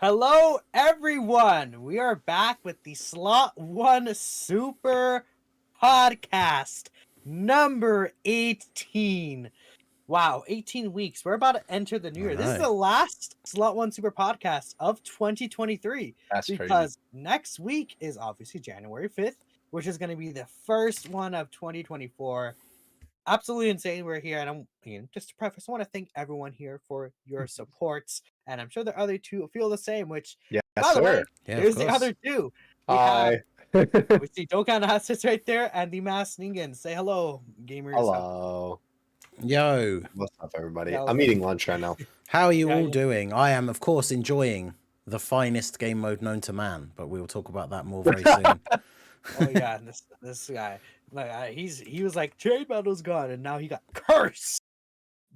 Hello, everyone. We are back with the Slot 1 Super Podcast, number 18. Wow, 18 weeks. We're about to enter the new year. This is the last Slot 1 Super Podcast of 2023. That's because next week is obviously January 5th, which is going to be the first one of 2024. Absolutely insane. We're here, and just to preface, I want to thank everyone here for your supports, and I'm sure the other two feel the same. Which, by the way, here's the other two. We see Dokkan Assets right there, and the Masked Ningen. Say hello, gamers. Hello. Yo. What's up, everybody? I'm eating lunch right now. How are you all doing? I am, of course, enjoying the finest game mode known to man, but we will talk about that more very soon. Oh yeah, this guy, like he was like trade battle's gone, and now he got cursed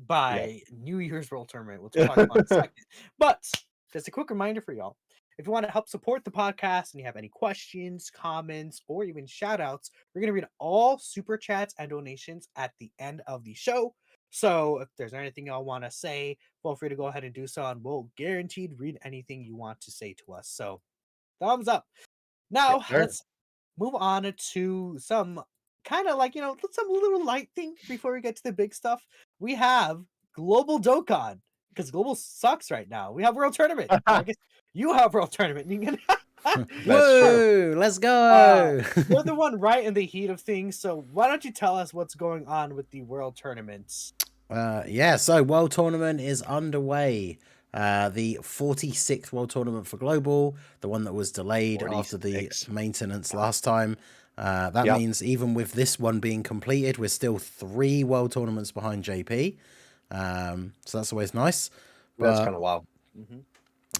by New Year's World Tournament. We'll talk about in a second. But just a quick reminder for y'all: if you want to help support the podcast and you have any questions, comments, or even shout outs, we're gonna read all super chats and donations at the end of the show. So if there's anything y'all want to say, feel free to go ahead and do so, and we'll guaranteed read anything you want to say to us. So thumbs up. Now let's move on to some kind of like, some little light thing before we get to the big stuff. We have Global Dokkan, because Global sucks right now. We have World Tournament. I guess you have World Tournament. Woo! Let's go! You're the one right in the heat of things, so why don't you tell us what's going on with the World Tournaments? So World Tournament is underway. The 46th World Tournament for Global, the one that was delayed after the maintenance last time. That means even with this one being completed, we're still 3 World Tournaments behind JP. So that's always nice. That's kind of wild.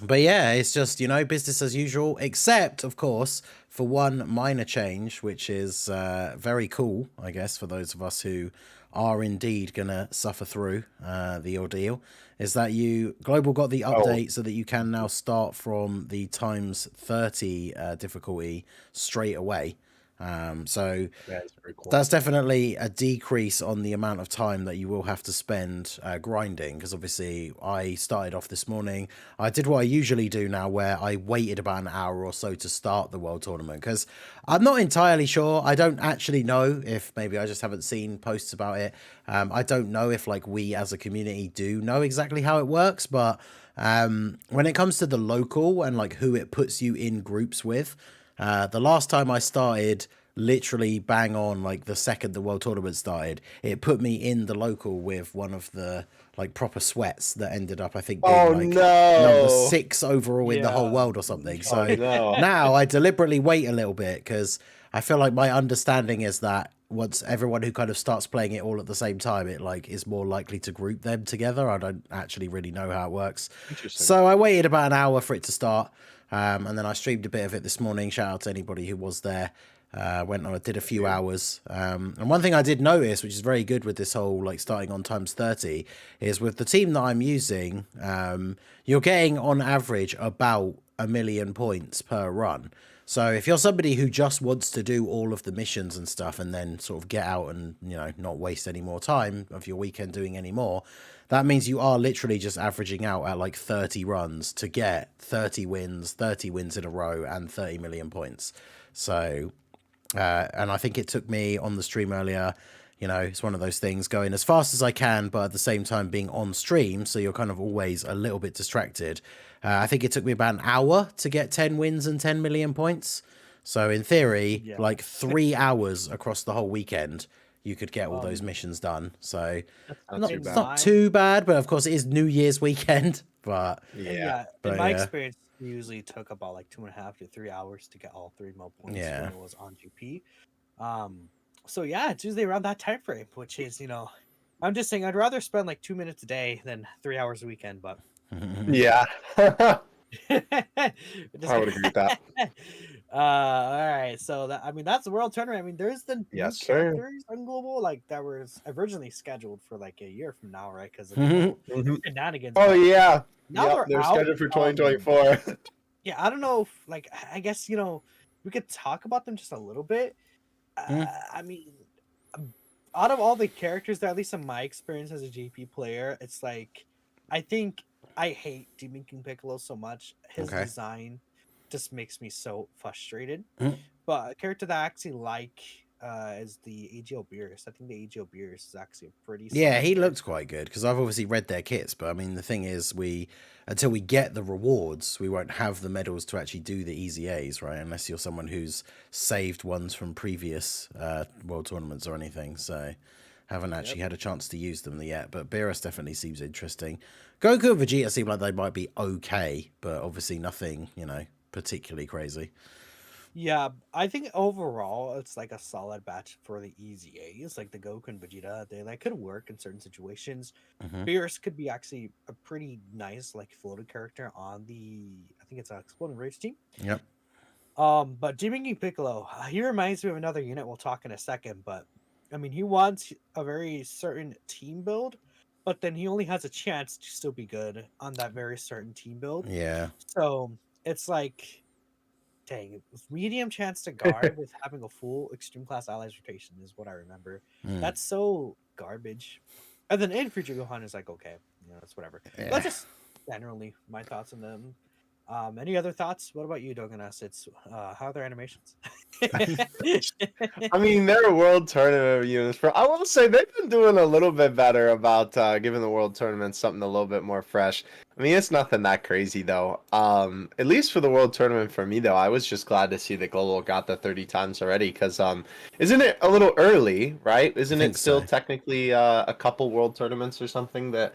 But yeah, it's just, business as usual, except, of course, for one minor change, which is very cool, I guess, for those of us who are indeed going to suffer through the ordeal, is that Global got the update so that you can now start from the times 30 difficulty straight away. So that's very cool. That's definitely a decrease on the amount of time that you will have to spend grinding, because obviously I started off this morning. I did what I usually do now, where I waited about an hour or so to start the World Tournament, because I'm not entirely sure. I don't actually know if maybe I just haven't seen posts about it. I don't know if we as a community do know exactly how it works, but when it comes to the local and who it puts you in groups with, the last time I started, literally bang on the second the World Tournament started, it put me in the local with one of the proper sweats that ended up, I think, being number 6 overall in the whole world or something. So now I deliberately wait a little bit, because I feel like my understanding is that once everyone who kind of starts playing it all at the same time, it is more likely to group them together. I don't actually really know how it works. So I waited about an hour for it to start. And then I streamed a bit of it this morning. Shout out to anybody who was there. Did a few hours. And one thing I did notice, which is very good with this whole starting on times 30, is with the team that I'm using, you're getting on average about 1 million points per run. So if you're somebody who just wants to do all of the missions and stuff and then sort of get out and not waste any more time of your weekend doing any more, that means you are literally just averaging out at 30 runs to get 30 wins in a row and 30 million points. So, and I think it took me on the stream earlier, it's one of those things, going as fast as I can, but at the same time being on stream, so you're kind of always a little bit distracted. I think it took me about an hour to get 10 wins and 10 million points. So in theory, 3 hours across the whole weekend, you could get all those missions done. So not too bad, but of course it is New Year's weekend. But in my experience, it usually took about 2.5 to 3 hours to get all 3 mil points when it was on GP. So yeah, it's usually around that time frame, which is, I'm just saying I'd rather spend 2 minutes a day than 3 hours a weekend, but yeah. I would agree with that. All right, so that's the World Tournament. There's the new characters on Global that was originally scheduled for a year from now, right? Because of shenanigans. Oh yeah, now they're scheduled for 2024. Yeah, I don't know if I guess we could talk about them just a little bit. I mean, out of all the characters that, at least in my experience as a JP player, it's I think I hate Demon King Piccolo so much. His Okay. design just makes me so frustrated. Mm. But a character that I actually like is the AGL Beerus. I think the AGL Beerus is actually a pretty Yeah, solid he character. looks quite good because I've obviously read their kits, but I mean the thing is, until we get the rewards, we won't have the medals to actually do the easy A's, right? Unless you're someone who's saved ones from previous world tournaments or anything. So haven't actually had a chance to use them yet. But Beerus definitely seems interesting. Goku and Vegeta seem like they might be okay, but obviously nothing, particularly crazy. Yeah, I think overall it's like a solid batch for the easy A's, like the Goku and Vegeta. They could work in certain situations. Hmm. Beerus could be actually a pretty nice like floated character on I think it's an Exploding Rage team. Yep. But Jimmy Piccolo, he reminds me of another unit we'll talk in a second. But I mean, he wants a very certain team build, but then he only has a chance to still be good on that very certain team build. Yeah. So it's like, dang, medium chance to guard with having a full extreme class allies rotation is what I remember. Mm. That's so garbage. And then in future Gohan is like, okay, it's whatever. Yeah. That's just generally my thoughts on them. Any other thoughts? What about you, Dokkan? It's how are their animations? I mean, they're world tournament units. I will say they've been doing a little bit better about giving the world tournament something a little bit more fresh. I mean, it's nothing that crazy though. At least for the world tournament for me though, I was just glad to see that Global got the 30 times already. Because isn't it a little early, right? Isn't it still technically a couple world tournaments or something that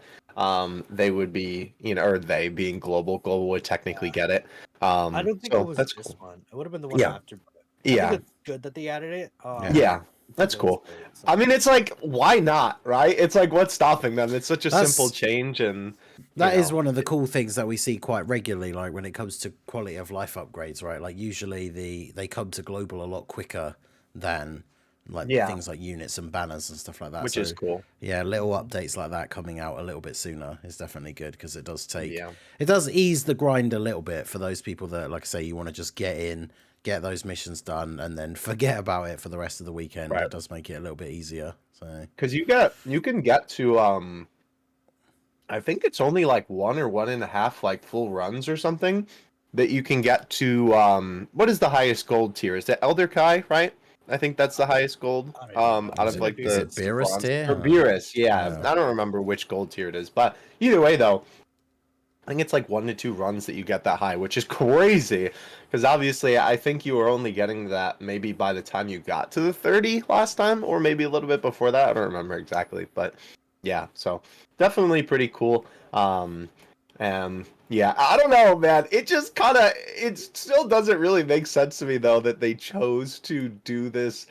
they would be, or they being Global would technically get it. I don't think it was this cool. one. It would have been the one after. I think it's good that they added it. Yeah, that's cool. I mean, it's like, why not, right? It's like, what's stopping them? It's such a simple change, and that is one of the cool things that we see quite regularly, like when it comes to quality of life upgrades, right? Like usually they come to global a lot quicker than things like units and banners and stuff like that, which is cool. Yeah, little updates like that coming out a little bit sooner is definitely good because it does it does ease the grind a little bit for those people that, like I say, you want to just get in, get those missions done, and then forget about it for the rest of the weekend. Right. It does make it a little bit easier. So because you can get to I think it's only like 1 or 1.5 like full runs or something that you can get to what is the highest gold tier? Is it Elder Kai, right? I think that's the highest gold out of like the Beerus tier? Or Beerus, yeah. I don't remember which gold tier it is, but either way though, I think it's like 1 to 2 runs that you get that high, which is crazy. Because obviously, I think you were only getting that maybe by the time you got to the 30 last time, or maybe a little bit before that. I don't remember exactly, but yeah. So definitely pretty cool. Yeah, I don't know, man. It just it still doesn't really make sense to me though that they chose to do this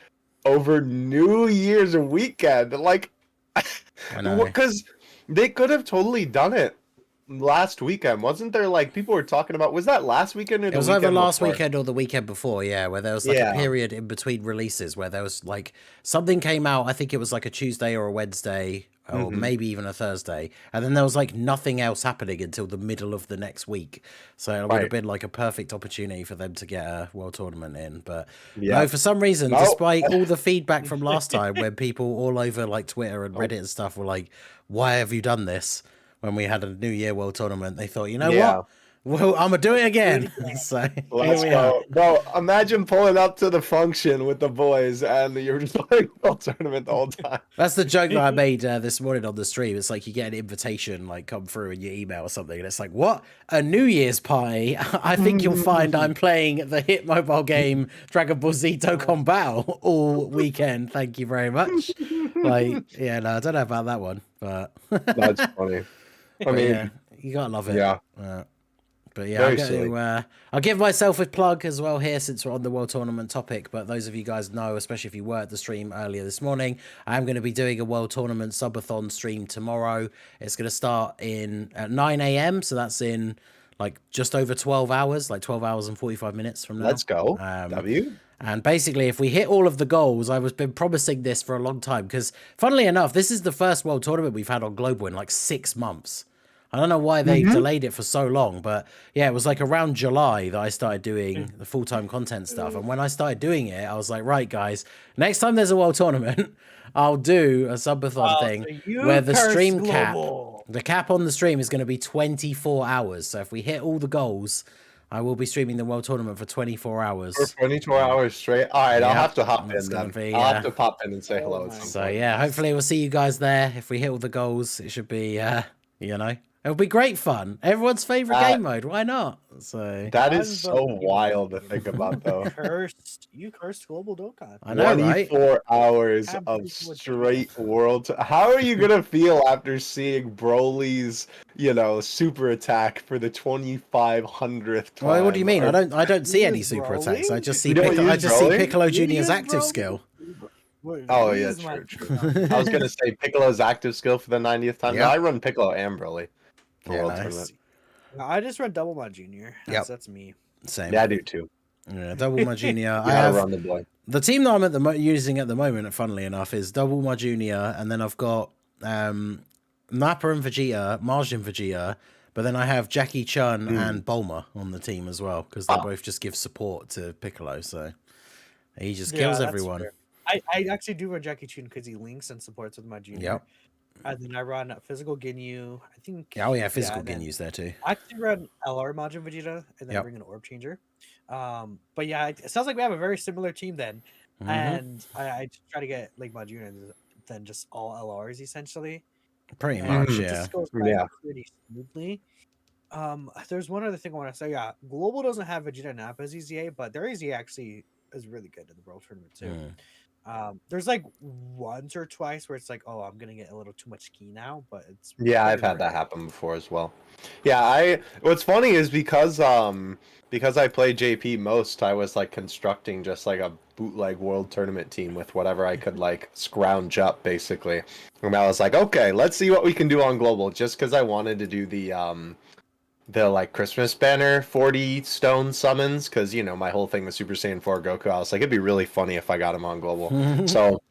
over New Year's weekend. Like, because they could have totally done it last weekend. Wasn't there like people were talking about, was that last weekend or the weekend before? It was either last weekend or the weekend before, yeah, where there was like a period in between releases where there was like something came out, I think it was like a Tuesday or a Wednesday or maybe even a Thursday, and then there was like nothing else happening until the middle of the next week. So it would have been like a perfect opportunity for them to get a world tournament in. But no, for some reason, despite all the feedback from last time when people all over like Twitter and Reddit and stuff were like, why have you done this? When we had a New Year World Tournament, they thought, you know what? Well, I'm gonna do it again. So let's go. Bro, imagine pulling up to the function with the boys and you're just playing World Tournament the whole time. That's the joke that I made this morning on the stream. It's like you get an invitation like come through in your email or something, and it's like, what? A New Year's party? I think you'll find I'm playing the hit mobile game Dragon Ball Z Dokkan Battle all weekend. Thank you very much. Like, yeah, no, I don't know about that one, but that's funny. I mean, you gotta love it. Yeah. But yeah, I'll give myself a plug as well here since we're on the World Tournament topic. But those of you guys know, especially if you were at the stream earlier this morning, I'm going to be doing a World Tournament subathon stream tomorrow. It's going to start at 9 a.m. So that's in like just over 12 hours, like 12 hours and 45 minutes from now. Let's go. And basically, if we hit all of the goals, I've been promising this for a long time because, funnily enough, this is the first World Tournament we've had on Global in like 6 months. I don't know why they delayed it for so long, but yeah, it was like around July that I started doing the full-time content stuff. And when I started doing it, I was like, right, guys, next time there's a World Tournament, I'll do a subathon thing so you where the curse stream cap, global. the cap on the stream is going to be 24 hours. So if we hit all the goals, I will be streaming the World Tournament for 24 hours. For 24 hours straight. All right, I'll have to hop That's in gonna then. be, I'll have to pop in and say Oh hello at my some So point. yeah, hopefully we'll see you guys there. If we hit all the goals, it should be, you know, it'll be great fun. Everyone's favorite game mode. Why not? So That is so wild to think about, though. You cursed global Dokkan. I know, right? 24 hours Have of people with straight world. How are you gonna feel after seeing Broly's, super attack for the 2500th time? Well, what do you mean? Or- I don't see any Use super Broly? attacks. I just see You don't use Broly? Piccolo You Junior's use active Broly? skill. Oh yeah, true. I was gonna say Piccolo's active skill for the 90th time. Yeah. No, I run Piccolo and Broly for Yeah, World nice. Tournament. No, I just run double mod junior. That's me. Same. Yeah, I do too. Yeah, double my junior. You I gotta have run the boy. the team that I'm using at the moment. Funnily enough, is double my junior, and then I've got Nappa and Vegeta, Marge and Vegeta, but then I have Jackie Chun and Bulma on the team as well because they both just give support to Piccolo. So he just kills that's everyone. fair. I actually do run Jackie Chun because he links and supports with my junior. Yep. And then I run physical Ginyu. I think. Oh yeah, physical and then Ginyu's there too. I actually run LR Majin Vegeta and then Yep. bring an orb changer. But yeah, it sounds like we have a very similar team then. Mhm. And I just try to get like Majin and then just all LRs essentially. Pretty And much, it yeah. just goes by pretty smoothly. There's one other thing I want to say. Yeah, Global doesn't have Vegeta and Nappa's EZA, but their EZA actually is really good in the World Tournament too. There's like once or twice where it's like, oh, I'm gonna get a little too much key now, but it's I've had that happen before as well. Yeah, what's funny is because I play JP most, I was like constructing just like a bootleg World Tournament team with whatever I could like scrounge up basically. And I was like, okay, let's see what we can do on global, just because I wanted to do the like Christmas banner 40 stone summons, because my whole thing with Super Saiyan 4 Goku, I was like, it'd be really funny if I got him on global. So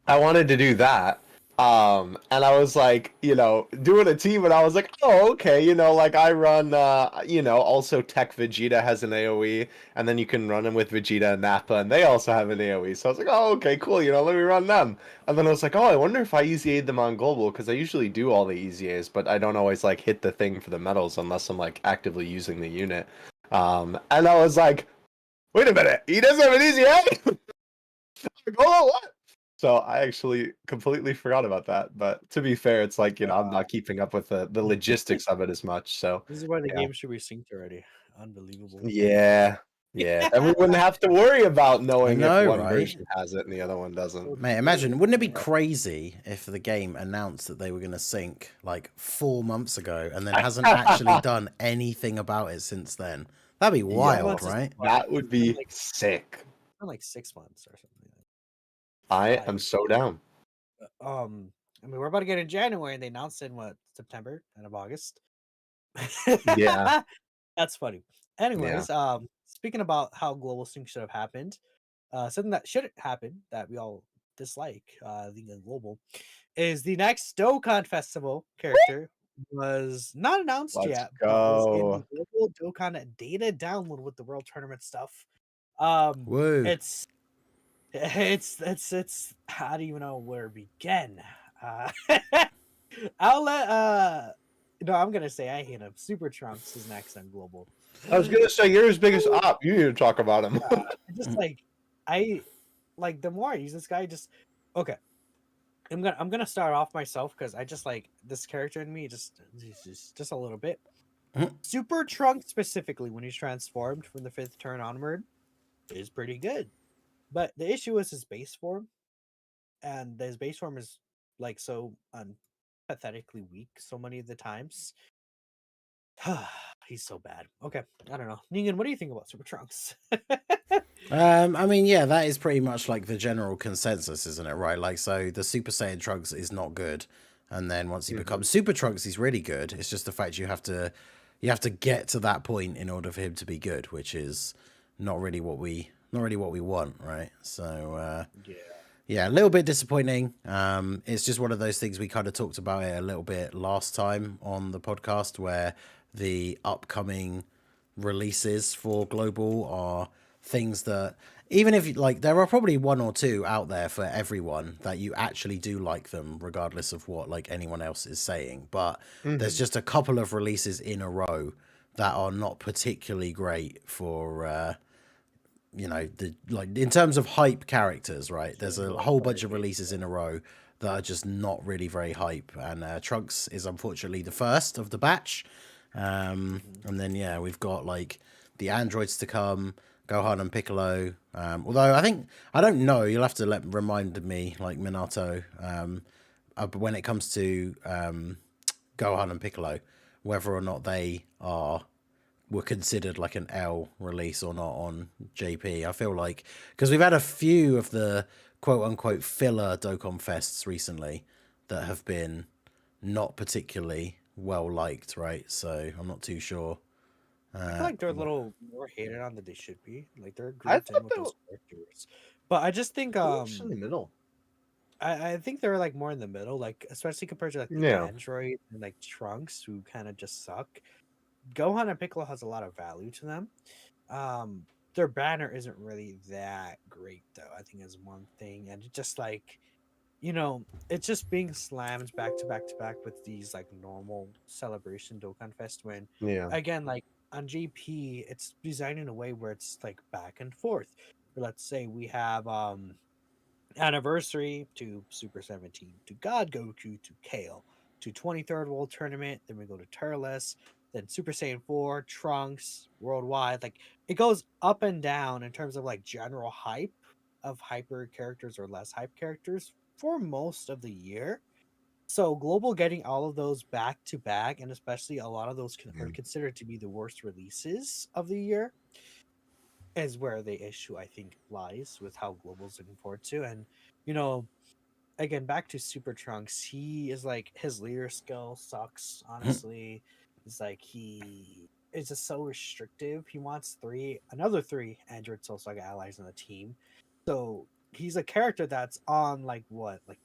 I wanted to do that. And I was like, doing a team, and I was like, oh, okay, like I run, also Tech Vegeta has an AoE, and then you can run him with Vegeta and Nappa, and they also have an AoE. So I was like, oh, okay, cool, let me run them. And then I was like, oh, I wonder if I EZA'd them on global, because I usually do all the EZAs, but I don't always like hit the thing for the medals unless I'm like actively using the unit. And I was like, wait a minute, he doesn't have an EZA? Oh, what? So I actually completely forgot about that. But to be fair, it's like, I'm not keeping up with the logistics of it as much. So This is why the game should be synced already. Unbelievable. yeah. And we wouldn't have to worry about knowing if one right? version has it and the other one doesn't. Mate, imagine, wouldn't it be crazy if the game announced that they were going to sync like 4 months ago and then hasn't actually done anything about it since then? That'd be wild, right? That would be sick. Like 6 months or something. I am so down. I mean, we're about to get in January, and they announced in September, end of August. Yeah, that's funny. Anyways, speaking about how global sync should have happened, something that shouldn't happen that we all dislike, the global, is the next Dokkan Festival character was not announced yet, but was in the global Dokkan data download with the World Tournament stuff. Woo. It's how do you know where to begin? I'll let no, I'm gonna say I hate him. Super Trunks is next on global. I was gonna say you're his biggest op. You need to talk about him. Just like the more I use this guy, just okay. I'm gonna start off myself because I just like this character in me just a little bit. Super Trunks specifically when he's transformed from the 5th turn onward is pretty good. But the issue is his base form, and his base form is like so pathetically weak so many of the times. He's so bad. Okay, I don't know. Ningen, what do you think about Super Trunks? I mean, yeah, that is pretty much like the general consensus, isn't it? Right? Like, so the Super Saiyan Trunks is not good, and then once he becomes Super Trunks, he's really good. It's just the fact you have to get to that point in order for him to be good, which is not really what we want, right? So yeah, a little bit disappointing. It's just one of those things we kind of talked about it a little bit last time on the podcast, where the upcoming releases for global are things that, even if like, there are probably one or two out there for everyone that you actually do like them, regardless of what like anyone else is saying. But there's Mhm. just a couple of releases in a row that are not particularly great for the like in terms of hype characters, right? There's a whole bunch of releases in a row that are just not really very hype, and Trunks is unfortunately the first of the batch. And then we've got like the androids to come, Gohan and Piccolo. Although I don't know, you'll have to remind me, like Minato, when it comes to Gohan and Piccolo, whether or not they were considered like an L release or not on JP. I feel like, because we've had a few of the quote unquote filler Dokkan Fests recently that have been not particularly well liked, right? So I'm not too sure. I feel like they're a little more hated on than they should be. Like they're I grouped in thought with they those characters, but I just think were in the middle. I think they're like more in the middle, like especially compared to like the Yeah. Android and like Trunks, who kind of just suck. Gohan and Piccolo has a lot of value to them. Their banner isn't really that great though. I think is one thing, and it just like it's just being slammed back to back to back with these like normal celebration Dokkan Fest when Yeah. again like on JP it's designed in a way where it's like back and forth. Let's say we have anniversary to Super 17 to God Goku to Kale to 23rd World Tournament. Then we go to Tur'S, then Super Saiyan 4, Trunks, Worldwide. Like it goes up and down in terms of like general hype of hyper characters or less hype characters for most of the year. So Global getting all of those back to back, and especially a lot of those are considered to be the worst releases of the year, is where the issue I think lies with how Global's looking forward to. And you know, again, back to Super Trunks, he is like his leader skill sucks, honestly. It's like he is just so restrictive. He wants another three Android Soul Saga allies on the team. So he's a character that's on like what, like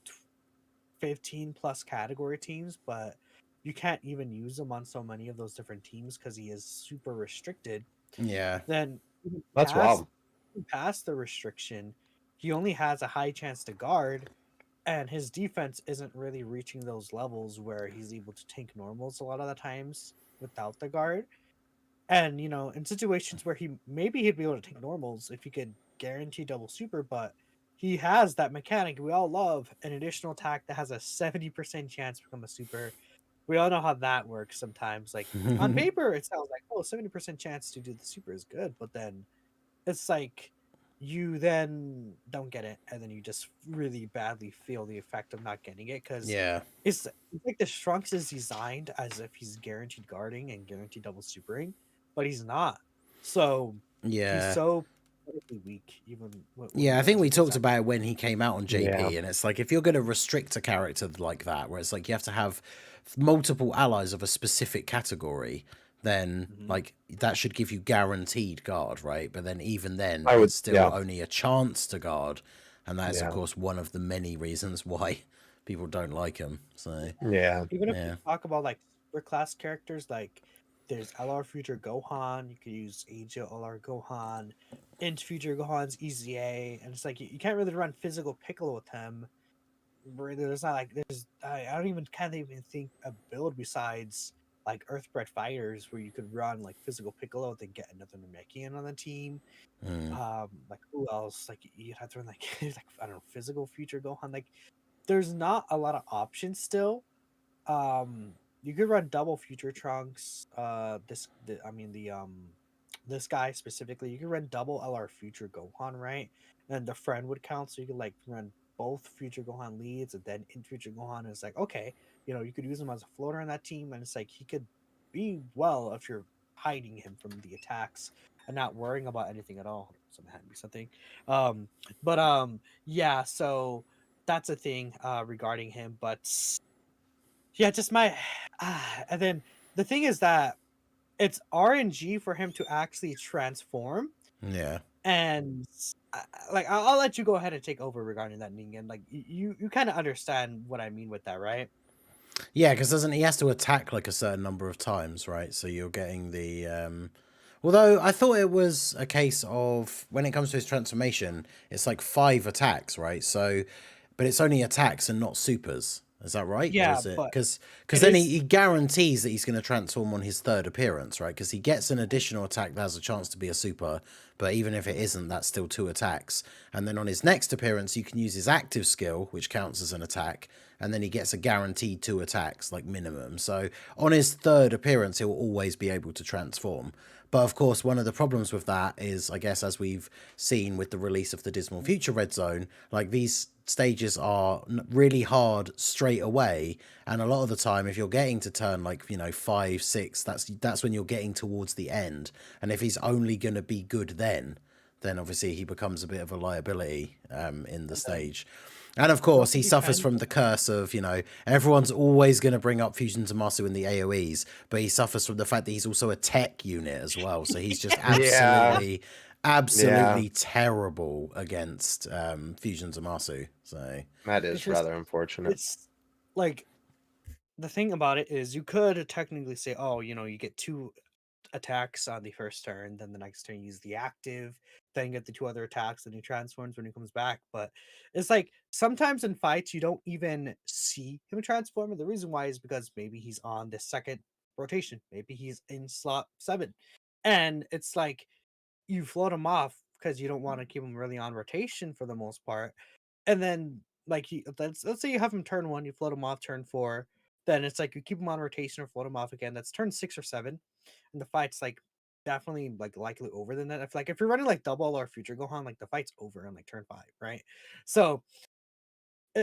15 plus category teams, but you can't even use him on so many of those different teams because he is super restricted. Yeah. Then even That's wild. past the restriction, he only has a high chance to guard, and his defense isn't really reaching those levels where he's able to tank normals a lot of the times without the guard. And in situations where he'd be able to tank normals if he could guarantee double super, but he has that mechanic we all love, an additional attack that has a 70% chance to become a super. We all know how that works sometimes. Like on paper, it sounds like, oh, 70% chance to do the super is good, but then it's like you then don't get it, and then you just really badly feel the effect of not getting it because Yeah. it's like the Trunks is designed as if he's guaranteed guarding and guaranteed double supering, but he's not. So he's Yeah. so politically weak, even Yeah, I think we talked about it when actually. he came out on JP, and it's like if you're going to restrict a character like that, where it's like you have to have multiple allies of a specific category, then like that should give you guaranteed guard, right? But then even then, I would, it's still only a chance to guard, and that is of course one of the many reasons why people don't like him. So Yeah. Even if you talk about like super class characters, like there's LR Future Gohan, you could use Asia LR Gohan, Int Future Gohan's EZA, and it's like you can't really run physical Piccolo with him. There's not like can't even think a build besides like Earthbred Fighters where you could run like physical Piccolo, then get another Namekian on the team. Like who else? Like you'd have to run like like I don't know, physical Future Gohan. Like there's not a lot of options still. You could run double Future Trunks. This guy specifically, you could run double LR Future Gohan, right? And the friend would count, so you could like run both Future Gohan leads, and then in Future Gohan, it's like okay, you could use him as a floater on that team, and it's like he could be well if you're hiding him from the attacks and not worrying about anything at all. Some hand me something. Yeah, so that's a thing regarding him, but yeah, just my and then the thing is that it's RNG for him to actually transform, yeah. and like I'll let you go ahead and take over regarding that, Ningen. Like you kind of understand what I mean with that, right? Yeah, because doesn't he has to attack like a certain number of times, right? So you're getting the Although I thought it was a case of when it comes to his transformation, it's like 5 attacks, right? So, but it's only attacks and not supers. Is that right? Or Yeah, is it but because it then he, is he guarantees that he's going to transform on his 3rd appearance, right? Because he gets an additional attack that has a chance to be a super, but even if it isn't, that's still 2 attacks. And then on his next appearance, you can use his active skill, which counts as an attack, and then he gets a guaranteed 2 attacks, like minimum. So on his 3rd appearance, he'll always be able to transform. But of course, one of the problems with that is, I guess, as we've seen with the release of the Dismal Future Red Zone, like these stages are really hard straight away, and a lot of the time, if you're getting to turn like 5, 6, that's when you're getting towards the end. And if he's only going to be good then obviously he becomes a bit of a liability in the and then stage. And of it course, also he suffers depends from the curse of, everyone's always going to bring up Fusion Zamasu in the AoEs, but he suffers from the fact that he's also a tech unit as well. So he's just Yeah, absolutely, yeah, absolutely terrible against Fusion Zamasu. So, that it's is just rather unfortunate. it's like the thing about it is you could technically say, oh, you get 2 attacks on the first turn, then the next turn you use the active, then get the 2 other attacks, then he transforms when he comes back. But it's like sometimes in fights you don't even see him transform, and the reason why is because maybe he's on the 2nd rotation, maybe he's in slot 7, and it's like you float him off because you don't want to keep him really on rotation for the most part. And then like let's say you have him turn 1, you float him off turn 4, then it's like you keep him on rotation or float him off again. That's turn 6 or 7, and the fight's like definitely like likely over than that. If like if you're running like double or future Gohan, like the fight's over on like turn 5, right? So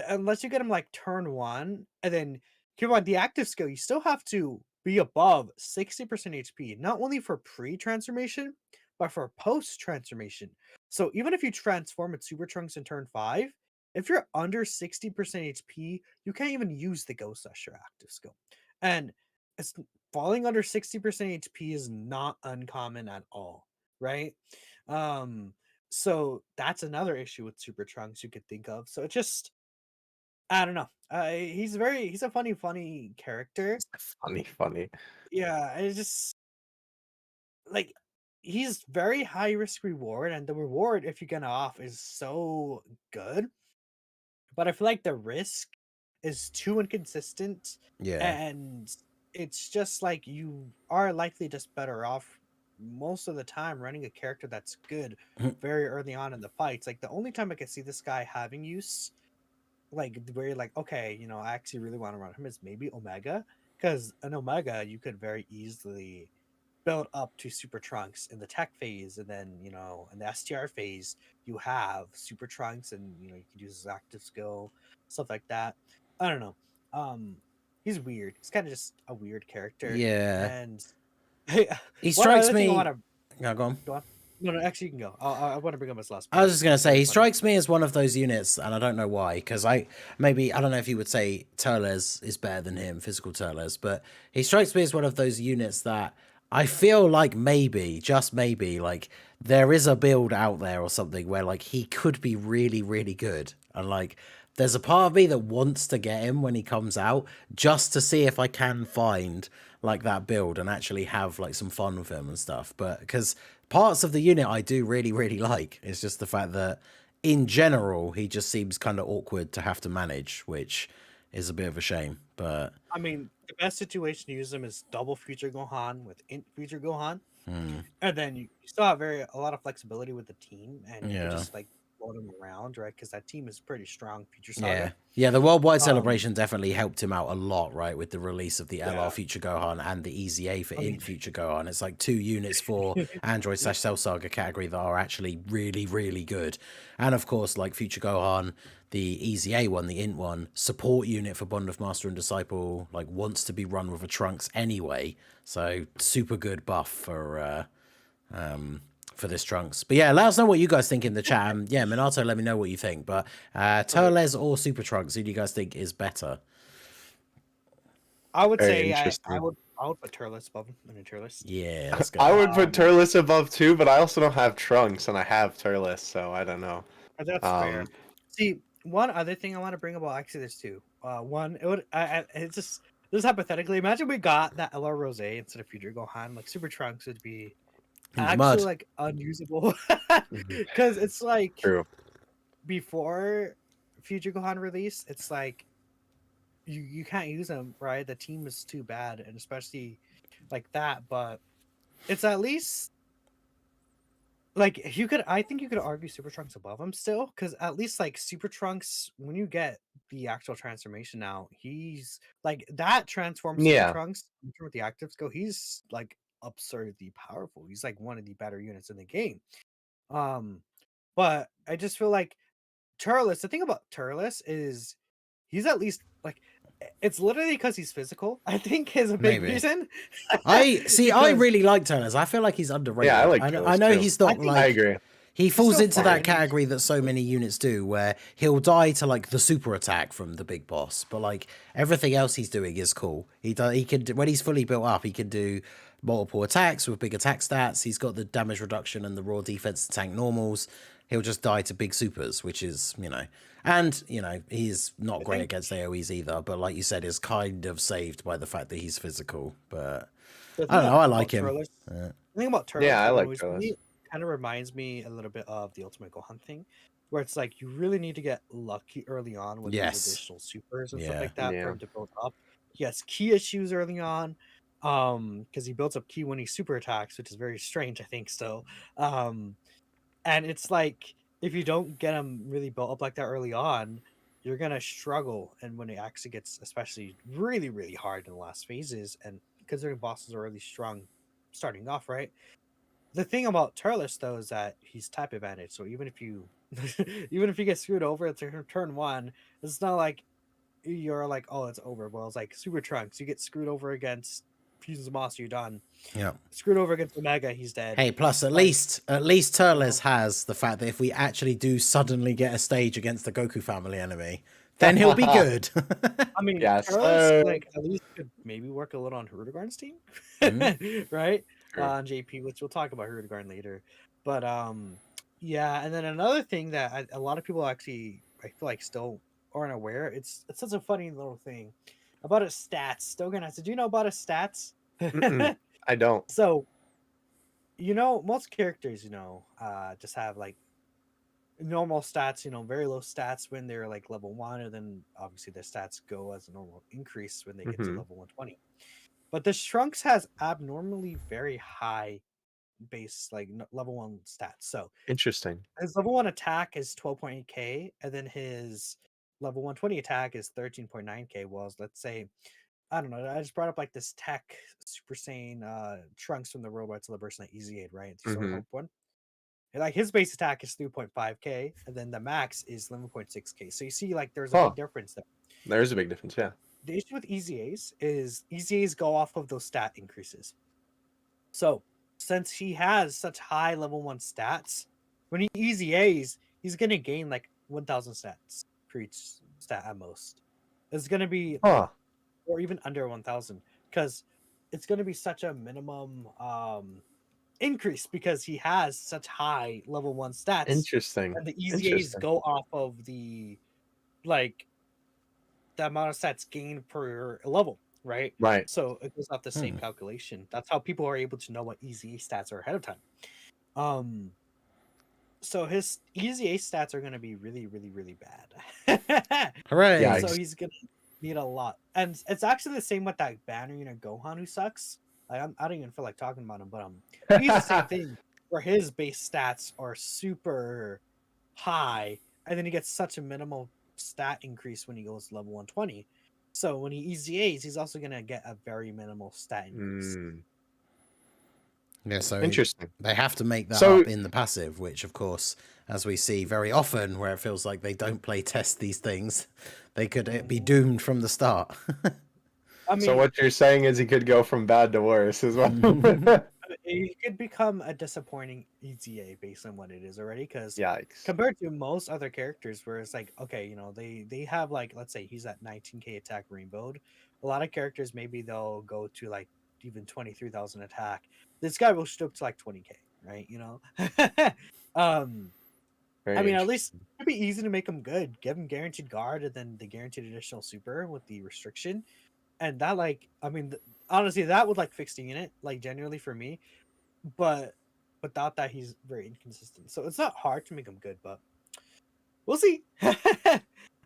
unless you get him like turn 1, and then keep in mind the active skill, you still have to be above 60% HP, not only for pre-transformation, but for post-transformation. So even if you transform at Super Trunks in turn 5, if you're under 60% HP, you can't even use the Ghost Usher active skill. And it's falling under 60% HP is not uncommon at all, right? Um, so that's another issue with Super Trunks you could think of. So it just I don't know. He's a funny character. Funny, funny. Yeah, it's just like he's very high risk reward, and the reward if you get off is so good. But I feel like the risk is too inconsistent, yeah. and it's just like you are likely just better off most of the time running a character that's good very early on in the fights. Like the only time I can see this guy having use like where you're like, okay, I actually really want to run him is maybe Omega, because an Omega you could very easily build up to Super Trunks in the tech phase, and then in the STR phase you have Super Trunks, and you can use his active skill, stuff like that. I don't know. Um, he's weird. He's kind of just a weird character, Yeah. and He one strikes other thing I want me. to Yeah, go on. go on. No, no, actually you can go. I want to bring up his last I point. was just gonna It's say very he funny. strikes me as one of those units, and I don't know why. Because I don't know if you would say Tur'S is better than him, physical Tur'S, but he strikes me as one of those units that I feel like maybe, just maybe, like there is a build out there or something where like he could be really, really good, and like there's a part of me that wants to get him when he comes out just to see if I can find like that build and actually have like some fun with him and stuff. But because parts of the unit I do really, really like, it's just the fact that in general he just seems kind of awkward to have to manage, which is a bit of a shame. But I mean, the best situation to use him is double Future Gohan with Int Future Gohan, hmm, and then you still have a lot of flexibility with the team, and you could yeah. just like float him around, right? Because that team is pretty strong. Future Yeah. Saga. Yeah, the worldwide Um, celebration definitely helped him out a lot, right? With the release of the LR yeah. Future Gohan and the Easy A for I mean, Int Future Gohan. It's like 2 units for Android / Cell Saga category that are actually really, really good. And of course, like Future Gohan, the Easy A one, the Int one, support unit for Bond of Master and Disciple, like wants to be run with a Trunks anyway. So super good buff for this Trunks. But yeah, let us know what you guys think in the chat. Yeah, Minato, let me know what you think. But okay. Turles or Super Trunks, who do you guys think is better? I would Very say interesting. I would put Turles above him in a tier list. Yeah, let's I go. would put Um, Turles above too, but I also don't have Trunks, and I have Turles, so I don't know. that's fair. Um, See, one other thing I want to bring up, well, actually, there's two. One, it would, it's just hypothetically. Imagine we got that LR Rose instead of Future Gohan. Like Super Trunks would be In the actually mud. like unusable Mhm. because it's like True. before Future Gohan release, it's like you can't use them, right? The team is too bad, and especially like that. But it's at least like you could. I think you could argue Super Trunks above him still, because at least like Super Trunks, when you get the actual transformation now, he's like that transformed Super Yeah. Trunks with the actives go. He's like absurdly powerful. He's like one of the better units in the game. Um, but I just feel like Turles, the thing about Turles is he's at least like it's literally because he's physical. I think is a big Maybe. reason. I see. I Because really like Turles. I feel like he's Yeah, I underrated. like I Turles know too. he's I not think I like agree. he he's falls still into that fine. category that so many units do, where he'll die to like the super attack from the big boss, but like everything else he's doing is cool. He can do, when he's fully built up, he can do multiple attacks with big attack stats. He's got the damage reduction and the raw defense to tank normals. He'll just die to big supers, which is and he's not I great think against AoEs either. But like you said, is kind of saved by the fact that he's physical. But the I thing don't know. I about like him. Turles, Uh, the thing about Turles Yeah, I that like annoys Turles. me kind of reminds me a little bit of the Ultimate Gohan thing, where it's like you really need to get lucky early on with these yes. additional supers and stuff Yeah. like that for Yeah. him to build up. He has key issues early on, because he builds up key when he super attacks, which is very strange, I think still. Um, and it's like if you don't get him really built up like that early on, you're gonna struggle. And when it actually gets especially really, really hard in the last phases, and considering bosses are really strong starting off, right? The thing about Turles though is that he's type advantage. So even if you even if you get screwed over at turn one, it's not like you're like, oh, it's over. Well, it's like Super Trunks. You get screwed over against Fusion's Monster, you're done. Yeah. Screwed over against Omega, he's dead. Hey, plus at Like, least Turles has the fact that if we actually do suddenly get a stage against the Goku family enemy, then he'll be good. I mean, Yes, Turles, sir. like, at least could maybe work a little on Hirudegarn's team, Mhm. right? True. On JP, which we'll talk about Hirudegarn later. But yeah, and then another thing that a lot of people actually, I feel like, still aren't aware. It's such a funny little thing about his stats. Dokkan, did you know about his stats? Mm-mm, I don't. So most characters, just have like normal stats, very low stats when they're like level 1, and then obviously their stats go as a normal increase when they get to Hmm. level 120. But the Trunks has abnormally very high base like level 1 stats. So Interesting. his level 1 attack is 12.8k, and then his level 120 attack is 13.9k. Well, let's say, I don't know, I just brought up like this tech Super Saiyan Trunks from the Worldwide Celebration at Easy 8, right? The Sword Hmm. Hope one. And, like, his base attack is 3.5k, and then the max is 11.6k. So you see, like, there's a Huh. big difference there. There is a big difference. Yeah. The issue with Easy A's is Easy A's go off of those stat increases. So since he has such high level 1 stats, when he Easy A's, he's gonna gain like 1,000 stats for each stat at most. It's gonna be like, Huh. or even under 1,000, because it's gonna be such a minimum increase because he has such high level 1 stats, Interesting. and the Easy A's Interesting. go off of the like the amount of stats gained per level, right? Right. So it goes off the same Hmm. calculation. That's how people are able to know what Easy A stats are ahead of time. So his Easy A stats are going to be really, really, really bad. Hooray! So Yikes. he's going to need a lot, and it's actually the same with that banner Gohan who sucks. Like, I don't even feel like talking about him, but he's the same thing where his base stats are super high, and then he gets such a minimal stat increase when he goes to level 120. So when he Easy A's, he's also gonna get a very minimal stat increase. Mm, Yeah, so interesting. they have to make that So up in the passive, which of course, as we see very often, where it feels like they don't play test these things, they could be doomed from the start. I so mean, what you're saying is he could go from bad to worse as well. it could become a disappointing EZA based on what it is already, because Yikes. compared to most other characters where it's like, okay, they have, like, let's say he's at 19k attack rainbowed. A lot of characters, maybe they'll go to like even 23,000 attack. This guy will stoop to like 20k, right? um Very I mean, at least interesting. it'd be easy to make him good. Give him guaranteed guard and then the guaranteed additional super with the restriction. And that, honestly, that would like fix the unit, like, genuinely for me. But without that, he's very inconsistent. So it's not hard to make him good, but we'll see.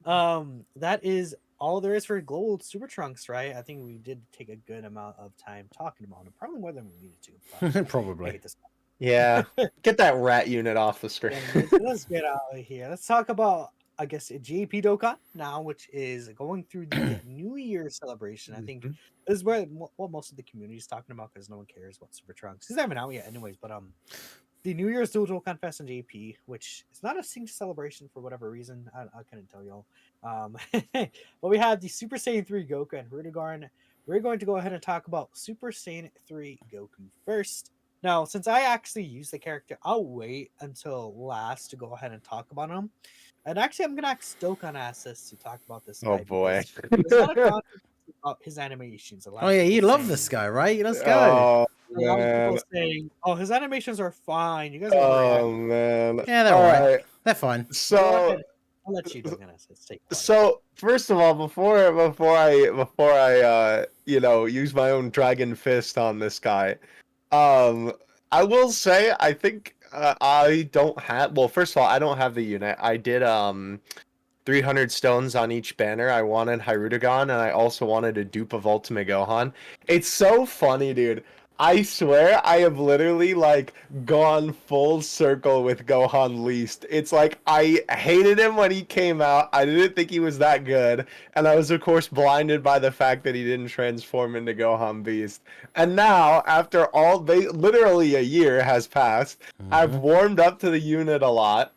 That is all there is for Global Super Trunks, right? I think we did take a good amount of time talking about him, probably more than we needed to. But I Probably. hate this. Yeah, get that rat unit off the screen. Yeah, let's get out of here. Let's talk about, I guess, JP Dokkan now, which is going through the New Year celebration. I think Mhm. this is what most of the community is talking about because no one cares about Super Trunks. He's not even out yet, anyways. But the New Year's Dual Dokkan Fest in JP, which is not a synced celebration for whatever reason. I couldn't tell y'all. But we have the Super Saiyan 3 Goku and Hirudegarn. We're going to go ahead and talk about Super Saiyan 3 Goku first. Now, since I actually use the character, I'll wait until last to go ahead and talk about him. And actually, I'm going to ask Dokkan Access to talk about this Oh guy. boy. There's a lot of controversy about his animations. Oh yeah, you love this guy, right? Let's go. Oh A lot of man. people saying, "Oh, his animations are fine. You guys are Oh man. Yeah, they're All alright. right. They're fine. So I'll let you, Dokkan Access, take one. so first of all, before I use my own dragon fist on this guy, I will say I think I don't have. Well, first of all, I don't have the unit. I did 300 stones on each banner. I wanted Hirudegarn, and I also wanted a dupe of Ultimate Gohan. It's so funny, dude. I swear I have literally like gone full circle with Gohan least. It's like I hated him when he came out. I didn't think he was that good, and I was of course blinded by the fact that he didn't transform into Gohan Beast. And now, after literally a year has passed, I've warmed up to the unit a lot.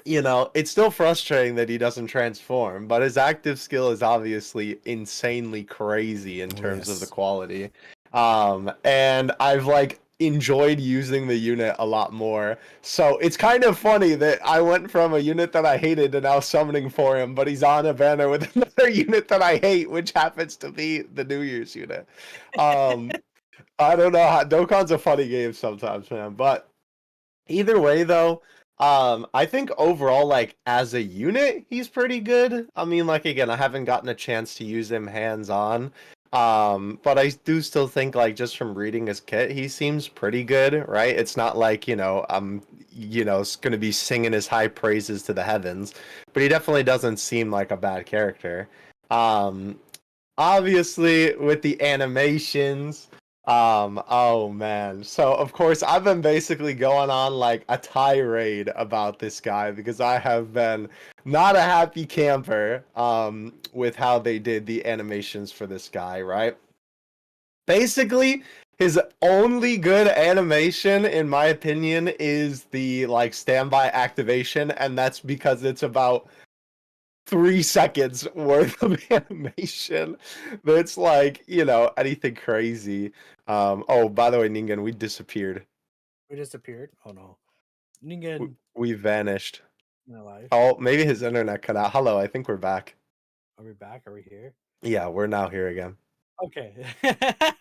You know, it's still frustrating that he doesn't transform, but his active skill is obviously insanely crazy in terms of the quality. And I've like enjoyed using the unit a lot more. So it's kind of funny that I went from a unit that I hated to now summoning for him, but he's on a banner with another unit that I hate, which happens to be the New Year's unit. I don't know how Dokkan's a funny game sometimes, man, but either way though, I think overall, like as a unit, he's pretty good. I mean, like again, I haven't gotten a chance to use him hands-on. But I do still think like just from reading his kit, he seems pretty good, right? It's not like, it's gonna be singing his high praises to the heavens, but he definitely doesn't seem like a bad character. Obviously with the animations. Oh man. So of course I've been basically going on like a tirade about this guy because I have been not a happy camper with how they did the animations for this guy, right? Basically, his only good animation in my opinion is the like standby activation, and that's because it's about 3 seconds worth of animation. That's like, anything crazy. Oh, by the way, Ningen, we disappeared. We disappeared. Oh no, Ningen, We vanished. alive. Oh, maybe his internet cut out. Hello, I think we're back. Are we back? Are we here? Yeah, we're now here again. Okay.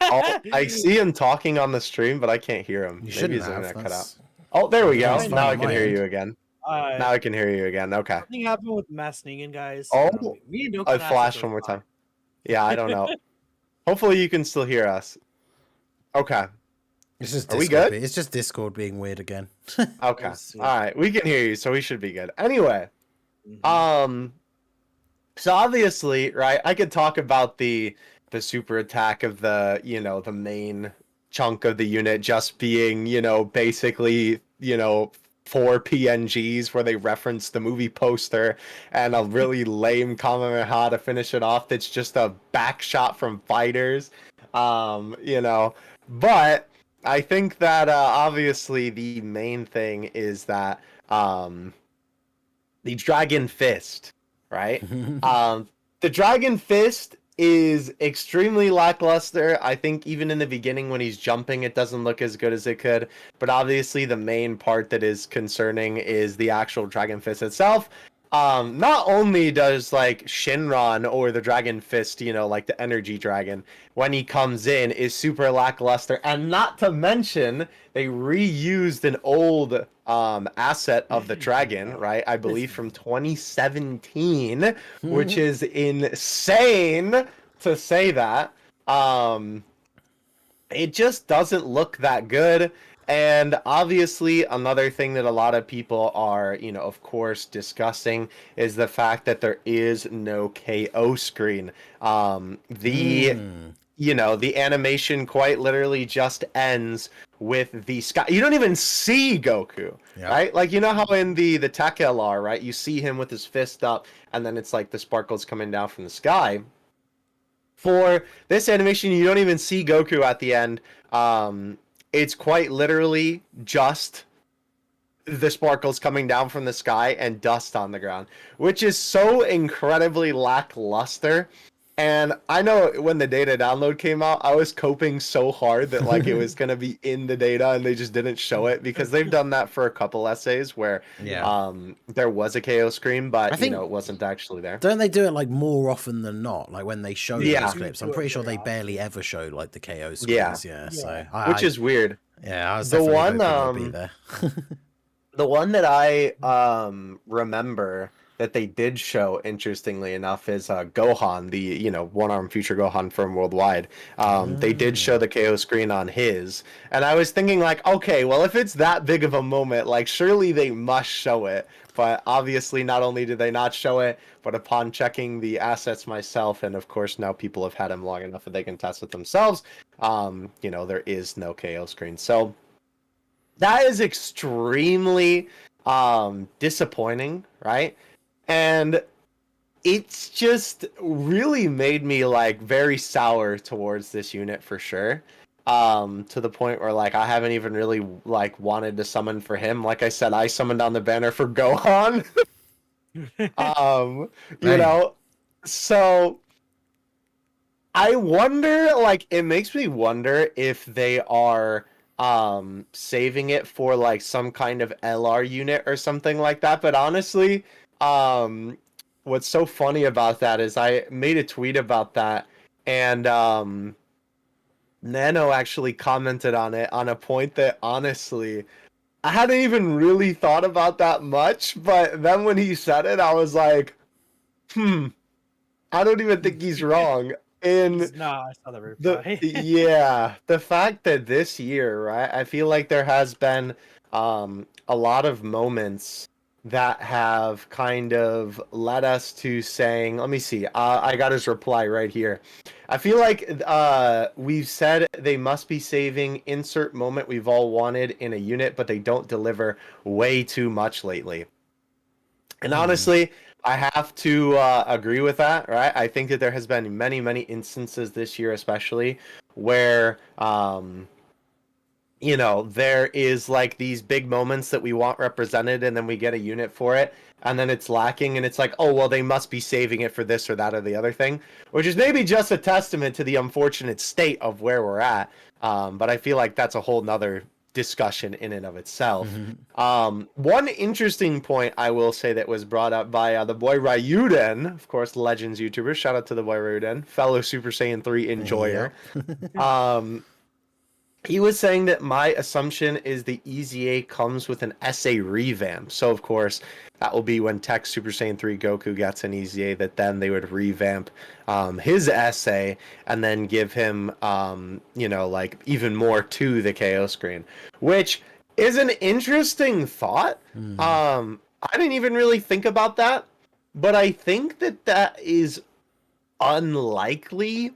Oh, I see him talking on the stream, but I can't hear him. You Maybe shouldn't his have. internet cut out. Oh, there we go. That's Now I fine can on hear my you end. again. Now I can hear you again. Okay. Something happened with Mass Ningen, guys. Oh, me and Dokkan I Access flashed are one more fine. time. Yeah, I don't know. Hopefully you can still hear us. Okay. It's just Are we Discord good? It's just Discord being weird again. Okay. Let's see. All right. We can hear you, so we should be good. Anyway, Mhm. so obviously, right, I could talk about the super attack of the, the main chunk of the unit just being, basically, 4 PNGs where they reference the movie poster and a really lame Kamehameha to finish it off that's just a back shot from fighters. But I think that obviously the main thing is that the Dragon Fist, right? The Dragon Fist is extremely lackluster. I think even in the beginning when he's jumping, it doesn't look as good as it could. But obviously the main part that is concerning is the actual Dragon Fist itself. Not only does like Shinron or the Dragon Fist, like the energy dragon, when he comes in is super lackluster, and not to mention they reused an old asset of the dragon, right? I believe from 2017, which is insane to say that. It just doesn't look that good. And obviously, another thing that a lot of people are, of course, discussing is the fact that there is no KO screen. The animation quite literally just ends with the sky. You don't even see Goku, right? Like, you know how in the Tech LR, right? You see him with his fist up, and then it's like the sparkles coming down from the sky. For this animation, you don't even see Goku at the end. It's quite literally just the sparkles coming down from the sky and dust on the ground, which is so incredibly lackluster. And I know when the data download came out, I was coping so hard that like it was going to be in the data and they just didn't show it, because they've done that for a couple essays where there was a KO screen, but it wasn't actually there. Don't they do it like more often than not? Like when they show those clips, I'm pretty sure they barely ever show like the KO screens. So which is weird. Yeah, I was definitely hoping it would be there. The one that I remember that they did show, interestingly enough, is Gohan, the one-armed future Gohan from Worldwide. They did show the KO screen on his, and I was thinking like, okay, well, if it's that big of a moment, like surely they must show it. But obviously, not only did they not show it, but upon checking the assets myself, and of course now people have had him long enough that they can test it themselves, there is no KO screen. So that is extremely disappointing, right? And it's just really made me like very sour towards this unit for sure. To the point where like I haven't even really like wanted to summon for him. Like I said, I summoned on the banner for Gohan. So I wonder, like, it makes me wonder if they are saving it for like some kind of LR unit or something like that. But honestly, what's so funny about that is I made a tweet about that, and Nano actually commented on it on a point that honestly I hadn't even really thought about that much, but then when he said it, I was like, I don't even think he's wrong. And no, I saw the reply. The fact that this year, right, I feel like there has been a lot of moments that have kind of led us to saying, let me see, I got his reply right here. I feel like we've said they must be saving insert moment we've all wanted in a unit, but they don't deliver way too much lately. And honestly, I have to agree with that, right? I think that there has been many, many instances this year especially where there is like these big moments that we want represented, and then we get a unit for it, and then it's lacking, and it's like, oh, well, they must be saving it for this or that or the other thing, which is maybe just a testament to the unfortunate state of where we're at. But I feel like that's a whole nother discussion in and of itself. One interesting point I will say that was brought up by the boy Ryuden, of course, Legends YouTuber. Shout out to the boy Ryuden, fellow Super Saiyan 3 enjoyer. He was saying that my assumption is the EZA comes with an SA revamp. So, of course, that will be when Tech Super Saiyan 3 Goku gets an EZA, that then they would revamp his SA and then give him, like even more to the KO screen, which is an interesting thought. I didn't even really think about that, but I think that is unlikely.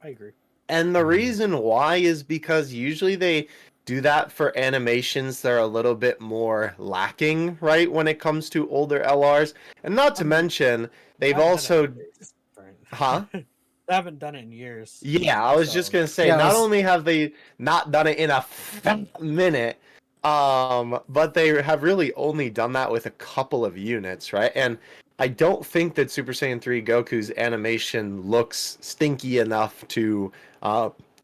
I agree. And the reason why is because usually they do that for animations that are a little bit more lacking, right, when it comes to older LRs. And not to mention, they've also... Huh? They haven't done it in years. Yeah, I was just going to say, not only have they not done it in a minute, but they have really only done that with a couple of units, right? And I don't think that Super Saiyan 3 Goku's animation looks stinky enough to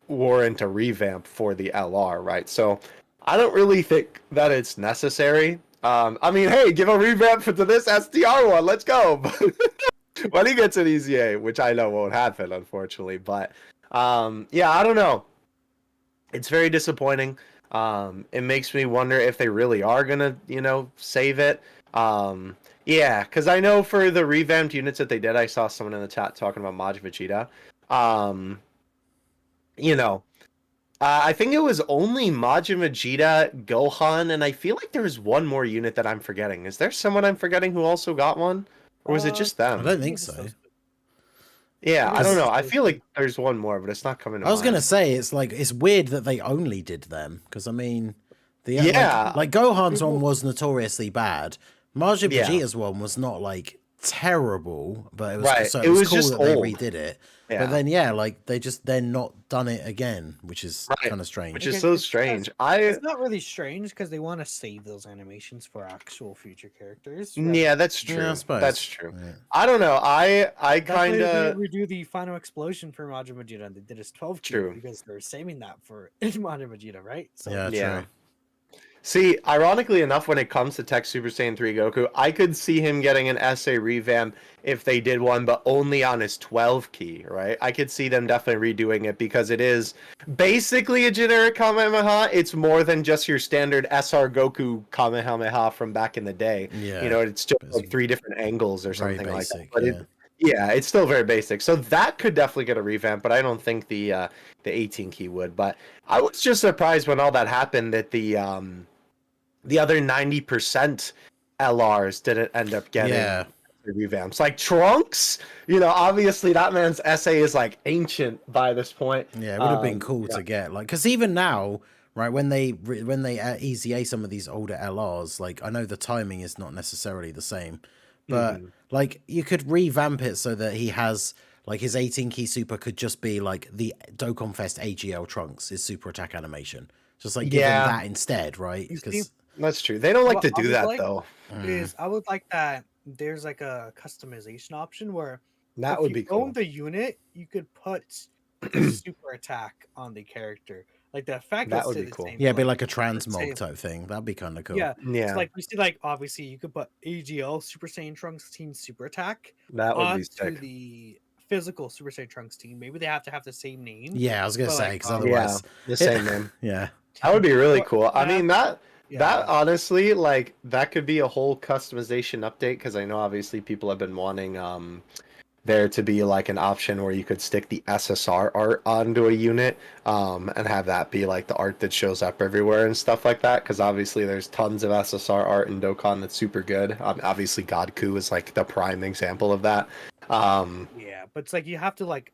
warrant a revamp for the LR, right? So I don't really think that it's necessary. I mean, hey, give a revamp to this STR one. Let's go. When he gets an EZA, which I know won't happen, unfortunately. But yeah, I don't know. It's very disappointing. It makes me wonder if they really are gonna, save it. Yeah, because I know for the revamped units that they did, I saw someone in the chat talking about Maj Vegeta. I think it was only Majin Vegeta, Gohan, and I feel like there was one more unit that I'm forgetting. Is there someone I'm forgetting who also got one? Or was it just I them? don't think so. Yeah, It I don't was know. I so feel like good. there's one more, but it's not coming to I was gonna mind. say it's weird that they only did them because I mean, the Yeah. like Gohan's People- one was notoriously bad. Majin Yeah. Vegeta's one was not like terrible, but it was Right. so It it was was cool just that they old. redid it. Yeah. But then yeah, like they just then not done it again, which is Right. kind of strange. Which is Again, so it's strange. It's not really strange because they want to save those animations for actual future characters. Yeah, that's true. Yeah, I suppose. That's true. Yeah. I don't know. I That's why kind they of didn't redo the final explosion for Majin Vegeta, and they did his 12 True. because they're saving that for Majin Vegeta, right? So Yeah, Yeah. true. See, ironically enough, when it comes to Tech Super Saiyan 3 Goku, I could see him getting an SA revamp if they did one, but only on his 12 key, right? I could see them definitely redoing it because it is basically a generic Kamehameha. It's more than just your standard SR Goku Kamehameha from back in the day. Yeah. You know, it's just It's like 3 different angles or very something like that. basic, But yeah. yeah, it's still very basic. So that could definitely get a revamp, but I don't think the 18 key would. But I was just surprised when all that happened that the other 90% LRs didn't end up getting Yeah. revamps. Like Trunks, you know, obviously that man's essay is like ancient by this point. Yeah, it would have been cool to get like because even now, right when they EZA some of these older LRs, like I know the timing is not necessarily the same, but like you could revamp it so that he has like his 18 key super could just be like the Dokkan Fest AGL Trunks, his super attack animation, just like give him Yeah. that instead, right? You see, Because That's true. They don't like What to I do would that like though. Mm. I would like that there's like a customization option where That if would you be own cool. the unit, you could put the super attack on the character. Like the effect That would would stay be the cool. same. yeah, but, be like a let's transmog say- type thing. That'd be kind of cool. Yeah. Yeah, So like we see like obviously you could put AGL Super Saiyan Trunks team super attack that would be onto sick. the physical Super Saiyan Trunks team. Maybe they have to have the same name. Yeah, I was gonna But, say like, because yeah, otherwise, the same name. yeah, That would be really But cool. I yeah, mean that Yeah. honestly, like that could be a whole customization update because I know obviously people have been wanting there to be like an option where you could stick the SSR art onto a unit and have that be like the art that shows up everywhere and stuff like that because obviously there's tons of SSR art in Dokkan that's super good. Obviously Godku is like the prime example of that. Yeah, but it's like you have to like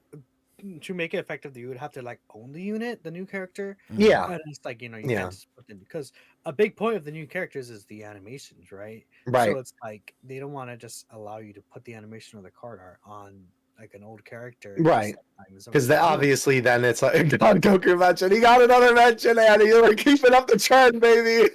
to make it effective, you would have to like own the unit, the new character. Yeah. And it's like, you know, you Yeah. can't just put in because a big point of the new characters is the animations, right? Right. So it's like they don't want to just allow you to put the animation of the card art on like an old character. Right. Because Because obviously then it's like God Goku mention. He got another mention, and you were keeping up the trend, baby.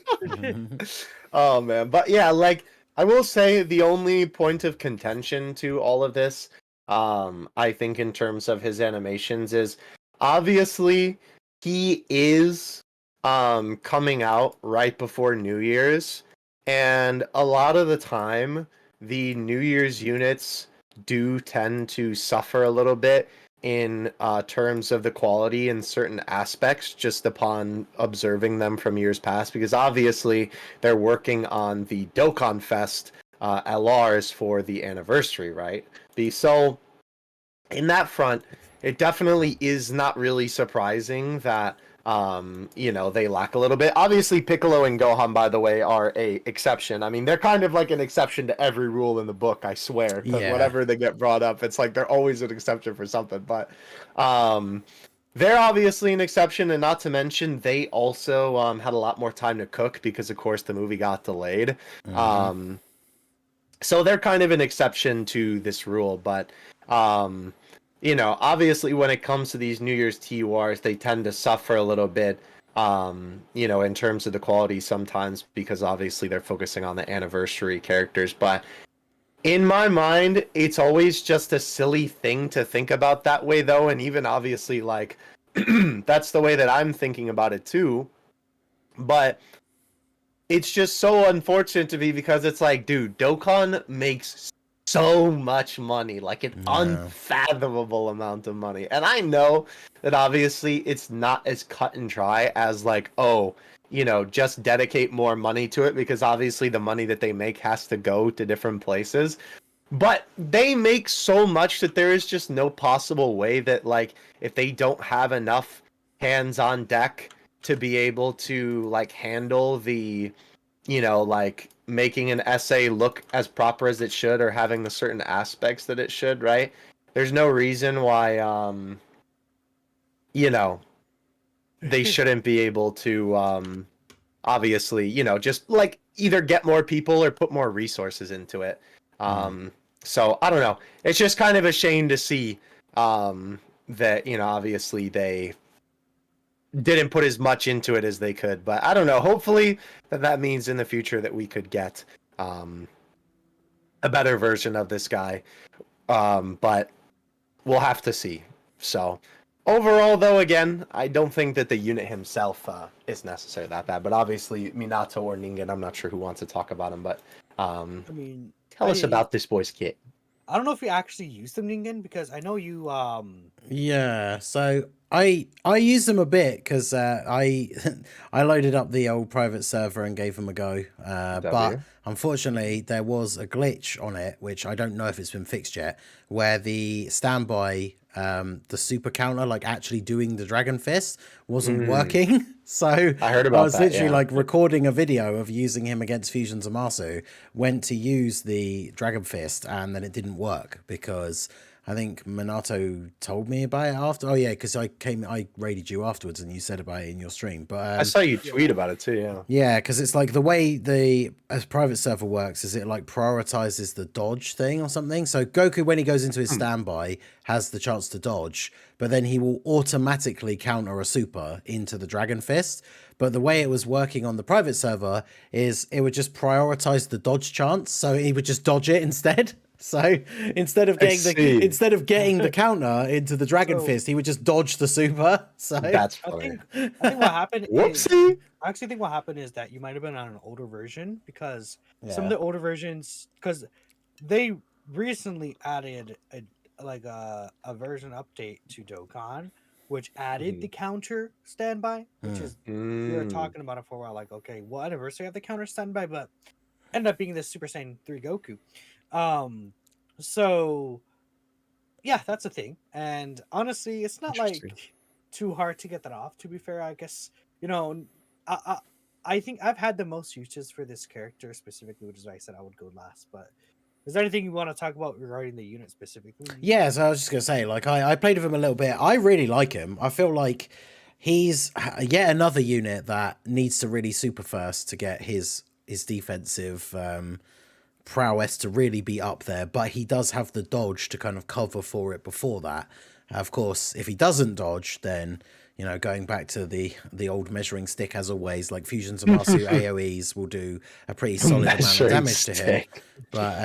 Oh man, but yeah, like I will say the only point of contention to all of this, I think in terms of his animations is obviously he is coming out right before New Year's, and a lot of the time the New Year's units do tend to suffer a little bit in terms of the quality in certain aspects just upon observing them from years past because obviously they're working on the Dokkan Fest LRs for the anniversary, right? So in that front, it definitely is not really surprising that you know, they lack a little bit. Obviously, Piccolo and Gohan, by the way, are a exception. I mean, they're kind of like an exception to every rule in the book, I swear. Because Yeah. whenever they get brought up, it's like they're always an exception for something. But they're obviously an exception, and not to mention, they also had a lot more time to cook because, of course, the movie got delayed. Mhm. So they're kind of an exception to this rule, but you know, obviously when it comes to these New Year's TURs, they tend to suffer a little bit, you know, in terms of the quality sometimes because obviously they're focusing on the anniversary characters. But in my mind, it's always just a silly thing to think about that way, though. And even obviously, like, that's the way that I'm thinking about it, too. But it's just so unfortunate to me because it's like, dude, Dokkan makes so much money, like an Yeah. unfathomable amount of money. And I know that obviously it's not as cut and dry as like, oh, you know, just dedicate more money to it because obviously the money that they make has to go to different places. But they make so much that there is just no possible way that like if they don't have enough hands on deck to be able to like handle the, like making an essay look as proper as it should or having the certain aspects that it should, right? There's no reason why they shouldn't be able to obviously, just like either get more people or put more resources into it. So I don't know. It's just kind of a shame to see that, obviously they didn't put as much into it as they could. But I don't know. Hopefully that means in the future that we could get a better version of this guy. But we'll have to see. So overall, though, again, I don't think that the unit himself is necessarily that bad. But obviously, Minato or Ningen, I'm not sure who wants to talk about him. But I mean, tell us about this boy's kit. I don't know if you actually used them, Ningen, because I know you. Yeah, so I used them a bit because I I loaded up the old private server and gave them a go. But unfortunately, there was a glitch on it, which I don't know if it's been fixed yet, where the standby, the super counter, like actually doing the Dragon Fist, wasn't working. So I heard about I was that, literally yeah. like recording a video of using him against Fusion Zamasu, went to use the Dragon Fist, and then it didn't work because I think Minato told me about it after. Oh yeah, because I raided you afterwards, and you said about it in your stream. But I saw you tweet about it too. Yeah. Yeah, because it's like the way the private server works is it like prioritizes the dodge thing or something. So Goku, when he goes into his standby, has the chance to dodge, but then he will automatically counter a super into the Dragon Fist. But the way it was working on the private server is it would just prioritize the dodge chance, so he would just dodge it instead. So instead of getting the counter into the Dragon Fist, he would just dodge the super. So that's funny. I think what happened Whoopsie. I actually think what happened is that you might have been on an older version because some of the older versions, because they recently added a version update to Dokkan, which added the counter standby, which is we were talking about it for a while. Like, okay, what anniversary of the counter standby, but ended up being the Super Saiyan 3 Goku. So yeah, that's a thing. And honestly, it's not like too hard to get that off, to be fair. I guess, I think I've had the most uses for this character specifically, which is why I said I would go last. But is there anything you want to talk about regarding the unit specifically? Yeah, so I was just gonna say, like, I played with him a little bit. I really like him. I feel like he's yet another unit that needs to really super first to get his defensive prowess to really be up there, but he does have the dodge to kind of cover for it before that. Of course, if he doesn't dodge, then going back to the old measuring stick, as always, like Fusion Zamasu AoEs will do a pretty solid amount of damage to him. But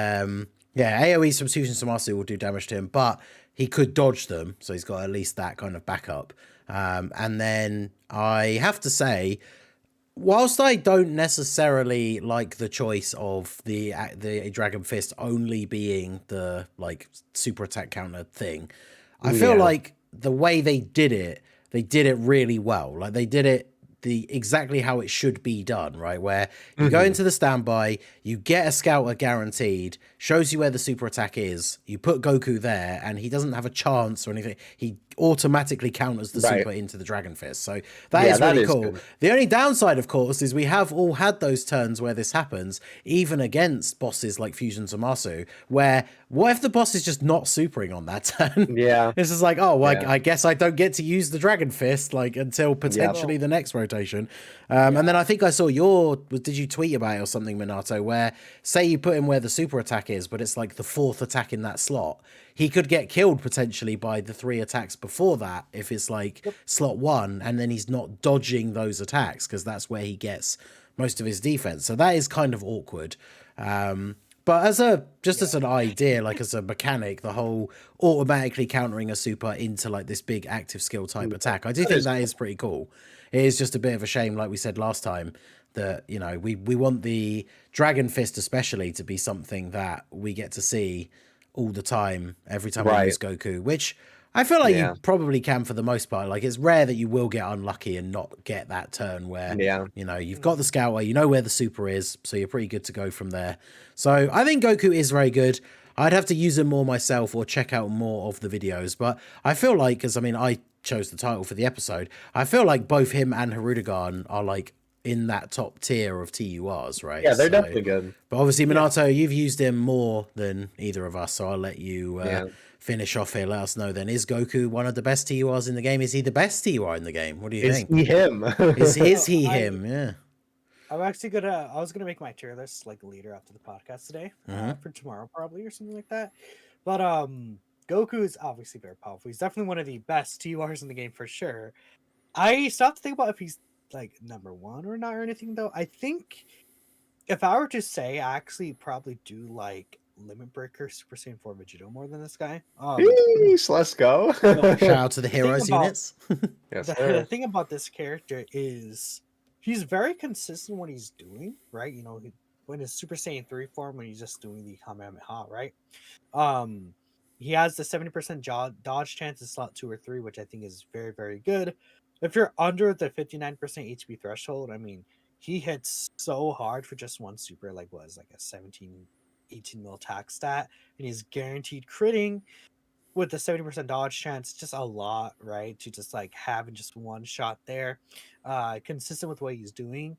yeah, AoEs from Fusion Zamasu will do damage to him, but he could dodge them, so he's got at least that kind of backup. And then I have to say, whilst I don't necessarily like the choice of the Dragon Fist only being the like super attack counter thing, I feel like the way they did it really well. Like they did it exactly how it should be done, right? Where you go into the standby, you get a scouter guaranteed, shows you where the super attack is, you put Goku there, and he doesn't have a chance or anything. He automatically counters the super into the Dragon Fist. So that is really cool. Good. The only downside, of course, is we have all had those turns where this happens, even against bosses like Fusion Zamasu, where what if the boss is just not supering on that turn? Yeah. This is like, I guess I don't get to use the Dragon Fist like until potentially the next rotation. And then I think I saw did you tweet about it or something, Minato, where say you put him where the super attack is, but it's like the fourth attack in that slot. He could get killed potentially by the 3 attacks before that if it's like slot 1, and then he's not dodging those attacks because that's where he gets most of his defense. So that is kind of awkward. But as an idea, like as a mechanic, the whole automatically countering a super into like this big active skill type attack, I do think that is pretty cool. It is just a bit of a shame, like we said last time, that we want the Dragon Fist especially to be something that we get to see all the time, every time we use Goku, which I feel like you probably can for the most part. Like, it's rare that you will get unlucky and not get that turn where, you've got the scouter, you know where the super is, so you're pretty good to go from there. So I think Goku is very good. I'd have to use him more myself or check out more of the videos, but I feel like, I chose the title for the episode. I feel like both him and Hirudegarn are like in that top tier of TURs, right? Yeah, they're So, definitely good. but obviously, Yeah. Minato, you've used him more than either of us, so I'll let you Yeah. finish off here. Let us know then. Is Goku one of the best TURs in the game? Is he the best TUR in the game? What do you Is think? he him? Is So he him? Yeah. I was gonna make my tier list like later after the podcast today, for tomorrow probably or something like that. But Goku is obviously very powerful. He's definitely one of the best TURs in the game for sure. I still have to think about if he's like number one or not or anything though. I think if I were to say, I actually probably do like Limit Breaker Super Saiyan 4 Vegito more than this guy. Peace, let's go. But Shout out to the the thing heroes about units. Yes, the sir. thing about this character is he's very consistent what he's doing, right? When his Super Saiyan 3 form, when he's just doing the Kamehameha, right? Um, he has the 70% dodge chance in slot 2 or 3, which I think is very, very good. If you're under the 59% HP threshold, I mean, he hits so hard for just one super, like a 17, 18 mil attack stat, and he's guaranteed critting with the 70% dodge chance, just a lot, right? To just like having just one shot there. Consistent with what he's doing.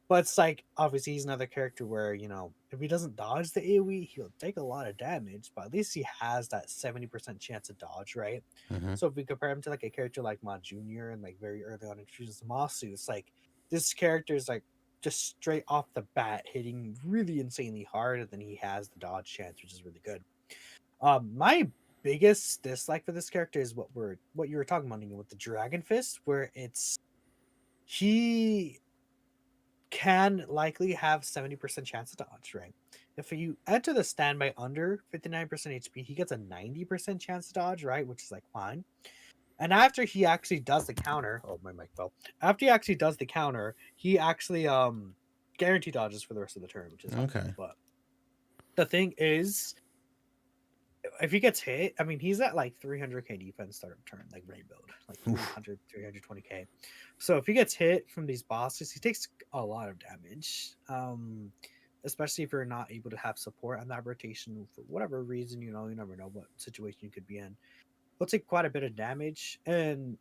But it's like obviously he's another character where, if he doesn't dodge the AoE, he'll take a lot of damage, but at least he has that 70% chance to dodge, right? Mhm. So if we compare him to like a character like Ma Jr. and like very early on introduces Masu, it's like this character is like just straight off the bat hitting really insanely hard, and then he has the dodge chance, which is really good. My biggest dislike for this character is what you were talking about, Ningen, with the Dragon Fist, where he can likely have 70% chance to dodge, right? If you enter the standby under 59% HP, he gets a 90% chance to dodge, right? Which is like fine. And after he actually does the counter, oh my mic fell. After he actually does the counter, he actually guarantee dodges for the rest of the turn, which is helpful. Okay. But the thing is, if he gets hit, I mean, he's at like 300k defense start of turn, like rainbowed, like 300, 320k. So if he gets hit from these bosses, he takes a lot of damage. Especially if you're not able to have support on that rotation for whatever reason, you never know what situation you could be in. He'll take quite a bit of damage. And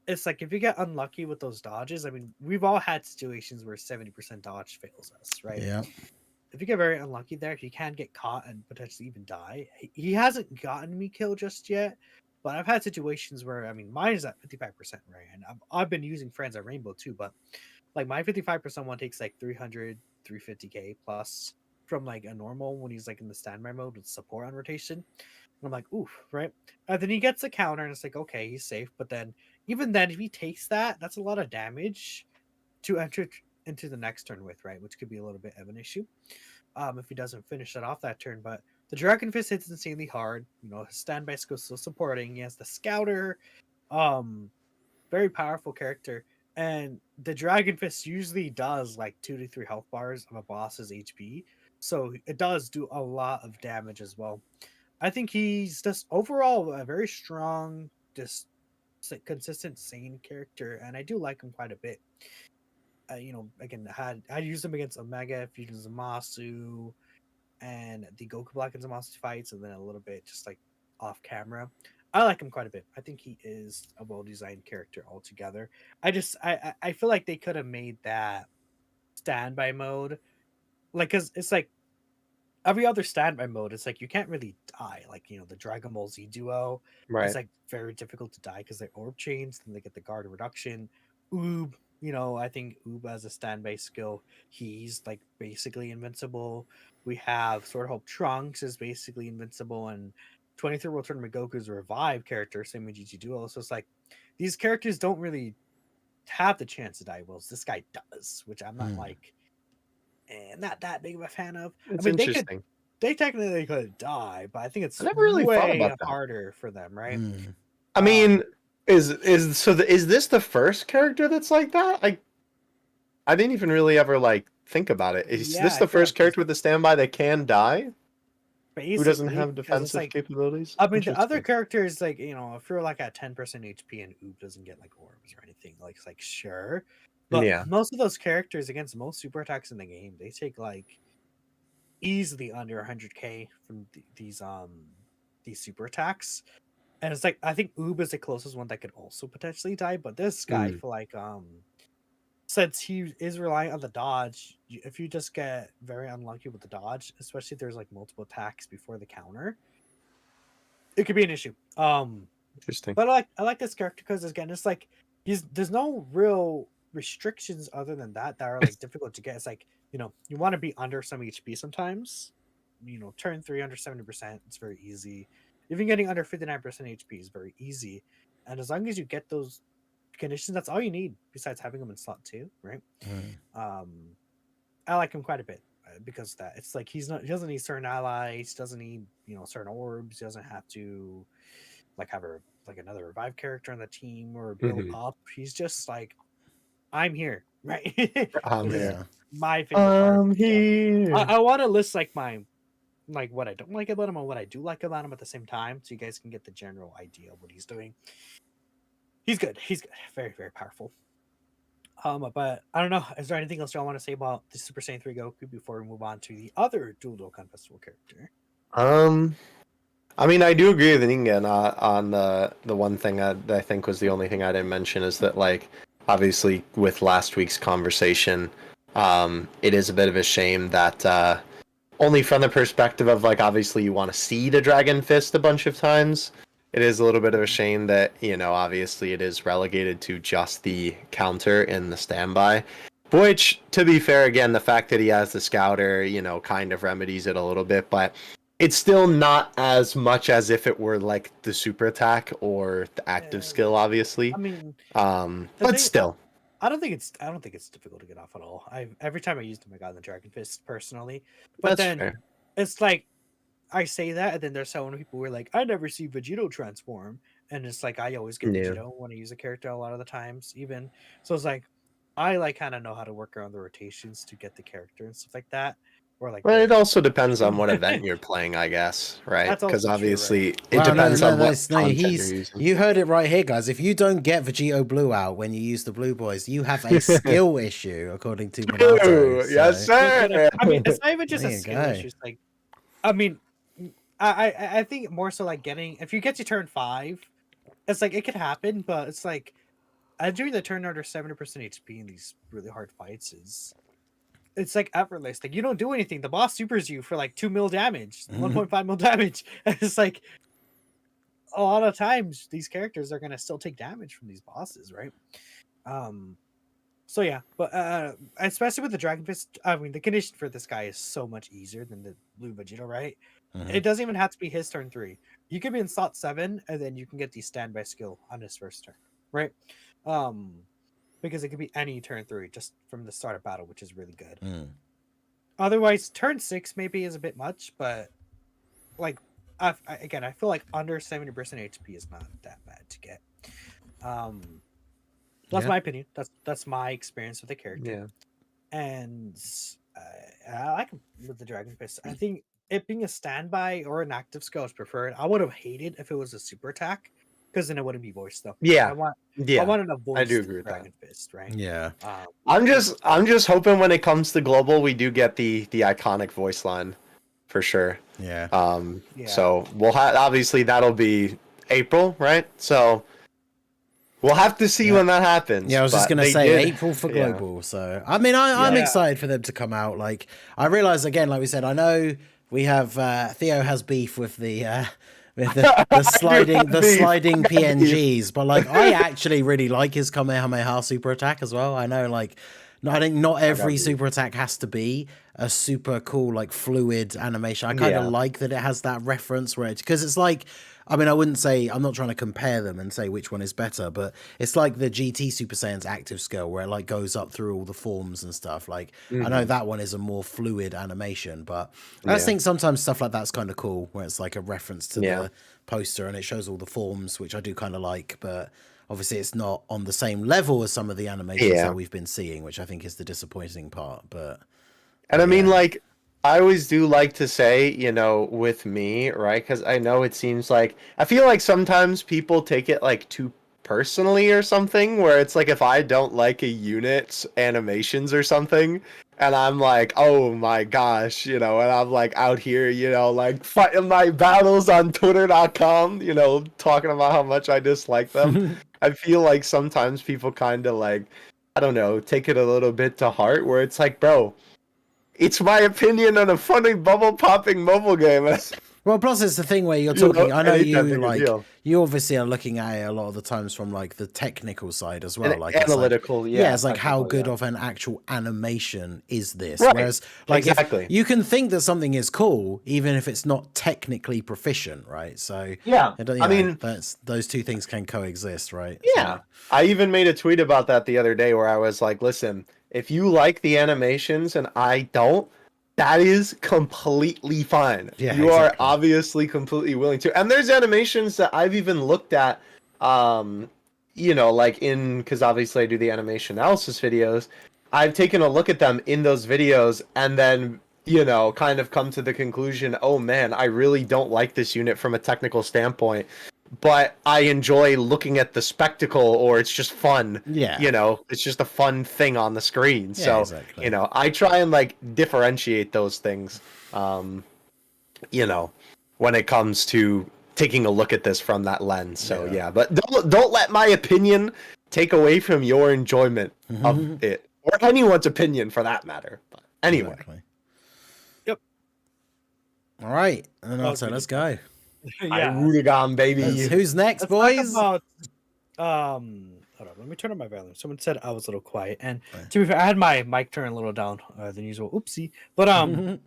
it's like if you get unlucky with those dodges, I mean, we've all had situations where 70% dodge fails us, right? Yeah. If you get very unlucky there, he can get caught and potentially even die. He hasn't gotten me killed just yet, but I've had situations where, I mean, mine is at 55%, right? And I've been using friends at Rainbow too, but like my 55% one takes like 300, 350k plus from like a normal when he's like in the standby mode with support on rotation. And I'm like, oof, right? And then he gets a counter and it's like, okay, he's safe. But then even then, if he takes that, that's a lot of damage to enter into the next turn with, right? Which could be a little bit of an issue if he doesn't finish that off that turn. But the Dragon Fist hits insanely hard. His standby skill still supporting. He has the Scouter, very powerful character. And the Dragon Fist usually does like 2 to 3 health bars of a boss's HP. So it does do a lot of damage as well. I think he's just overall a very strong, just consistent, sane character. And I do like him quite a bit. Again, I used him against Omega, Fusion Zamasu, and the Goku Black and Zamasu fights, and then a little bit just like off camera. I like him quite a bit. I think he is a well designed character altogether. I feel like they could have made that standby mode, like, because it's like every other standby mode, it's like you can't really die. Like, the Dragon Ball Z duo, it's Right. like very difficult to die because they orb chains, then they get the guard reduction. Oob, I think Oob as a standby skill, he's like basically invincible. We have Sword of Hope Trunks is basically invincible, and 23 World Tournament Goku's a revive character, same with GG Duo. So it's like these characters don't really have the chance to die. Well, this guy does, which I'm not like not that big of a fan of. I It's mean, interesting. they technically could die, but I think it's I never really thought way about that. harder for them, right? I mean, is this the first character that's like that? I didn't even really ever like think about it. Is Yeah, this I the feel first like character with the standby that can die? Who doesn't basically have because it's defensive like, capabilities? I mean, the other Interesting. characters, like, if you're like at 10% HP and Oob doesn't get like orbs or anything, like it's like sure, but Yeah. most of those characters against most super attacks in the game, they take like easily under 100k from these super attacks. And it's like I think Oob is the closest one that could also potentially die, but this guy, I feel like since he is relying on the dodge, if you just get very unlucky with the dodge, especially if there's like multiple attacks before the counter, it could be an issue. Interesting. But I like this character because again, it's like there's no real restrictions other than that are like difficult to get. It's like, you know, you want to be under some HP sometimes. You know, turn 3 under 70%, it's very easy. Even getting under 59% HP is very easy. And as long as you get those conditions, that's all you need besides having them in slot 2, right? I like him quite a bit because of that. It's like he doesn't need certain allies, doesn't need, you know, certain orbs, he doesn't have to like have another revive character on the team or build up. He's just like, I'm here, right? I'm here. My favorite part. I'm here. I want to list like what I don't like about him and what I do like about him at the same time, so you guys can get the general idea of what he's doing. He's good. He's good. Very, very powerful. But I don't know. Is there anything else y'all want to say about the Super Saiyan 3 Goku before we move on to the other Dual Dokkan Festival character? I mean, I do agree with Ningen on the one thing that I think was the only thing I didn't mention is that, like, obviously with last week's conversation, it is a bit of a shame that only from the perspective of, like, obviously you want to see the Dragon Fist a bunch of times. It is a little bit of a shame that, you know, obviously it is relegated to just the counter in the standby. Which, to be fair, again, the fact that he has the Scouter, you know, kind of remedies it a little bit, but it's still not as much as if it were like the super attack or the active skill, obviously. I mean, but still, I don't think it's difficult to get off at all. Every time I used him, I got in the Dragon Fist personally. But that's then fair. It's like I say that, and then there's so many people who are like, I never see Vegito transform, and it's like I always get Vegito when I use a character a lot of the times, even. So it's like I like kind of know how to work around the rotations to get the character and stuff like that. Or like, well, it also depends on what event you're playing, I guess, right? Because obviously it depends on what content you're using. You heard it right here, guys. If you don't get Vegito Blue out when you use the Blue Boys, you have a skill issue, according to Minato. So. Yes, sir. I mean, it's not even just a skill issue. It's like, I mean, I think more so like if you get to turn 5, it's like it could happen, but it's like doing the turn under 70% HP in these really hard fights it's like effortless. Like you don't do anything. The boss supers you for like 2 mil damage, 1.5 mil damage. And it's like a lot of times these characters are gonna still take damage from these bosses, right? So yeah, but especially with the Dragon Fist, I mean the condition for this guy is so much easier than the Blue Vegito, right? It doesn't even have to be his turn 3. You could be in slot 7, and then you can get the standby skill on his first turn, right? Because it could be any turn 3 just from the start of battle, which is really good. Otherwise, turn 6 maybe is a bit much, but like I feel like under 70% HP is not that bad to get. That's my opinion. That's my experience with the character. Yeah. And I like him with the Dragon Fist. I think it being a standby or an active skill is preferred. I would have hated if it was a super attack, because then it wouldn't be voiced though. Yeah, I wanted a voice. I do agree with Dragon that. Fist, right? Yeah. I'm just hoping when it comes to global, we do get the iconic voice line, for sure. Yeah. So we'll have, obviously that'll be April, right? So we'll have to see when that happens. Yeah, I was just gonna say April for global. Yeah. So I mean, I'm excited for them to come out. Like I realize again, like we said, I know we have Theo has beef with the sliding PNGs, but like I actually really like his Kamehameha super attack as well. I know, like, I think not every super attack has to be a super cool like fluid animation. I kind of like that it has that reference where because it's like, I mean, I wouldn't say, I'm not trying to compare them and say which one is better, but it's like the GT Super Saiyan's active skill where it like goes up through all the forms and stuff. Like, I know that one is a more fluid animation, but I just think sometimes stuff like that's kind of cool where it's like a reference to the poster and it shows all the forms, which I do kind of like, but obviously it's not on the same level as some of the animations that we've been seeing, which I think is the disappointing part. But I mean, like, I always do like to say, you know, with me, right? Because I know it seems like, I feel like sometimes people take it like too personally or something, where it's like if I don't like a unit's animations or something, And I'm like, oh my gosh, and I'm like out here, like fighting my battles on Twitter.com, talking about how much I dislike them. I feel like sometimes people kind of like, I don't know, take it a little bit to heart where it's like, bro, it's my opinion on a funny bubble popping mobile game. Well, plus it's the thing where you're talking. I know it ain't that you big a like deal. you obviously are looking at it a lot of the times from like the technical side as well, And like it's like, analytical, yeah, it's like how technical, good yeah. of an actual animation is this? Right, Whereas, like, exactly. if you can think that something is cool even if it's not technically proficient, right? So Yeah, I mean, that's those two things can coexist, right? yeah. So, I even made a tweet about that the other day where I was like, listen, if you like the animations and I don't, that is completely fine. Yeah, You are exactly. obviously completely willing to. And there's animations that I've even looked at, like because obviously I do the animation analysis videos. I've taken a look at them in those videos and then, kind of come to the conclusion, oh man, I really don't like this unit from a technical standpoint. But I enjoy looking at the spectacle, or it's just fun. Yeah. It's just a fun thing on the screen. Yeah, So, exactly. I try and like differentiate those things, when it comes to taking a look at this from that lens. So, yeah, but don't let my opinion take away from your enjoyment of it, or anyone's opinion for that matter. But anyway. Exactly. Yep. All right, and then I'll say, Okay. let's go. Yeah. Hirudegarn, baby. Who's next, Let's boys? talk about, hold on, let me turn on my volume. Someone said I was a little quiet, and to be fair, I had my mic turned a little down than usual. Oopsie. But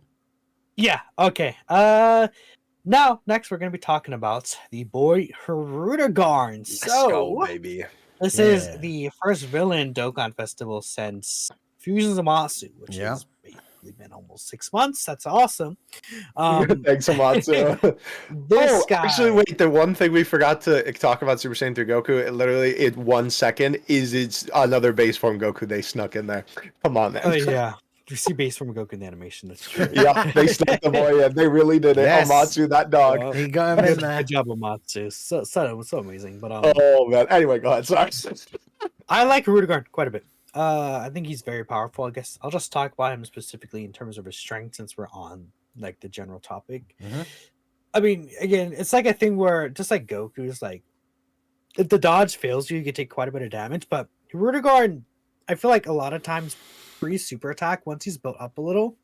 yeah, okay. Now next we're gonna be talking about the boy Hirudegarn. Let's So go, baby. this is the first villain Dokkan Festival since Fusion Zamasu, which has basically been almost 6 months. That's awesome. Thanks, Amatsu. This guy. Actually, wait. The one thing we forgot to talk about Super Saiyan 3 Goku, literally in 1 second, is it's another base form Goku they snuck in there. Come on, man. Oh yeah, you see base from Goku in the animation. That's true. Yeah, they snuck the boy in. They really did it. Yes. Amatsu, that dog. Oh, He got him in there. Good job, Amatsu. It was so amazing. But Oh man. Anyway, go ahead. Sorry. I like Hirudegarn quite a bit. I think he's very powerful. I guess I'll just talk about him specifically in terms of his strength, since we're on like the general topic. I mean, again, it's like a thing where just like Goku's, like if the dodge fails you can take quite a bit of damage. But Hirudegarn, I feel like a lot of times pre-super attack, once he's built up a little,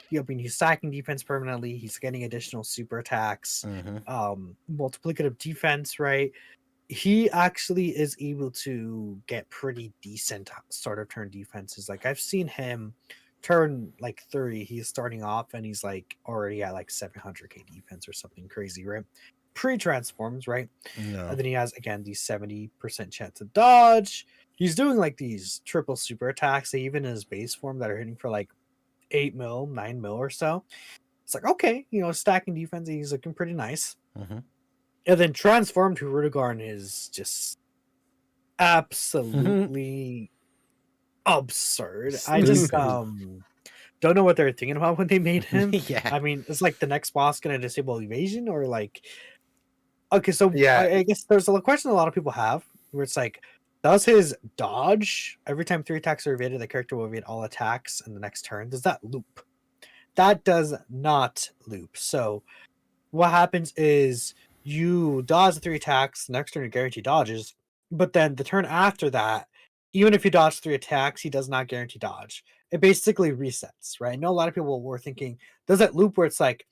he's stacking defense permanently. He's getting additional super attacks, multiplicative defense, right? He actually is able to get pretty decent start of turn defenses. Like I've seen him turn like 30, he's starting off and he's like already at like 700k defense or something crazy, right? Pre-transforms, right? No. And then he has again these 70% chance to dodge. He's doing like these triple super attacks, even in his base form, that are hitting for like 8 mil, 9 mil or so. It's like, okay, stacking defense, he's looking pretty nice. And then transformed Hirudegarn is just absolutely absurd. I just don't know what they're thinking about when they made him. I mean, it's like the next boss gonna disable evasion, or like, okay, so I guess there's a question a lot of people have where it's like, does his dodge every time 3 attacks are evaded, the character will evade all attacks in the next turn? Does that loop? That does not loop. So what happens is you dodge the 3 attacks, next turn you guarantee dodges, but then the turn after that, even if you dodge 3 attacks, he does not guarantee dodge. It basically resets, right? I know a lot of people were thinking, does that loop where it's like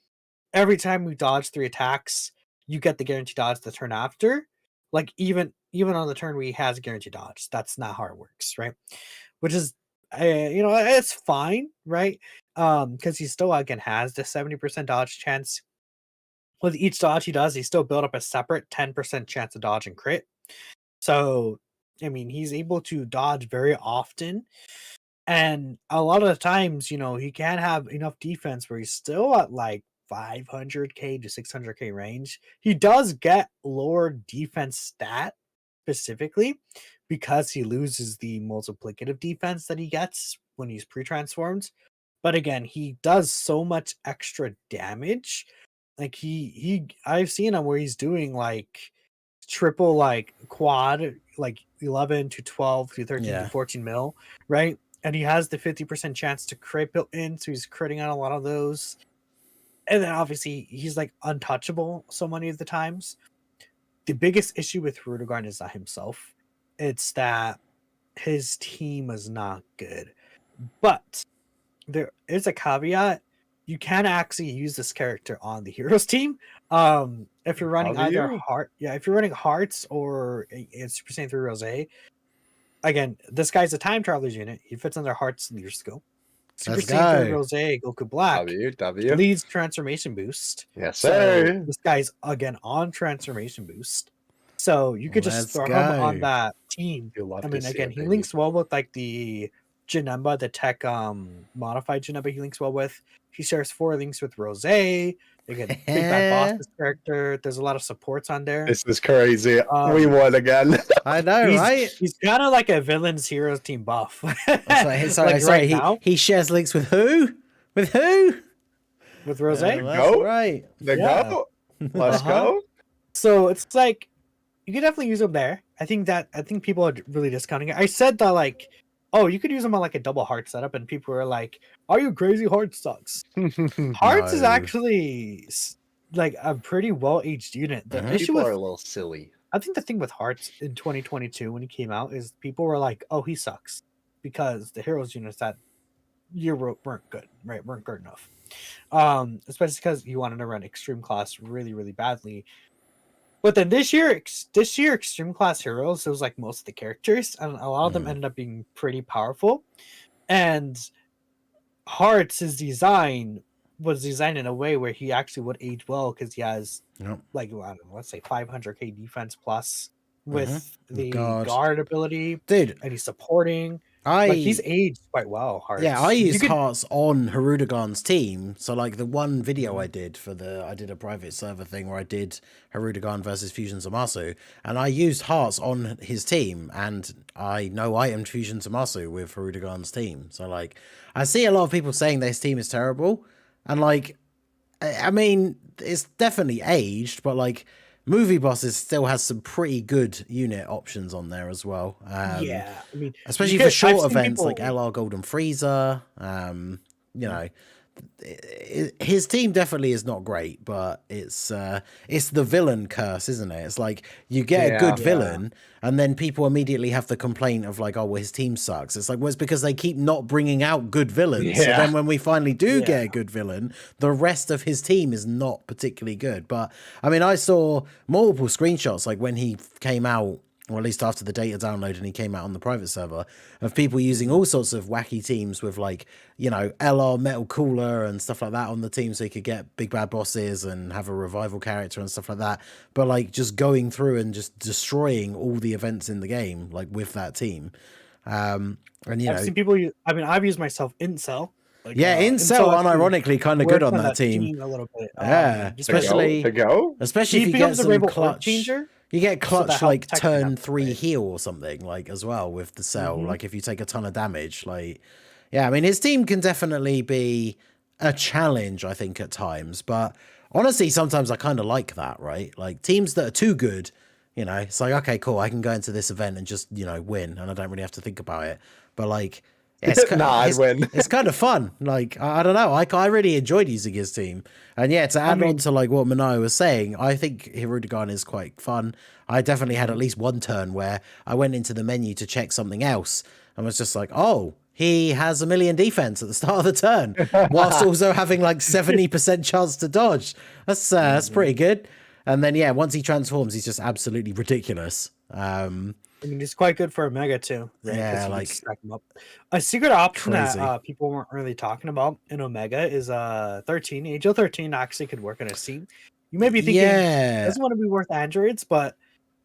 every time we dodge 3 attacks, you get the guarantee dodge the turn after? Like even on the turn where he has a guarantee dodge, that's not how it works, right? Which is, it's fine, right? Because he still again has the 70% dodge chance. With each dodge he does, he still built up a separate 10% chance to dodge and crit. So, I mean, he's able to dodge very often. And a lot of the times, he can have enough defense where he's still at like 500k to 600k range. He does get lower defense stat specifically because he loses the multiplicative defense that he gets when he's pre-transformed. But again, he does so much extra damage. Like I've seen him where he's doing like triple, like quad, like 11 to 12 to 13 to 14 mil, right? and he has the 50% chance to crit built in, so he's critting on a lot of those. And then obviously he's like untouchable so many of the times. The biggest issue with Hirudegarn is not himself. It's that his team is not good. But there is a caveat. You can actually use this character on the heroes team. If you're running either if you're running hearts or a Super Saiyan 3 Rose. Again, this guy's a time traveler's unit. He fits under hearts and your skill. Super Saiyan 3 Rose, Goku Black leads transformation boost. Yes, sir. So this guy's again on transformation boost. So you could just throw him on that team. I mean, again, he links well with like the Janemba, the tech modified Janemba he links well with. He shares 4 links with Rose. Again, Big Bad Boss's character. There's a lot of supports on there. This is crazy. We won again. I know, right? He's kind of like a villain's heroes team buff. Sorry. He shares links with who? With who? With Rose. Go. Right. Go. Let's go. So it's like you can definitely use him there. I think people are really discounting it. I said that like, oh, you could use him on like a double heart setup, and people were like, "Are you crazy? Heart sucks." Hearts is actually like a pretty well aged unit. The issue people are a little silly. I think the thing with Hearts in 2022 when he came out is people were like, "Oh, he sucks," because the heroes units that year weren't good, right? Weren't good enough. Especially because you wanted to run extreme class really, really badly. But then this year, extreme class heroes, it was like most of the characters, and a lot of them ended up being pretty powerful. And Hearts' design was designed in a way where he actually would age well because he has like, I don't know, let's say 500k defense plus with the guard ability, dude, and he's supporting. Like he's aged quite well. Hearts. Yeah, I used Hearts on Hirudegarn's team. So like the one video I did I did a private server thing where I did Hirudegarn versus Fusion Zamasu, and I used Hearts on his team, and I no-itemed Fusion Zamasu with Hirudegarn's team. So like I see a lot of people saying this team is terrible, and like I mean it's definitely aged, but like Movie Bosses still has some pretty good unit options on there as well. Yeah, I mean, especially for short events like LR Golden Frieza. You know, his team definitely is not great, but it's the villain curse, isn't it? It's like you get a good villain, and then people immediately have the complaint of like, oh, well, his team sucks. It's like, well, it's because they keep not bringing out good villains. Yeah. So then when we finally do get a good villain, the rest of his team is not particularly good. But I mean, I saw multiple screenshots like when he came out, or at least after the data download and he came out on the private server, of people using all sorts of wacky teams with like, you know, LR Metal Cooler and stuff like that on the team so he could get Big Bad Bosses and have a revival character and stuff like that. But like just going through and just destroying all the events in the game, like with that team. And you I've seen people use, I mean, I've used myself Incel. Like, Incel unironically kind of good on that team. A little bit. Yeah, especially if you get some clutch changer. You get clutch so like turn 3 heal or something like as well with the cell. Like if you take a ton of damage, like I mean his team can definitely be a challenge, I think, at times. But honestly, sometimes I kind of like that, right? Like teams that are too good, you know, it's like, okay, cool, I can go into this event and just, you know, win, and I don't really have to think about it. But like I'd win. It's kind of fun. Like, I don't know. I really enjoyed using his team. And yeah, to add on to like what Manai was saying, I think Hirudegarn is quite fun. I definitely had at least one turn where I went into the menu to check something else and was just like, oh, he has 1 million defense at the start of the turn, whilst also having like 70% chance to dodge. That's pretty good. And then yeah, once he transforms, he's just absolutely ridiculous. I mean, it's quite good for Omega too. Right? Yeah, like stack them up. A secret option that people weren't really talking about in Omega is 13. Angel 13 actually could work on a team. You may be thinking, doesn't want to be worth androids, but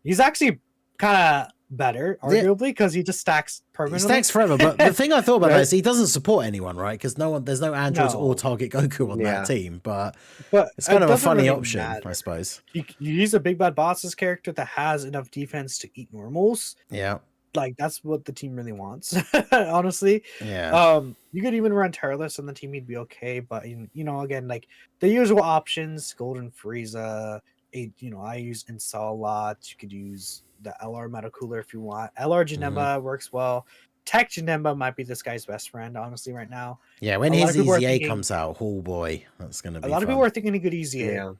he's actually kind of better, arguably, because he just stacks permanently. He stacks forever. But the thing I thought about that is he doesn't support anyone, right? Because there's no androids or target Goku on that team. But it's kind of a funny option, I suppose. You use a Big Bad Boss's character that has enough defense to eat normals. Yeah. Like that's what the team really wants, honestly. Yeah. You could even run Tur'S on the team; he'd be okay. But you know, again, like the usual options: Golden Frieza. I use Incel a lot. You could use the LR Metal Cooler if you want. LR Janemba works well. Tech Janemba might be this guy's best friend, honestly, right now. Yeah, when A lot his of people are Easy A thinking- comes out, oh boy, that's gonna A be lot of fun. people are thinking he could easy Yeah.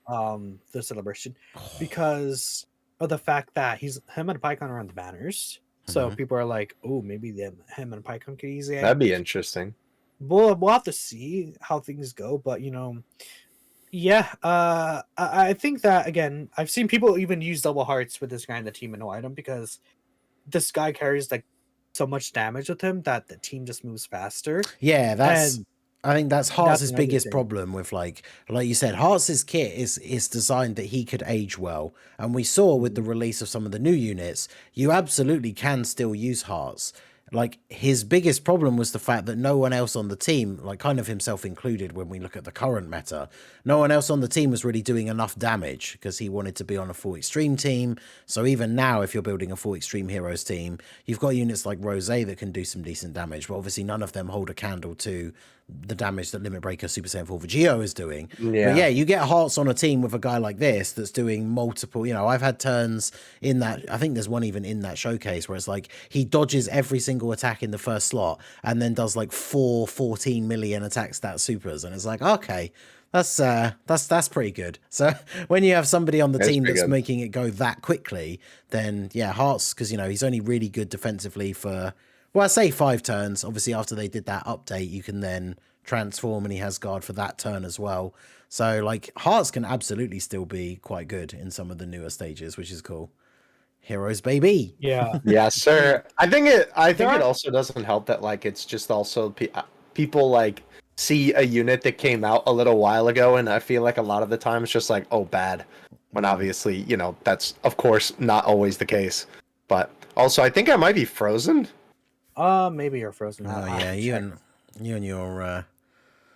the celebration because of the fact that him and Pycon are on the banners. So Mhm. people are like, oh, maybe him and Pycon could easy A. That'd be interesting. We'll have to see how things go, but yeah, I think that again, I've seen people even use double hearts with this guy in the team and no item because this guy carries like so much damage with him that the team just moves faster. Yeah, And I think that's Hearts' another biggest thing. problem with like you said, Hearts' kit is designed that he could age well. And we saw with the release of some of the new units, you absolutely can still use Hearts. Like his biggest problem was the fact that no one else on the team, like kind of himself included when we look at the current meta, no one else on the team was really doing enough damage because he wanted to be on a full extreme team. So even now, if you're building a full extreme heroes team, you've got units like Rose that can do some decent damage, but obviously none of them hold a candle to the damage that Limit Breaker Super Saiyan 4 Vegito is doing. Yeah. But yeah, you get Hearts on a team with a guy like this that's doing multiple, I've had turns in that, I think there's one even in that showcase where it's like he dodges every single attack in the first slot and then does like 14 million attack stat supers, and it's like, okay, that's pretty good. So when you have somebody on the That's team pretty that's good. making it go that quickly, then yeah, Hearts, because he's only really good defensively for, well, I say 5 turns. Obviously, after they did that update, you can then transform, and he has guard for that turn as well. So like Hearts can absolutely still be quite good in some of the newer stages, which is cool. Heroes, baby. Yeah. Yes, sir. I think it There- also doesn't help that like it's just also people like see a unit that came out a little while ago, and I feel like a lot of the time it's just like, oh, bad. When obviously, that's of course not always the case. But also, I think I might be frozen. Maybe you're frozen. Oh I'll yeah, you check. and your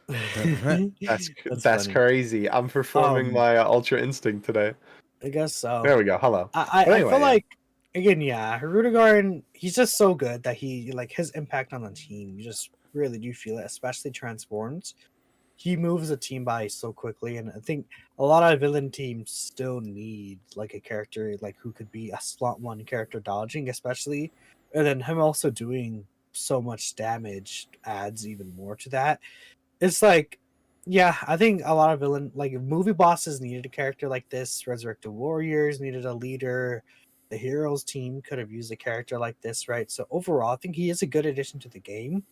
That's funny. crazy. I'm performing my Ultra Instinct today. I guess so. There we go. Hello. I But anyway, feel yeah. like again, yeah, Hirudegarn, he's just so good that he like his impact on the team. You just really do feel it, especially transforms. He moves a team by so quickly, and I think a lot of villain teams still need like a character like who could be a slot 1 character dodging, especially, and then him also doing so much damage adds even more to that. It's like, yeah, I think a lot of villain like movie bosses needed a character like this. Resurrected Warriors needed a leader. The Heroes team could have used a character like this, right? So overall, I think he is a good addition to the game.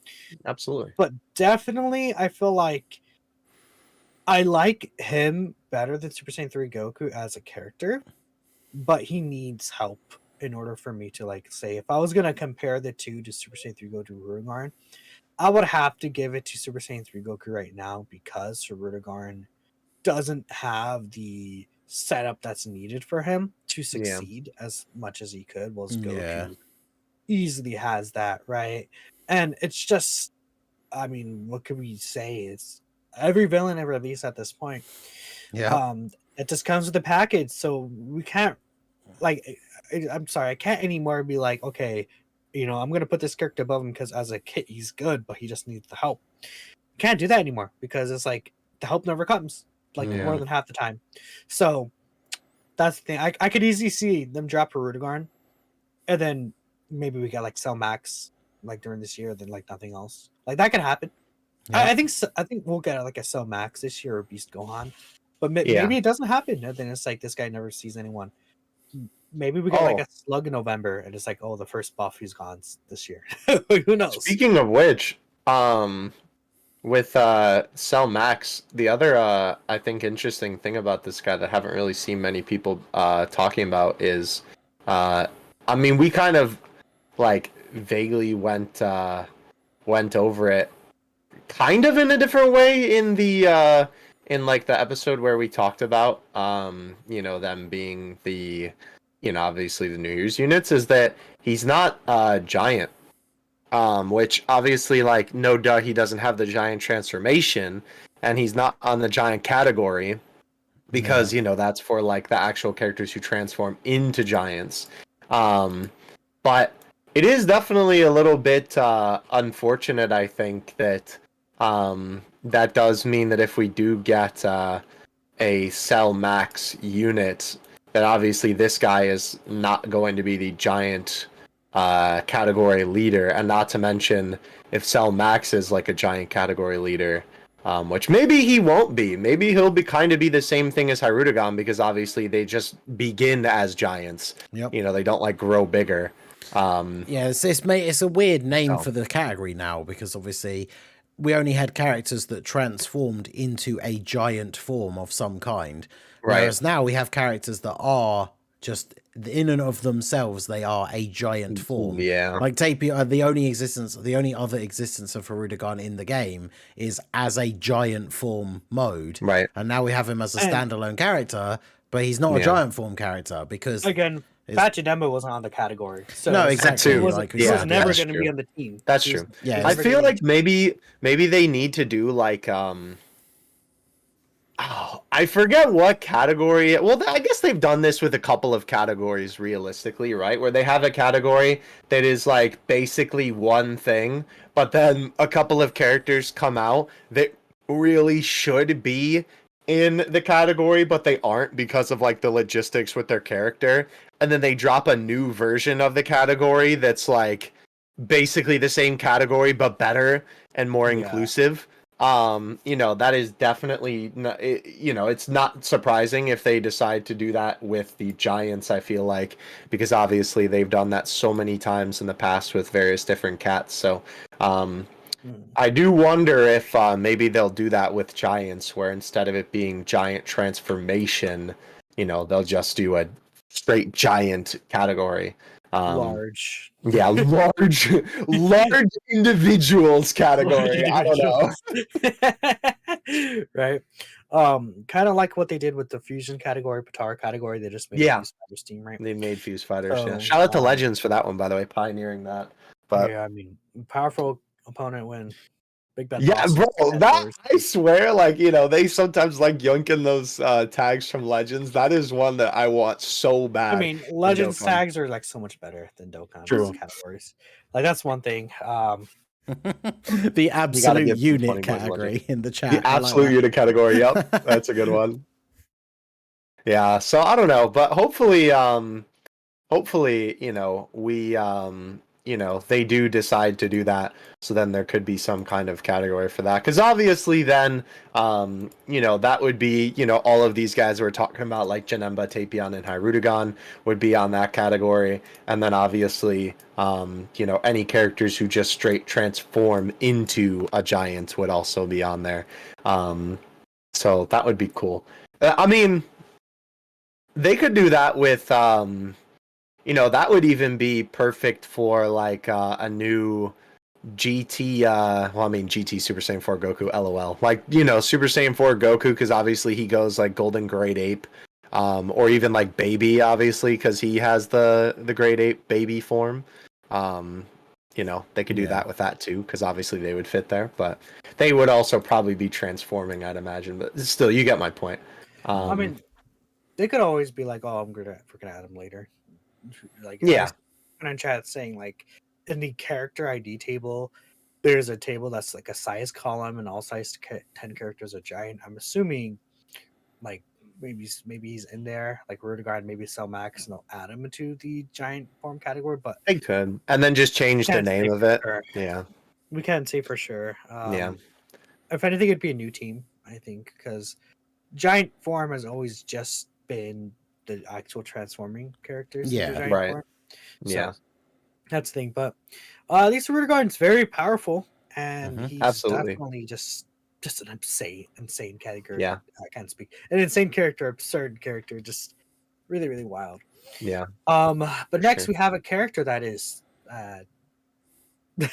Absolutely. But definitely, I feel like I like him better than Super Saiyan 3 Goku as a character, but he needs help in order for me to like say if I was gonna compare the two to Super Saiyan 3 Goku Hirudegarn, I would have to give it to Super Saiyan 3 Goku right now because Hirudegarn doesn't have the setup that's needed for him to succeed as much as he could. Whilst Goku Yeah. easily has that, right? And it's just, I mean, what could we say? It's every villain I release at this point. Yeah. It just comes with a package, so we can't like. I'm sorry, I can't anymore be like, okay, I'm gonna put this character above him because as a kid he's good, but he just needs the help. Can't do that anymore because it's like the help never comes, like Yeah. more than half the time. So that's the thing. I could easily see them drop Hirudegarn, and then maybe we get like Cell Max like during this year, then like nothing else. Like that could happen. Yeah. I think I think we'll get like a Cell Max this year or Beast Gohan, but Yeah. maybe it doesn't happen. And then it's like this guy never sees anyone. Maybe we get like Oh. a Slug in November, and it's like, oh, the first buff he's gone this year. Who knows? Speaking of which, with Cell Max, the other I think interesting thing about this guy that I haven't really seen many people talking about is I mean, we kind of like vaguely went over it kind of in a different way in the in like the episode where we talked about them being the obviously the New Year's units, is that he's not giant. Which obviously, like, no duh, he doesn't have the giant transformation, and he's not on the giant category because that's for like the actual characters who transform into giants. But it is definitely a little bit unfortunate, I think, that that does mean that if we do get a Cell Max unit, that obviously this guy is not going to be the giant category leader, and not to mention if Cell Max is like a giant category leader, which maybe he won't be. Maybe he'll be kind of be the same thing as Hirudegarn, because obviously they just begin as giants. Yep. You know, they don't like grow bigger. Yeah, it's a weird name for the category now, because obviously we only had characters that transformed into a giant form of some kind. Right. Whereas now we have characters that are just in and of themselves, they are a giant form. Yeah. Like Tapir, the only other existence of Hirudegarn in the game is as a giant form mode. Right. And now we have him as a standalone character, but he's not a giant form character because again, Fat Janemba wasn't on the category. So no, exactly. He was never going to be on the team. That's true. Yeah, I feel like maybe they need to do like I forget what category. Well, I guess they've done this with a couple of categories realistically, right? Where they have a category that is like basically one thing, but then a couple of characters come out that really should be in the category, but they aren't because of like the logistics with their character. And then they drop a new version of the category that's like basically the same category, but better and more inclusive. You know, that is definitely, you know, it's not surprising if they decide to do that with the Giants, I feel like, because obviously they've done that so many times in the past with various different cats. So, I do wonder if maybe they'll do that with Giants, where instead of it being giant transformation, you know, they'll just do a straight giant category. Large. Yeah, large individuals category. I don't know. Right. Kind of like what they did with the fusion category, Patara category. They just made Fuse Fighters team, right? They made Fuse Fighters. Yeah. Shout out to Legends for that one, by the way, pioneering that. But yeah, I mean, powerful opponent win. Big Ben. Yeah, bro, that I swear, like, you know, they sometimes like yoinking those tags from Legends. That is one that I want so bad. I mean, Legends tags are like so much better than Dokkan categories. Like that's one thing. The absolute unit category in the chat. The absolute unit category. Yep, that's a good one. Yeah, so I don't know, but hopefully, you know, we you know, they do decide to do that, so then there could be some kind of category for that, because obviously then you know, that would be, you know, all of these guys we're talking about, like Janemba, Tapion, and Hirudegarn would be on that category, and then obviously you know, any characters who just straight transform into a giant would also be on there. So that would be cool. I mean, they could do that with you know, that would even be perfect for like a new GT, well, I mean, GT Super Saiyan 4 Goku, LOL. Like, you know, Super Saiyan 4 Goku, because obviously he goes like Golden Great Ape, or even like Baby, obviously, because he has the Great Ape Baby form. You know, they could do that with that too, because obviously they would fit there, but they would also probably be transforming, I'd imagine. But still, you get my point. I mean, they could always be like, "Oh, we're gonna add him later." Like, in chat saying like in the character ID table, there's a table that's like a size column, and all size 10 characters are giant. I'm assuming like maybe he's in there, like Hirudegarn, maybe Cell Max, and they'll add him into the giant form category. But they could, and then just change the name of it. Sure. Yeah, we can't say for sure. If anything, it'd be a new team, I think, because giant form has always just been the actual transforming characters. Right. Form. So, that's the thing. But at least Hirudegarn's very powerful, and he's definitely just an insane category. Yeah, I can't speak. An insane character, absurd character, just really, really wild. Yeah. But next we have a character that is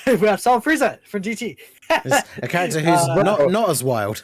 we have Solid Frieza from GT. A character who's not as wild.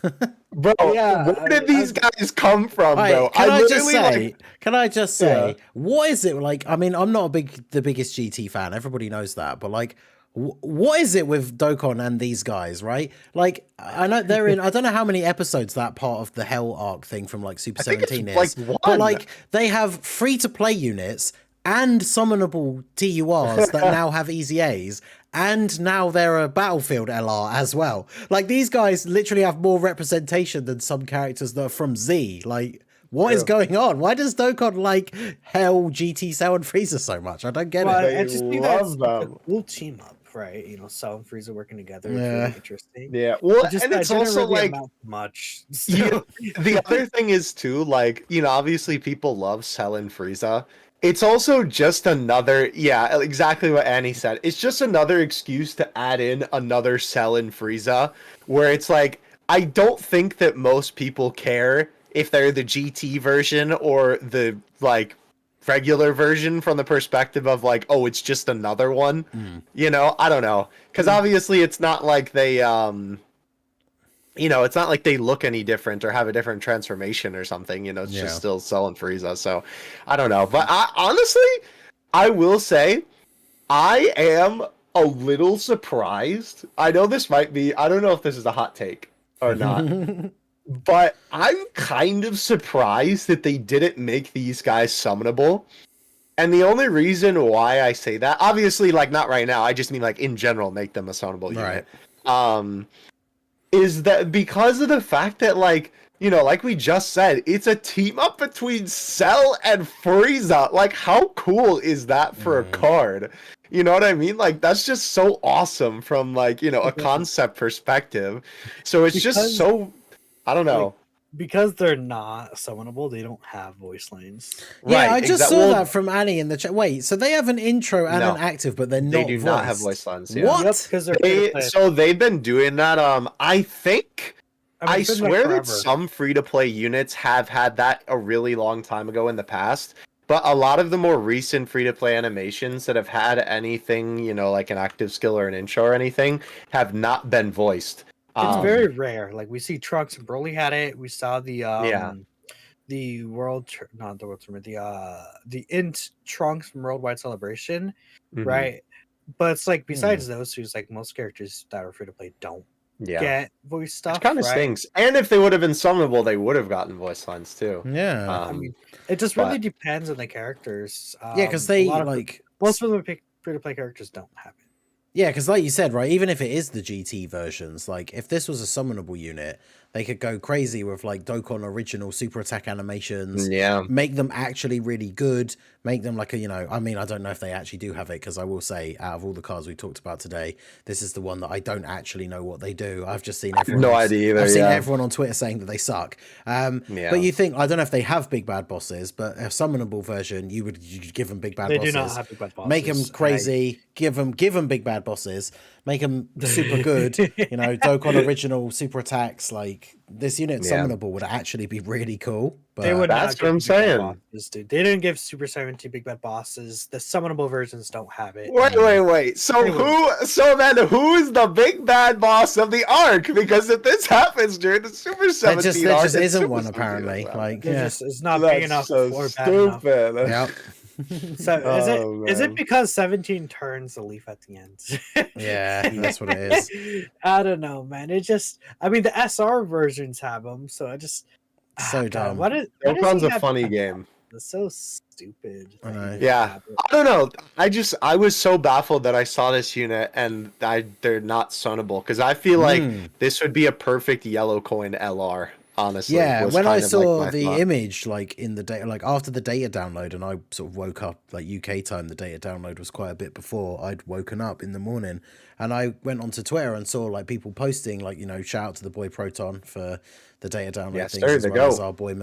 Bro, where did these guys come from, bro? Can I just say, what is it like? I mean, I'm not the biggest GT fan. Everybody knows that, but like, what is it with Dokkan and these guys, right? Like, I know they're in. I don't know how many episodes that part of the Hell arc thing from like Super 17 is, like one. But like, they have free to play units and summonable TURs that now have Easy A's, and now they're a Battlefield LR as well. Like, these guys literally have more representation than some characters that are from Z. Like, What is True. going on? Why does Dokkan like hell GT Cell and Frieza so much? I don't get Well, it. They I just think that's love like a them. cool team up, right? You know, Cell and Frieza working together is Yeah. really interesting. Yeah, well, It just and it it's didn't also really like amount to much. you, So, the other thing is too, like, you know, obviously people love Cell and Frieza. It's also just another, yeah, exactly what Annie said. It's just another excuse to add in another Cell and Frieza, where it's like, I don't think that most people care if they're the GT version or the like regular version from the perspective of like, oh, it's just another one. Mm. You know, I don't know, because obviously it's not like they you know, it's not like they look any different or have a different transformation or something. You know, it's Yeah. just still Cell and Frieza. So I don't know, but I honestly, I will say, I am a little surprised. I know this might be, I don't know if this is a hot take or not, but I'm kind of surprised that they didn't make these guys summonable. And the only reason why I say that, obviously, like not right now, I just mean like in general, make them a summonable unit. Is that because of the fact that, like, you know, like we just said, it's a team up between Cell and Frieza. Like, how cool is that for a card? You know what I mean? Like, that's just so awesome from, like, you know, a concept perspective. So it's just so, I don't know. because they're not summonable, they don't have voice lines. Yeah, I Right, just saw that from Annie in the chat. Wait, so they have an intro and No. an active, but they're They not do voiced. not have voice lines. Yeah. What? Yep, because they're So they've been doing that. I think I it's been swear that forever. some free-to-play units have had that a really long time ago in the past, but a lot of the more recent free-to-play animations that have had anything, you know, like an active skill or an intro or anything, have not been voiced. It's very rare. Like we see Trunks and Broly had it. We saw the the not the world tournament, the int Trunks from Worldwide Celebration, Mhm. right? But it's like besides those two, it's like most characters that are free to play don't get voice stuff. Which kind of right? stinks. And if they would have been summonable, they would have gotten voice lines too. Yeah. I mean, it just really depends on the characters. Yeah, because they a lot of like most of the free to play characters don't have it. Yeah, because like you said, right, even if it is the GT versions, like if this was a summonable unit, they could go crazy with like Dokkan original super attack animations. Yeah. Make them actually really good. Make them like a, you know, I mean, I don't know if they actually do have it, because I will say, out of all the cards we talked about today, this is the one that I don't actually know what they do. I've just seen everyone. No idea either. I've seen everyone on Twitter saying that they suck. Yeah. But you think, I don't know if they have big bad bosses, but a summonable version, you'd give them big bad They bosses. do not have big bad bosses. Make them crazy. Give them big bad bosses. Make them super good. You know, Dokkan original super attacks. Like this unit summonable would actually be really cool. But They would. That's what I'm saying. Bosses, dude. They didn't give Super 17 big bad bosses. The summonable versions don't have it. Wait. So who is the big bad boss of the arc? Because if this happens during the Super 17 there arc, just it's isn't Super one 17 apparently. Like it's not big enough so or bad enough. stupid. Yep. So is it because 17 turns the leaf at the end? Yeah, that's what it is. I don't know, man. It just, I mean, the SR versions have them, so I just So dumb. Dokkan's a funny game. It's so stupid. I know. Yeah, I don't know. I was so baffled that I saw this unit and they're not summonable, because I feel like this would be a perfect yellow coin LR. Honestly, yeah. When I saw like the thought. image, like in the day, like after the data download, and I sort of woke up like UK time. The data download was quite a bit before I'd woken up in the morning, and I went onto Twitter and saw like people posting, like, you know, shout out to the boy Proton for the data download things, as well as our boy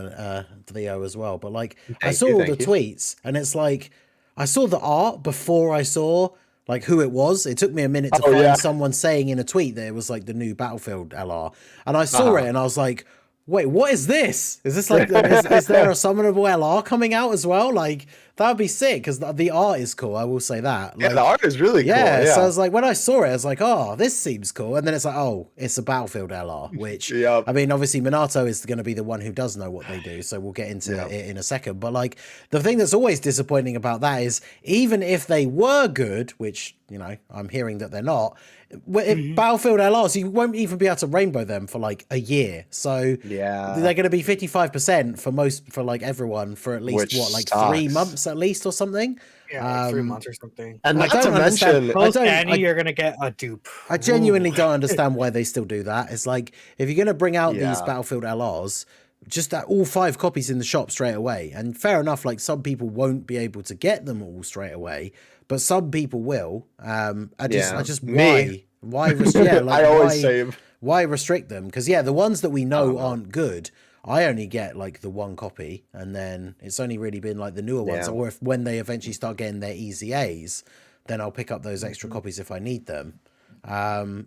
Theo as well. But like, I saw all the tweets, and it's like I saw the art before I saw like who it was. It took me a minute to find someone saying in a tweet that it was like the new Battlefield LR, and I saw it and I was like, wait, what is this? Is this like, is there a summonable LR coming out as well? Like, that would be sick, because the art is cool, I will say that. Like, Yeah, the art is really cool. yeah, Yeah, so I was like, when I saw it, I was like, oh, this seems cool. And then it's like, oh, it's a Battlefield LR, which, I mean, obviously Minato is going to be the one who does know what they do, so we'll get into it in a second. But like, the thing that's always disappointing about that is, even if they were good, which, you know, I'm hearing that they're not, Battlefield LRs, you won't even be able to rainbow them for like a year. So they're going to be 55% for like everyone for at least Which 3 months at least or something. Yeah, like 3 months or something. And I not don't to understand. mention, Post Annie, you're gonna get a dupe. I genuinely don't understand why they still do that. It's like, if you're going to bring out these Yeah. Battlefield LRs, just all 5 copies in the shop straight away. And fair enough, like some people won't be able to get them all straight away, but some people will. I just Me. why like, I always save. Why restrict them? Because the ones that we know aren't good, I only get like the 1 copy, and then it's only really been like the newer ones, or if when they eventually start getting their easy A's, then I'll pick up those extra copies if I need them.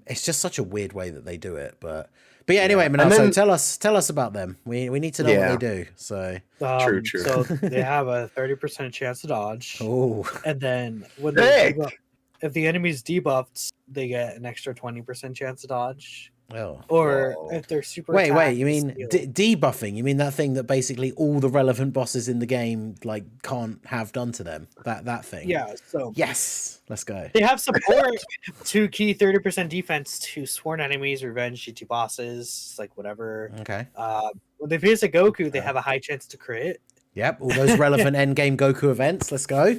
It's just such a weird way that they do it, but anyway, Manel, so tell us about them. We need to know what they do. So True. So they have a 30% chance to dodge. Oh, And then when they if the enemy's debuffed, they get an extra 20% chance to dodge. Or if they're super wait, you mean debuffing? You mean that thing that basically all the relevant bosses in the game like can't have done to them? That thing. Yeah, so yes, let's go. They have support to key 30% defense to sworn enemies, revenge, GT bosses, like whatever. Okay. When they face a Goku, they have a high chance to crit. Yep, all those relevant endgame Goku events. Let's go.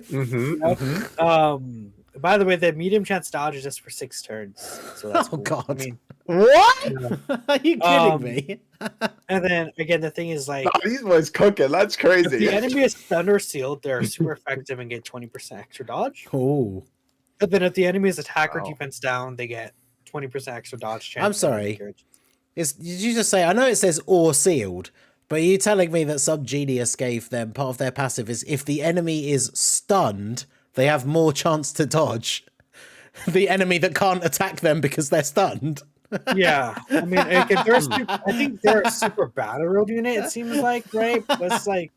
By the way, the medium chance dodge is just for 6 turns. So that's cool. God. I mean, what? Are you kidding me? And then again, the thing is like, Nah, these boys cooking. That's crazy. if the enemy is stunned or sealed, they're super effective and get 20% extra dodge. Oh. But then if the enemy is attack or defense down, they get 20% extra dodge chance. I'm sorry. Did you just say? I know it says or sealed, but are you telling me that some genius gave them part of their passive is if the enemy is stunned, they have more chance to dodge the enemy that can't attack them because they're stunned? Yeah, I mean, I think they're a super battle road unit. It seems like, right? But it's like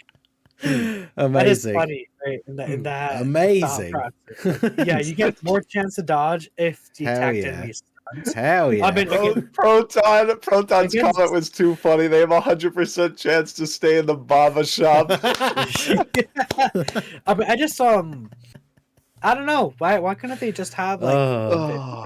amazing, that is funny, right? In that amazing. Yeah, you get more chance to dodge if the attacked enemy is stunned. Hell yeah! I mean, again, Proton's comment was too funny. They have 100% chance to stay in the Baba shop. I mean, I just I don't know why couldn't they just have like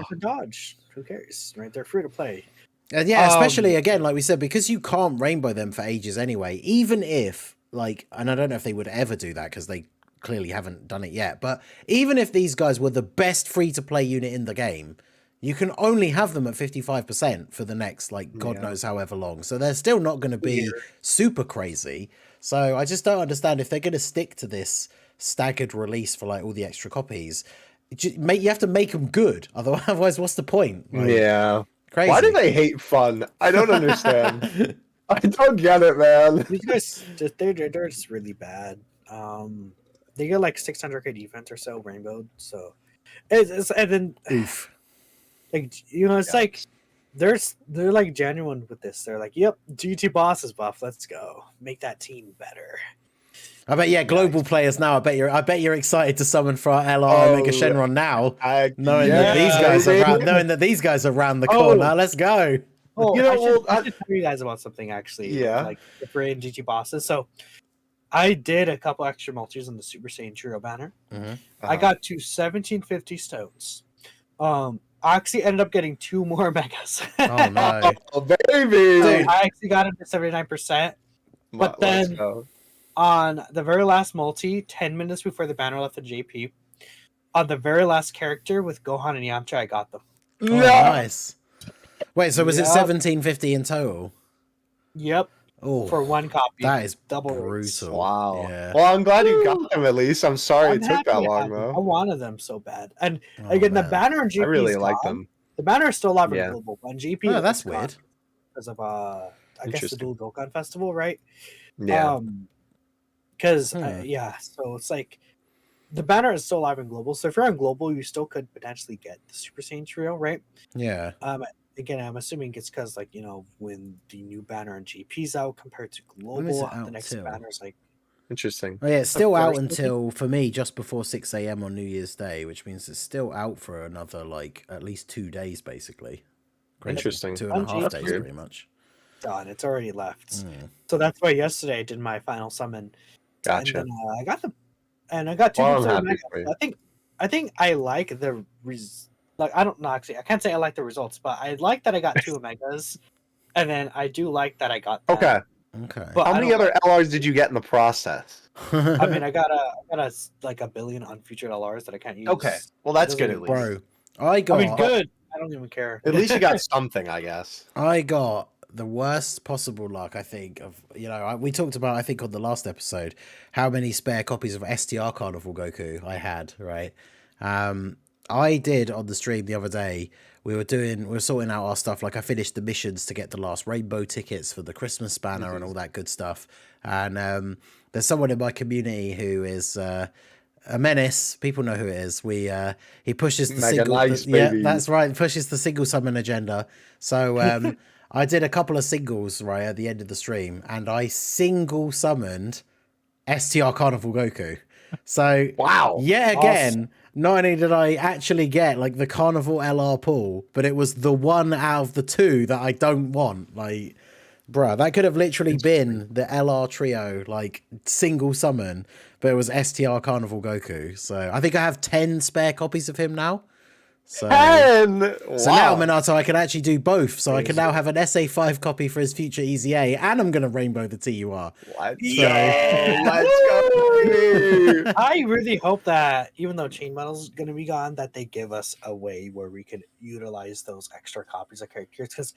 for dodge? Who cares, right? They're free to play. And yeah, especially again, like we said, because you can't rainbow them for ages anyway. Even if like, and I don't know if they would ever do that because they clearly haven't done it yet. But even if these guys were the best free to play unit in the game, you can only have them at 55% for the next like God knows however long. So they're still not going to be super crazy. So I just don't understand if they're going to stick to this staggered release for like all the extra copies. You have to make them good, otherwise what's the point? Like, crazy. Why do they hate fun? I don't understand. I don't get it, man. These guys they're just really bad. They get like 600k defense or so rainbowed, so it's and then oof. Like, you know, it's like they're like genuine with this. They're like, yep, GT boss is buff, let's go make that team better. I bet global players now. I bet you're excited to summon for our LR Omega Shenron now, knowing that these guys are around the corner. Let's go. Oh, you know, I should tell you guys about something actually. Yeah, like for GT bosses. So I did a couple extra multis on the Super Saiyan Trio banner. I got to 1750 stones. I actually ended up getting 2 more megas. Oh no, baby! So I actually got it to 79%. But then on the very last multi, 10 minutes before the banner left the JP, on the very last character with Gohan and Yamcha, I got them. Oh, nice. Wait, so was it 1750 in total? Yep. Oh, for 1 copy. That is double brutal. rates. Wow. Yeah. Well, I'm glad you got them at least. I'm sorry it took that long though. I wanted them so bad. And again, the banner and GP. I really like them. The banner is still alive in global, but GP. Oh, that's weird. Because of I guess the Dual Dokkan Festival, right? Yeah. Because so it's like the banner is still alive in global. So if you're on global, you still could potentially get the Super Saiyan Trio, right? Yeah. Again, I'm assuming it's because like, you know, when the new banner on GP's out compared to global, the next banner is like interesting. Oh yeah, it's still out until for me just before 6 a.m. on New Year's Day, which means it's still out for another like at least 2 days basically. Crazy. Interesting. 2.5 days pretty much. Done. It's already left. So that's why yesterday I did my final summon. Gotcha. And then, I got the, and I got 2. I think I like the like I don't know actually. I can't say I like the results, but I like that I got 2 Omegas, and then I do like that I got. Okay. But how many other LRs did you get in the process? I mean, I got like a billion unfeatured LRs that I can't use. Okay. Well, that's good at least. Bro, I mean, good. I don't even care. At least you got something, I guess. I got the worst possible luck, I think, of we talked about, I think, on the last episode, how many spare copies of STR Carnival Goku I had, right? I did on the stream the other day. We were sorting out our stuff. Like, I finished the missions to get the last rainbow tickets for the Christmas banner and all that good stuff. And there's someone in my community who is a menace. People know who it is. He pushes the that's right. Pushes the single summon agenda. So I did a couple of singles right at the end of the stream, and I single summoned STR Carnival Goku. So wow, again. Awesome. Not only did I actually get like the Carnival LR pool, but it was the one out of the two that I don't want. Like, bruh, that could have literally been the LR trio, like single summon, but it was STR Carnival Goku. So I think I have 10 spare copies of him now. So, 10! Wow. So now, Minato, I can actually do both. So I can now have an SA5 copy for his future EZA, and I'm going to rainbow the TUR. Let's go! I really hope that, even though Chain Battle's going to be gone, that they give us a way where we could utilize those extra copies of characters. Because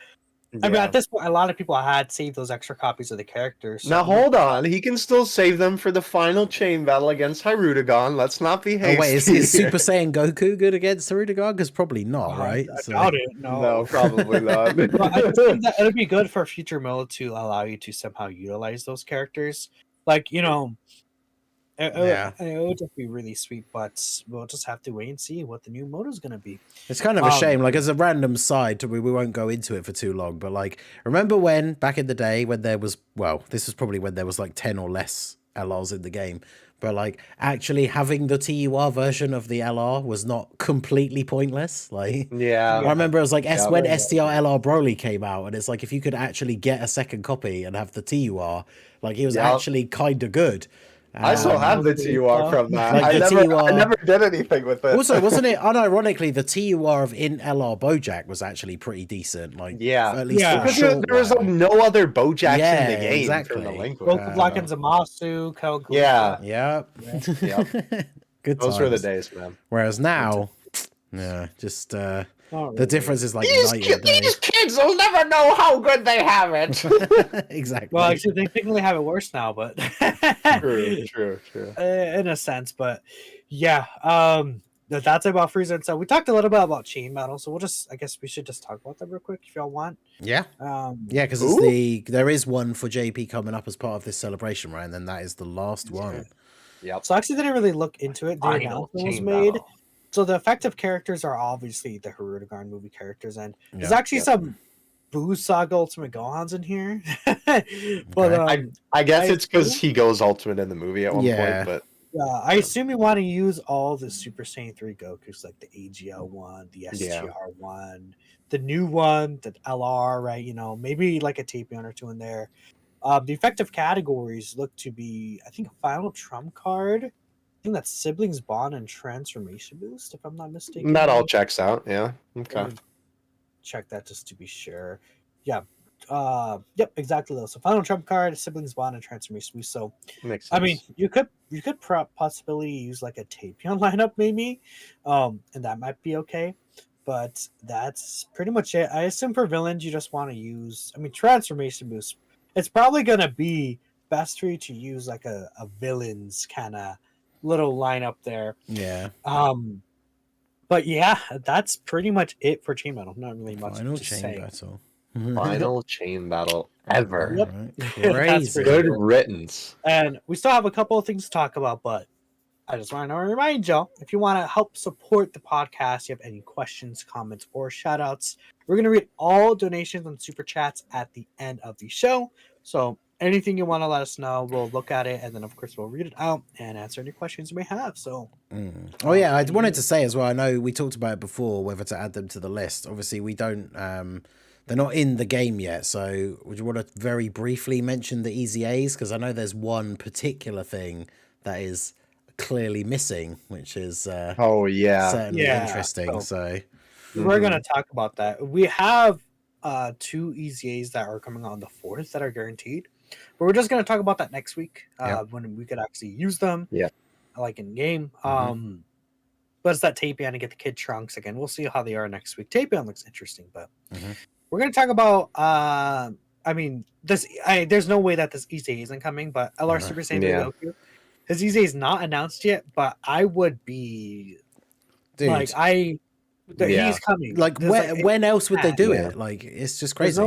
I mean, at this point, a lot of people had saved those extra copies of the characters. So now, hold on. He can still save them for the final chain battle against Hirudegarn. Let's not be hasty. Oh, wait, is Super Saiyan Goku good against Hirudegarn? Because probably not, right? I doubt it. No, probably not. Well, I think that it'll be good for future mode to allow you to somehow utilize those characters. Like, it would just be really sweet, but we'll just have to wait and see what the new mode is going to be. It's kind of a shame. Like, as a random side, we won't go into it for too long, but like, remember when back in the day when there was, this was probably when there was like 10 or less LRs in the game, but like actually having the TUR version of the LR was not completely pointless. Like, I remember it was like when STR LR Broly came out, and it's like if you could actually get a second copy and have the TUR, like it was actually kind of good. I still have the TUR from that. Like I never did anything with it. Also, wasn't it unironically the TUR of in LR Bojack was actually pretty decent? Like, at least because there was like no other Bojacks in the game. Exactly. Goku Black and Zamasu, Kel. Good. Those were the days, man. Whereas now, just the difference is like these kids will never know how good they have it. Exactly. Well, actually, they technically have it worse now, but true. In a sense, but that's about Frieza and stuff. We talked a little bit about Chain Battle, so I guess we should just talk about that real quick if y'all want. Because there is one for JP coming up as part of this celebration, right? And then that is the last one. Yep. So I actually didn't really look into it. The announcement was made. Battle. So the effective characters are obviously the Hirudegarn movie characters, and there's actually some Boo Saga Ultimate Gohans in here. But I guess it's because he goes Ultimate in the movie at one point. But I assume you want to use all the Super Saiyan 3 Gokus, like the AGL one, the STR one, the new one, the LR, right? Maybe like a Tapion or two in there. The effective categories look to be, I think, a final trump card. I think that's Siblings Bond and Transformation Boost, if I'm not mistaken. That all checks out, yeah. Okay. Check that just to be sure. Yeah. Yep, exactly though. So final trump card, Siblings Bond, and Transformation Boost. So makes sense. I mean, you could possibly use like a Tapion lineup maybe. And that might be okay. But that's pretty much it. I assume for villains you just want to use Transformation Boost. It's probably gonna be best for you to use like a villains kind of little lineup there. But that's pretty much it for Chain Battle. Not really much Final to Chain say. Battle. Final Chain Battle ever. Yep. Right. Crazy. Good riddance. And we still have a couple of things to talk about, but I just want to remind y'all, if you want to help support the podcast, you have any questions, comments, or shout outs, we're going to read all donations and super chats at the end of the show. So anything you want to let us know, we'll look at it, and then of course we'll read it out and answer any questions you may have. So I wanted to say as well, I know we talked about it before, whether to add them to the list. Obviously we don't they're not in the game yet, so would you want to very briefly mention the EZAs? Because I know there's one particular thing that is clearly missing, which is certainly interesting. So we're gonna talk about that. We have 2 EZAs that are coming on the 4th that are guaranteed, but we're just gonna talk about that next week when we could actually use them. Like in game. But it's that Tapion to get the Kid Trunks again. We'll see how they are next week. Tapion looks interesting, but we're gonna talk about I mean, there's no way that this EZA isn't coming, but LR Super Saiyan 3 Goku, his EZA is not announced yet, but I would be Dude, he's coming. like when else would they do it? Like it's just crazy.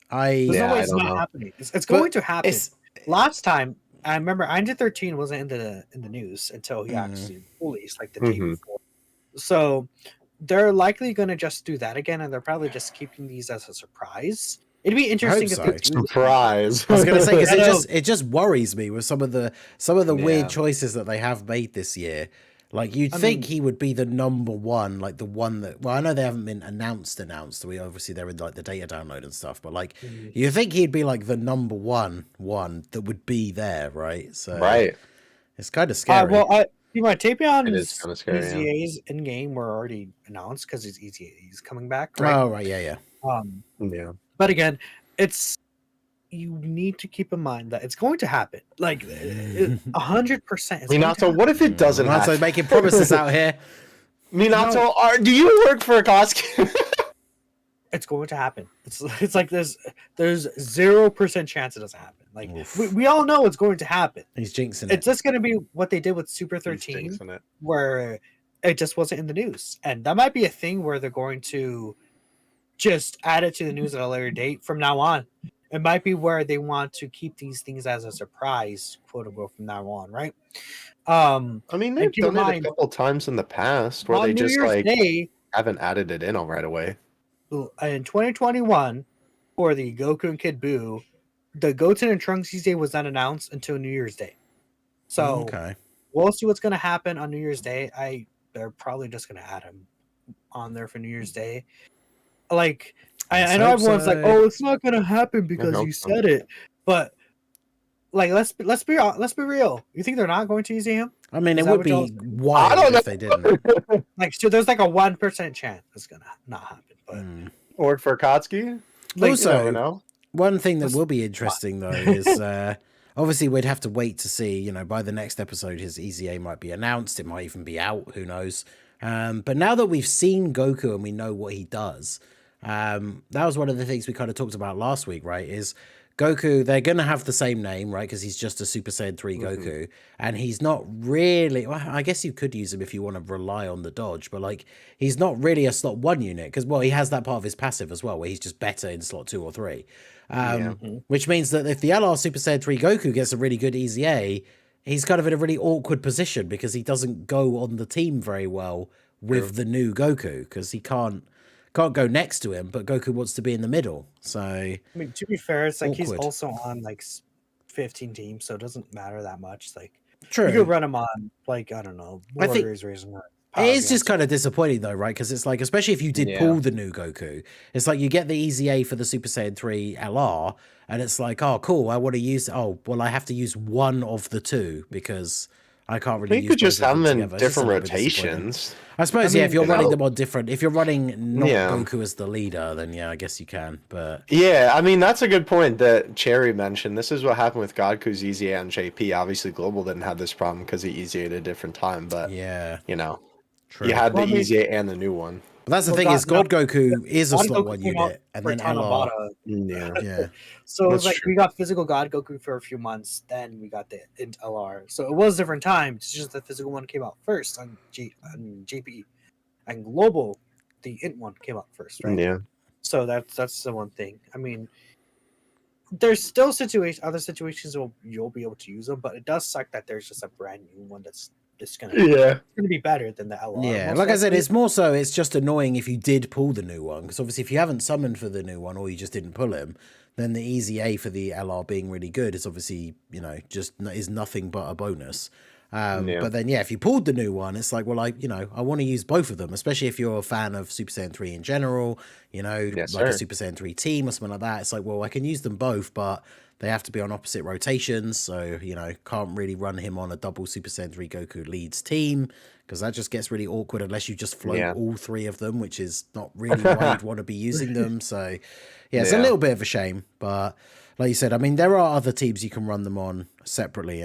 There's no way it's not happening. It's going to happen. Last time I remember, 913 wasn't in the news until he actually released like the day before. So they're likely going to just do that again, and they're probably just keeping these as a surprise. It'd be interesting if they surprise. I was going to say because it just worries me with some of the weird choices that they have made this year. Like you'd think he would be the number one, like the one that. Well, I know they haven't been announced. We obviously they're in like the data download and stuff, but like you think he'd be like the number one that would be there, right? So it's kind of scary. My Tapion EZA's in game were already announced because he's coming back. Right? Oh right, yeah. But again, you need to keep in mind that it's going to happen. Like 100%. Minato, what if it doesn't happen? Minato making promises out here. Minato, do you work for Akatsuki? It's going to happen. It's like there's 0% chance it doesn't happen. Like we all know it's going to happen. He's jinxing it. It's just going to be what they did with Super 13, where it just wasn't in the news, and that might be a thing where they're going to just add it to the news at a later date from now on. It might be where they want to keep these things as a surprise, quote unquote, from now on, right? I mean, they've done it a couple times in the past where they just haven't added it in all right away. In 2021, for the Goku and Kid Buu, the Goten and Trunks EZA was not announced until New Year's Day. So we'll see what's going to happen on New Year's Day. They're probably just going to add him on there for New Year's Day. Like, I know everyone's like, "Oh, it's not gonna happen because you said it," but like, let's be real. You think they're not going to use him? I mean, it would be wild if they didn't. Like, so there's like a 1% chance it's gonna not happen. But or for Akatsuki. Like, also, one thing that will be interesting though is obviously we'd have to wait to see. You know, by the next episode, his EZA might be announced. It might even be out. Who knows? But now that we've seen Goku and we know what he does. That was one of the things we kind of talked about last week, right? Is Goku, they're going to have the same name, right? Because he's just a Super Saiyan 3 Goku. And he's not really, well, I guess you could use him if you want to rely on the dodge, but like, he's not really a slot 1 unit because, well, he has that part of his passive as well, where he's just better in slot 2 or 3. Which means that if the LR Super Saiyan 3 Goku gets a really good EZA, he's kind of in a really awkward position because he doesn't go on the team very well with the new Goku because he can't go next to him, but Goku wants to be in the middle. So I mean, to be fair, it's like he's also on like 15 teams, so it doesn't matter that much. Like, you could run him on like, I don't know, Warriors Reason. It is just kind of disappointing though, right? Because it's like, especially if you did pull the new Goku, it's like you get the EZA for the Super Saiyan 3 LR, and it's like, oh, cool, I want to use. Oh, well, I have to use one of the two because I can't really. You could just have them in different rotations. I suppose, if you're running them on different, if you're running not Goku as the leader, then I guess you can. But I mean, that's a good point that Cherry mentioned. This is what happened with Goku's EZA and JP. Obviously, Global didn't have this problem because he EZA'd at a different time. But you know, you had the EZA and the new one. But that's the thing is, God Goku is a slot 1 unit, and then LR. So it's like we got physical God Goku for a few months, then we got the Int LR. So it was different times. It's just the physical one came out first on JP, and Global, the Int one came out first, right? Yeah. So that's the one thing. I mean, there's still other situations where you'll be able to use them, but it does suck that there's just a brand new one that's just gonna be better than the LR. Yeah, like I said, it's more so it's just annoying if you did pull the new one, because obviously if you haven't summoned for the new one or you just didn't pull him, then the EZA for the LR being really good is obviously, just is nothing but a bonus. But then if you pulled the new one, it's like, well, I want to use both of them, especially if you're a fan of Super Saiyan 3 in general, a Super Saiyan 3 team or something like that. It's like, well, I can use them both, but they have to be on opposite rotations, so, can't really run him on a double Super Saiyan 3 Goku leads team, because that just gets really awkward unless you just float all three of them, which is not really why you'd want to be using them. So, it's a little bit of a shame, but like you said, I mean, there are other teams you can run them on separately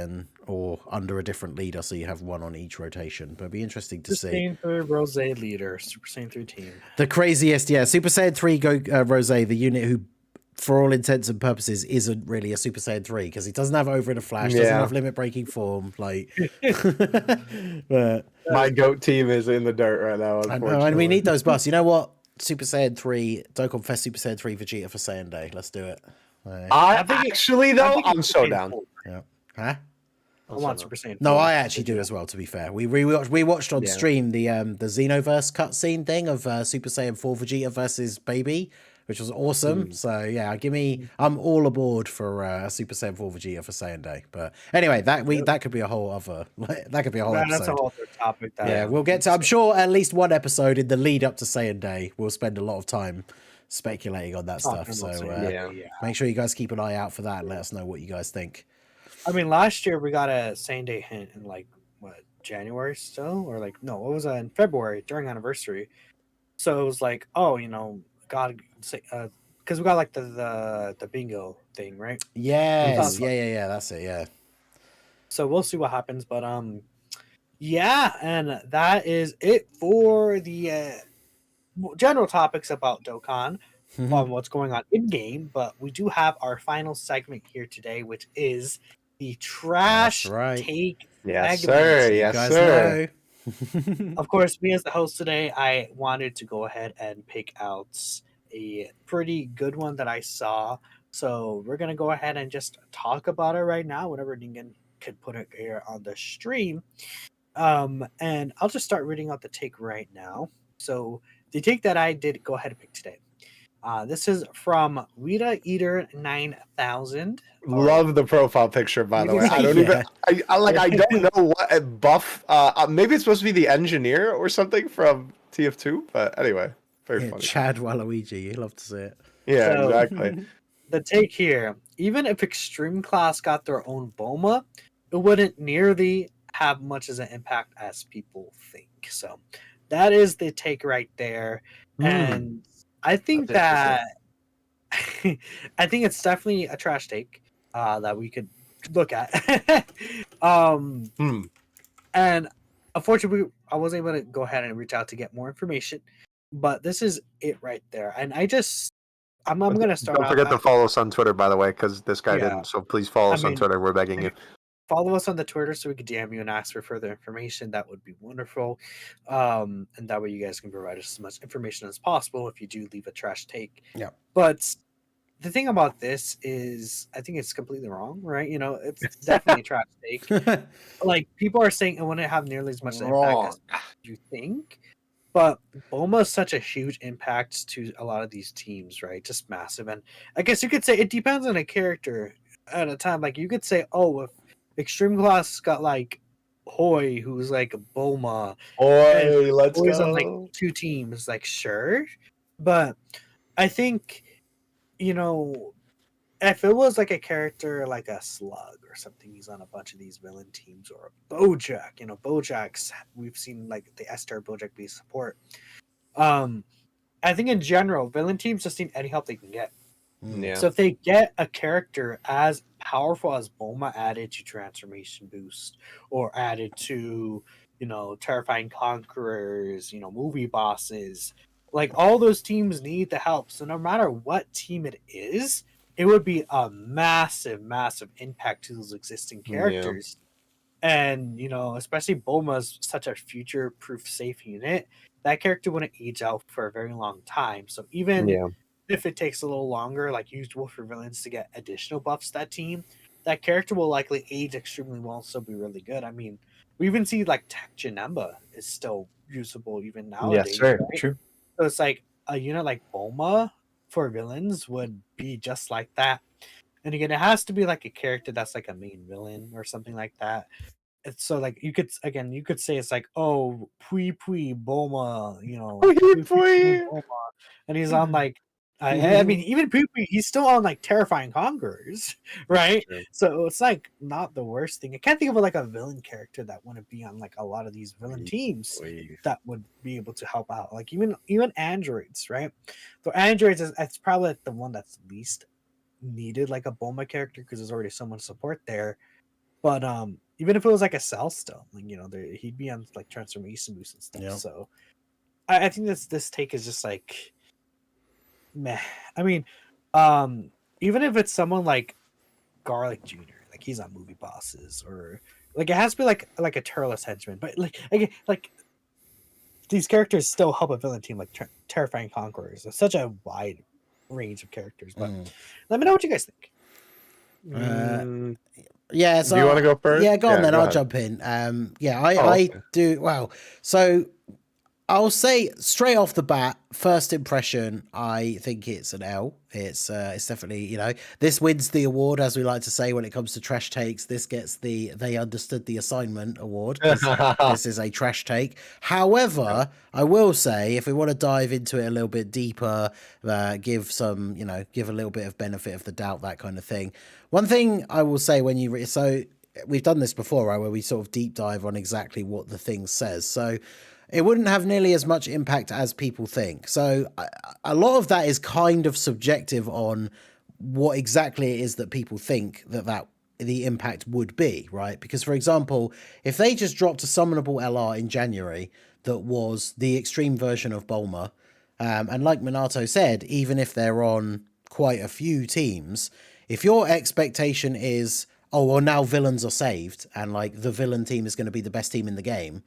or under a different leader, so you have one on each rotation. But it'd be interesting to see. Super Saiyan 3 Rose leader, Super Saiyan 3 team. The craziest, Super Saiyan 3 Rose, the unit who for all intents and purposes, isn't really a Super Saiyan 3 because he doesn't have Over in a Flash, doesn't have limit breaking form. Like, but My GOAT team is in the dirt right now. I know, and we need those buffs. You know what? Super Saiyan 3, Dokkan Fest Super Saiyan 3 Vegeta for Saiyan Day. Let's do it. I'm so down. Yeah. Huh? I want Super Saiyan 4. No, I actually do as well. To be fair, we watched on stream the Xenoverse cutscene thing of Super Saiyan 4 Vegeta versus Baby, which was awesome. So yeah, I'm all aboard for Super Saiyan 4 Vegeta for Saiyan Day. But anyway, that could be a whole other episode. That's a whole other topic. We'll get to. I'm sure at least one episode in the lead up to Saiyan Day, we'll spend a lot of time speculating on that stuff. So make sure you guys keep an eye out for that and let us know what you guys think. I mean, last year we got a Saiyan Day hint in January still, or no, what was that, in February during anniversary. So it was like, oh, God, because we got the bingo thing, right? Yes, yeah, that's it, yeah. So we'll see what happens, but yeah, and that is it for the general topics about Dokkan. On what's going on in game, but we do have our final segment here today, which is the trash take. Yes, segment. sir. Of course, me as the host today, I wanted to go ahead and pick out a pretty good one that I saw. So we're gonna go ahead and just talk about it right now. Whenever Ningen could put it here on the stream, and I'll just start reading out the take right now. So the take that I did go ahead and pick today. This is from Rita Eater 9000. Love the profile picture, by the way. I don't even. I don't know what buff. Maybe it's supposed to be the engineer or something from TF2. But anyway, very funny. Chad Waluigi, you love to see it. Yeah, so, exactly. The take here: even if Extreme Class got their own Bulma, it wouldn't nearly have much as an impact as people think. So that is the take right there, and I think that I think it's definitely a trash take that we could look at. And unfortunately, I wasn't able to go ahead and reach out to get more information, but this is it right there. And I'm going to start. Don't forget to follow us on Twitter, by the way, because this guy didn't. So please follow us on Twitter. We're begging you. Follow us on the Twitter so we can DM you and ask for further information. That would be wonderful. And that way you guys can provide us as much information as possible if you do leave a trash take. Yeah. But the thing about this is I think it's completely wrong, right? It's definitely a trash take. People are saying it wouldn't have nearly as much impact as you think. But Bulma is such a huge impact to a lot of these teams, right? Just massive. And I guess you could say it depends on a character at a time. You could say, oh, if Extreme Class got Hoi, who's Bulma. Hoi, let's go. On two teams, sure. But I think, if it was a character like a Slug or something, he's on a bunch of these villain teams, or a Bojack. Bojack's, we've seen the S-Star Bojack be support. I think in general, villain teams just need any help they can get. Yeah. So if they get a character as powerful as Bulma added to Transformation Boost, or added to, Terrifying Conquerors, movie bosses, all those teams need the help. So no matter what team it is, it would be a massive, massive impact to those existing characters. Yeah. And, especially Bulma's such a future-proof safe unit, that character wouldn't age out for a very long time. So even if it takes a little longer, usual for villains to get additional buffs to that team, that character will likely age extremely well and still be really good. I mean, we even see Tech Janemba is still usable even nowadays. Yes, sir. Right? True. So it's a unit like Bulma for villains would be just like that. And again, it has to be a character that's a main villain or something like that. It's so you could say it's oh, Pui Pui Bulma, Pui Pui Bulma, and he's on I mean, even Pui Pui, he's still on Terrifying Conquerors, right? So it's not the worst thing. I can't think of a villain character that wouldn't be on a lot of these villain teams that would be able to help out. Even androids, right? So androids it's probably the one that's least needed a Bulma character because there's already someone to support there. But even if it was a Cell still, he'd be on Transformation Boost and stuff. Yep. So I think this take is just meh. I mean, Even if it's someone like Garlic Jr., like he's on Movie Bosses, or like it has to be like a Tur'S henchman, but like these characters still help a villain team like Terrifying Conquerors. It's such a wide range of characters, but let me know what you guys think. Yeah, so do you want to go first? Yeah, go on then. I'll ahead. jump in. I do. Well, so I'll say straight off the bat, first impression, I think it's an L. It's definitely, this wins the award, as we like to say when it comes to trash takes. This gets the they understood the assignment award. This is a trash take. However, I will say, if we want to dive into it a little bit deeper, give a little bit of benefit of the doubt, that kind of thing. One thing I will say when you so we've done this before, right, where we sort of deep dive on exactly what the thing says. So it wouldn't have nearly as much impact as people think. So a lot of that is kind of subjective on what exactly it is that people think that the impact would be, right? Because, for example, if they just dropped a summonable LR in January that was the extreme version of Bulma, and like Minato said, even if they're on quite a few teams, if your expectation is, oh, well, now villains are saved and like the villain team is going to be the best team in the game,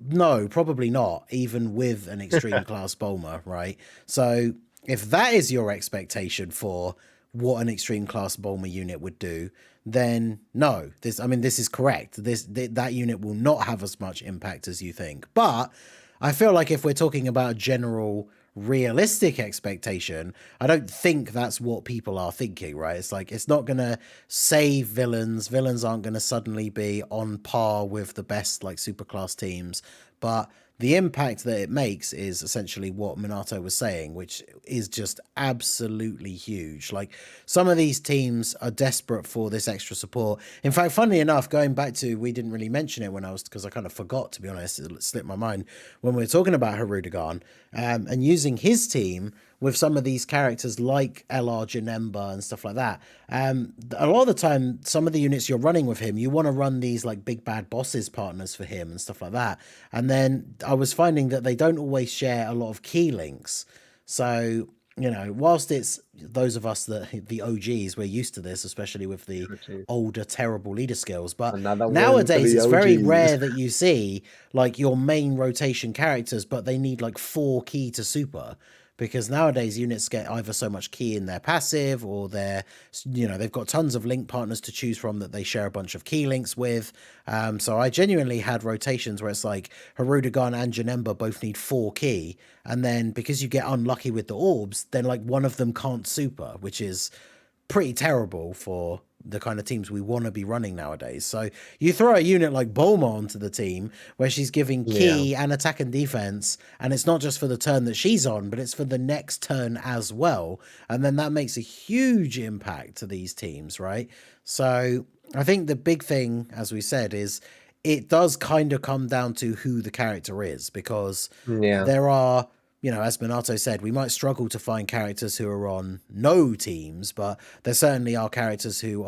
no, probably not, even with an extreme class Bulma, right? So if that is your expectation for what an extreme class Bulma unit would do, then no, this is correct. That unit will not have as much impact as you think. But I feel like if we're talking about a general realistic expectation, I don't think that's what people are thinking, right? It's like, it's not going to save villains. Villains aren't going to suddenly be on par with the best like superclass teams, but the impact that it makes is essentially what Minato was saying, which is just absolutely huge. Like, some of these teams are desperate for this extra support. In fact, funnily enough, going back to, we didn't really mention it because I kind of forgot, to be honest, it slipped my mind when we were talking about Hirudegarn, and using his team with some of these characters like LR Janemba and stuff like that. A lot of the time, some of the units you're running with him, you want to run these like big bad bosses partners for him and stuff like that. And then I was finding that they don't always share a lot of key links. So, whilst it's those of us that the OGs, we're used to this, especially with the older, terrible leader skills. But nowadays, it's very rare that you see like your main rotation characters, but they need like 4 key to super. Because nowadays units get either so much key in their passive, or they've got tons of link partners to choose from that they share a bunch of key links with. So I genuinely had rotations where it's like Hirudegarn and Janemba both need 4 key. And then because you get unlucky with the orbs, then like one of them can't super, which is pretty terrible for the kind of teams we want to be running nowadays. So you throw a unit like Bulma onto the team where she's giving key and attack and defense, and it's not just for the turn that she's on, but it's for the next turn as well. And then that makes a huge impact to these teams, right? So I think the big thing, as we said, is it does kind of come down to who the character is, because there are, as Minato said, we might struggle to find characters who are on no teams, but there certainly are characters who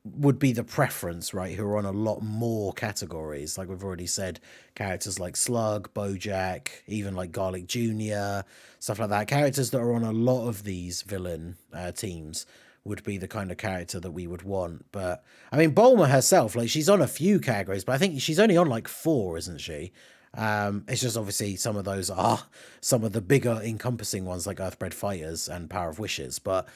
would be the preference, right? Who are on a lot more categories. Like we've already said, characters like Slug, Bojack, even like Garlic Jr., stuff like that. Characters that are on a lot of these villain teams would be the kind of character that we would want. But I mean, Bulma herself, like she's on a few categories, but I think she's only on like 4, isn't she? It's just obviously some of those are some of the bigger encompassing ones like Earthbred Fighters and Power of Wishes. But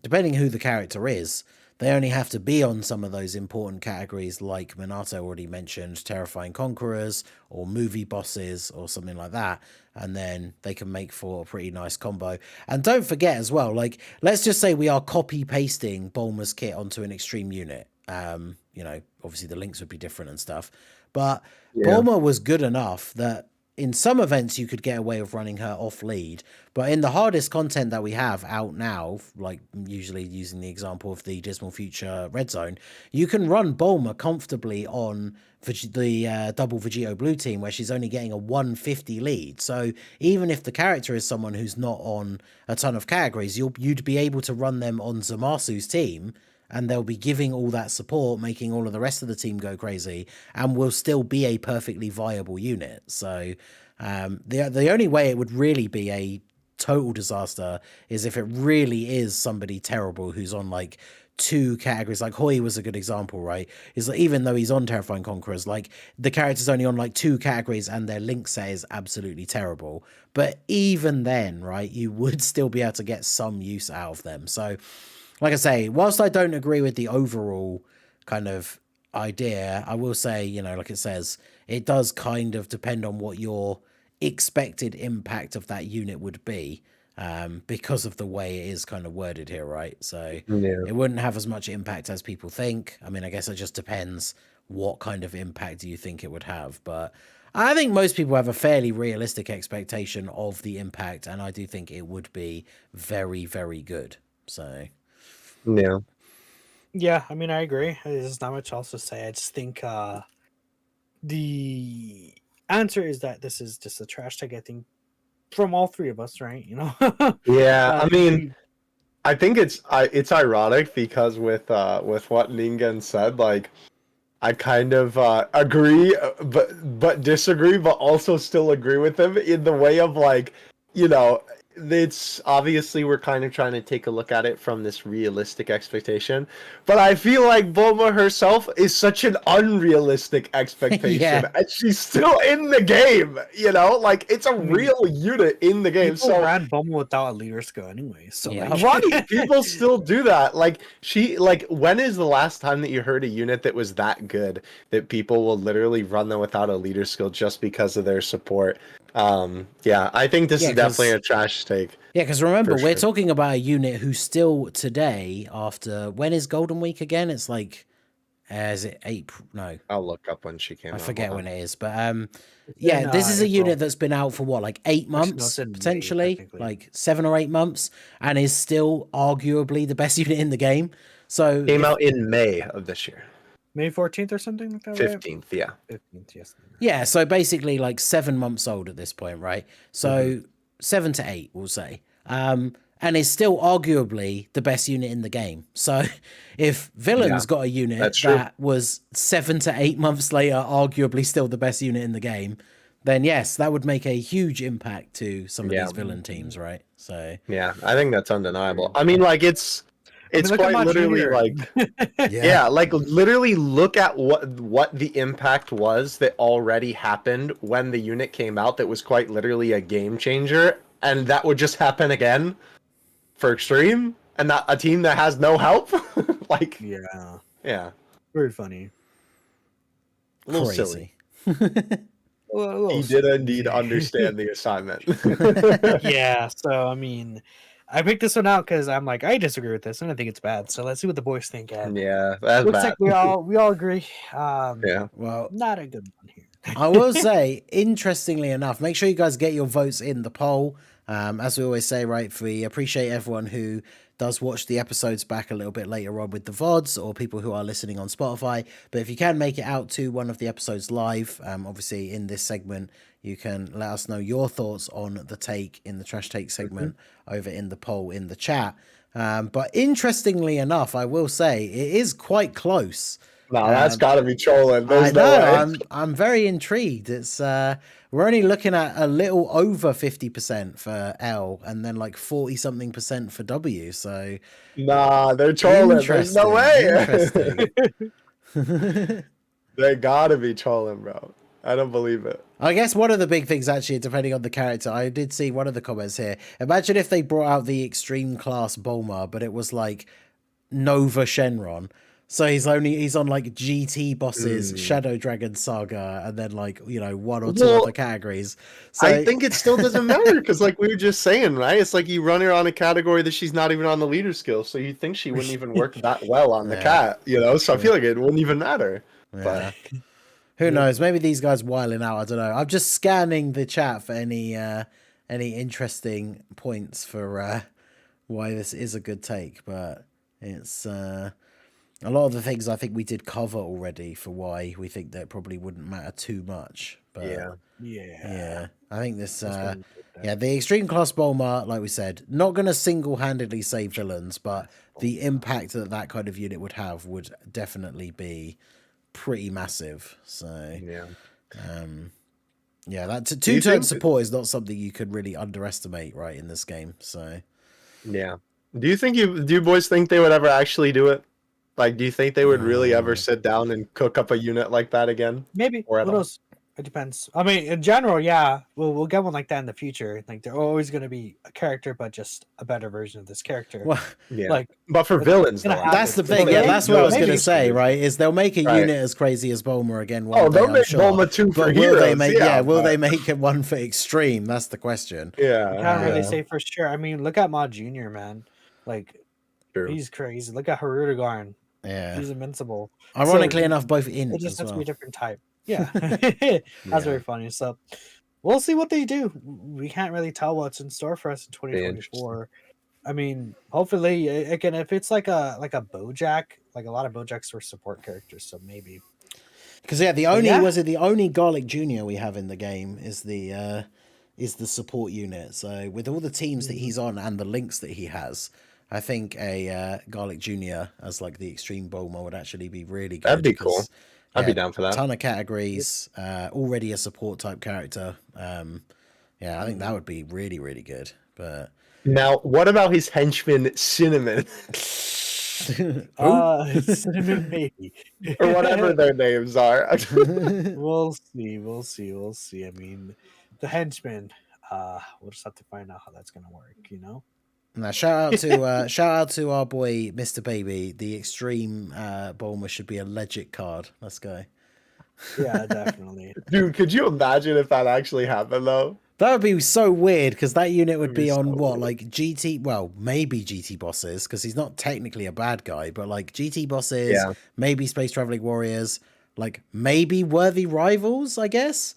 depending who the character is, they only have to be on some of those important categories like Minato already mentioned, Terrifying Conquerors or Movie Bosses or something like that. And then they can make for a pretty nice combo. And don't forget as well, like, let's just say we are copy pasting Bulma's kit onto an extreme unit. Obviously the links would be different and stuff. But Bulma was good enough that in some events you could get away with running her off lead, but in the hardest content that we have out now, like usually using the example of the Dismal Future Red Zone, you can run Bulma comfortably on the double Vegito Blue team where she's only getting a 150 lead. So even if the character is someone who's not on a ton of categories, you'd be able to run them on Zamasu's team, and they'll be giving all that support, making all of the rest of the team go crazy, and will still be a perfectly viable unit. So the only way it would really be a total disaster is if it really is somebody terrible who's on like 2 categories. Like Hoi was a good example, right? Is like, even though he's on Terrifying Conquerors, like the character's only on like 2 categories and their link set is absolutely terrible. But even then, right, you would still be able to get some use out of them. So like I say, whilst I don't agree with the overall kind of idea, I will say, you know, like it says, it does kind of depend on what your expected impact of that unit would be, because of the way it is kind of worded here, right? So it wouldn't have as much impact as people think. I mean, I guess it just depends what kind of impact do you think it would have, but I think most people have a fairly realistic expectation of the impact, and I do think it would be very, very good. So Yeah, I mean, I agree. There's not much else to say. I just think the answer is that this is just a trash tag, I think, from all 3 of us, right? You know? Yeah, I mean, I think it's ironic because with what Ningen said, like I kind of agree, but disagree, but also still agree with him in the way of like, you know, it's obviously we're kind of trying to take a look at it from this realistic expectation, but I feel like Bulma herself is such an unrealistic expectation, Yeah. and she's still in the game. You know, like it's a real unit in the game. People So ran Bulma without a leader skill anyway. So Yeah. like, right, people still do that. Like when is the last time that you heard a unit that was that good that people will literally run them without a leader skill just because of their support? Yeah, I think this is definitely a trash take. Yeah, because remember, For we're sure. talking about a unit who still today, after when is Golden Week again? It's like, is it April? No, I'll look up when she came I out. forget Hold when on. it is. But yeah, this is a April. unit that's been out for what, like 8 Actually, no, months it's in May, potentially, technically. like 7 or 8 months, and is still arguably the best unit in the game. So Came out in May of this year. May 14th or something like that, right? 15th, yeah. 15th, yes. yeah, so basically like 7 months old at this point, right? So 7 to 8, we'll say. And is still arguably the best unit in the game. So if Villain's got a unit that was 7 to 8 months later, arguably still the best unit in the game, then yes, that would make a huge impact to some of these villain teams, right? So yeah, I think that's undeniable. I mean, like it's look at quite literally Majin like yeah, like literally look at what the impact was that already happened when the unit came out that was quite literally a game changer, and that would just happen again for Extreme and not a team that has no help. Like yeah, very funny. a little crazy. silly. He did indeed understand the assignment. Yeah, so I mean, I picked this one out because I'm like, I disagree with this, and I think it's bad. So let's see what the boys think. Yeah, that's looks bad. like we all agree. Yeah. Well, not a good one here. I will say, interestingly enough, make sure you guys get your votes in the poll. As we always say, right, we appreciate everyone who does watch the episodes back a little bit later on with the VODs, or people who are listening on Spotify. But if you can make it out to one of the episodes live, obviously in this segment, you can let us know your thoughts on the take in the Trash Take segment over in the poll in the chat. But interestingly enough, I will say it is quite close. No, that's got to be trolling. I know. I'm very intrigued. It's we're only looking at a little over 50% for L, and then like 40-something% for W. So nah, they're trolling. There's no way. Interesting. They gotta be trolling, bro. I don't believe it. I guess one of the big things, actually, depending on the character, I did see one of the comments here. Imagine if they brought out the extreme class Bulma, but it was like Nova Shenron. So he's on like GT bosses, Shadow Dragon Saga, and then like, you know, 1 or 2 other categories. So I think it still doesn't matter because, like we were just saying, right? It's like you run her on a category that she's not even on the leader skill, so you think she wouldn't even work that well on the cat, you know? So I feel like it wouldn't even matter. But who knows? Maybe these guys whiling out. I don't know. I'm just scanning the chat for any interesting points for why this is a good take, but it's a lot of the things I think we did cover already for why we think that it probably wouldn't matter too much. But yeah, I think this the extreme class Bulma, like we said, not going to single-handedly save villains, but the impact that that kind of unit would have would definitely be pretty massive. So Yeah, that Do you two-turn think- support is not something you could really underestimate, right, in this game. So Yeah. Do you boys think they would ever actually do it? Like, do you think they would really ever sit down and cook up a unit like that again? Maybe. Or at Who all? knows? It depends. I mean, in general, yeah, we'll get one like that in the future. Like, they're always going to be a character, but just a better version of this character. well, Yeah. Like, But for it's villains, gonna though, happen. that's the thing. Maybe. Yeah, that's what I was going to Maybe. say. Right, is they'll make a Right. unit as crazy as Bulma again one Oh, day. they'll I'm make sure. Bulma 2 for But heroes. will they make? Yeah, will but- they make it one for extreme? That's the question. Yeah. I can't really yeah. say for sure. I mean, look at Ma Junior, man. Like, True. he's crazy. Look at Hirudegarn. Yeah. He's invincible. Ironically So, enough, both It ints just as has to well. be a different type. Yeah. That's Yeah. very funny. So we'll see what they do. We can't really tell what's in store for us in 2024. I mean, hopefully, again, if it's like a Bojack, like a lot of Bojacks were support characters, so maybe. Because the But only yeah. was it the only Garlic Junior we have in the game is the support unit. So with all the teams that he's on and the links that he has, I think a Garlic Junior as like the extreme Bulma would actually be really good. That'd be cool. 'cause, I'd be yeah, down for that. ton of categories, already a support type character. Yeah, I think that would be really, really good. But Now, what about his henchman Cinnamon Cinnamon Baby. or whatever their names are? We'll see. I mean, the henchman. We'll just have to find out how that's gonna work. You know. Now shout out to our boy Mr. Baby. The extreme Bulma should be a legit card. Let's go. Yeah, definitely. Dude, could you imagine if that actually happened though? That would be so weird because that unit would It'd be be on so what, weird. like GT? Well, maybe GT bosses because he's not technically a bad guy, but like GT bosses, Yeah. maybe Space Traveling Warriors, like maybe Worthy Rivals, I guess.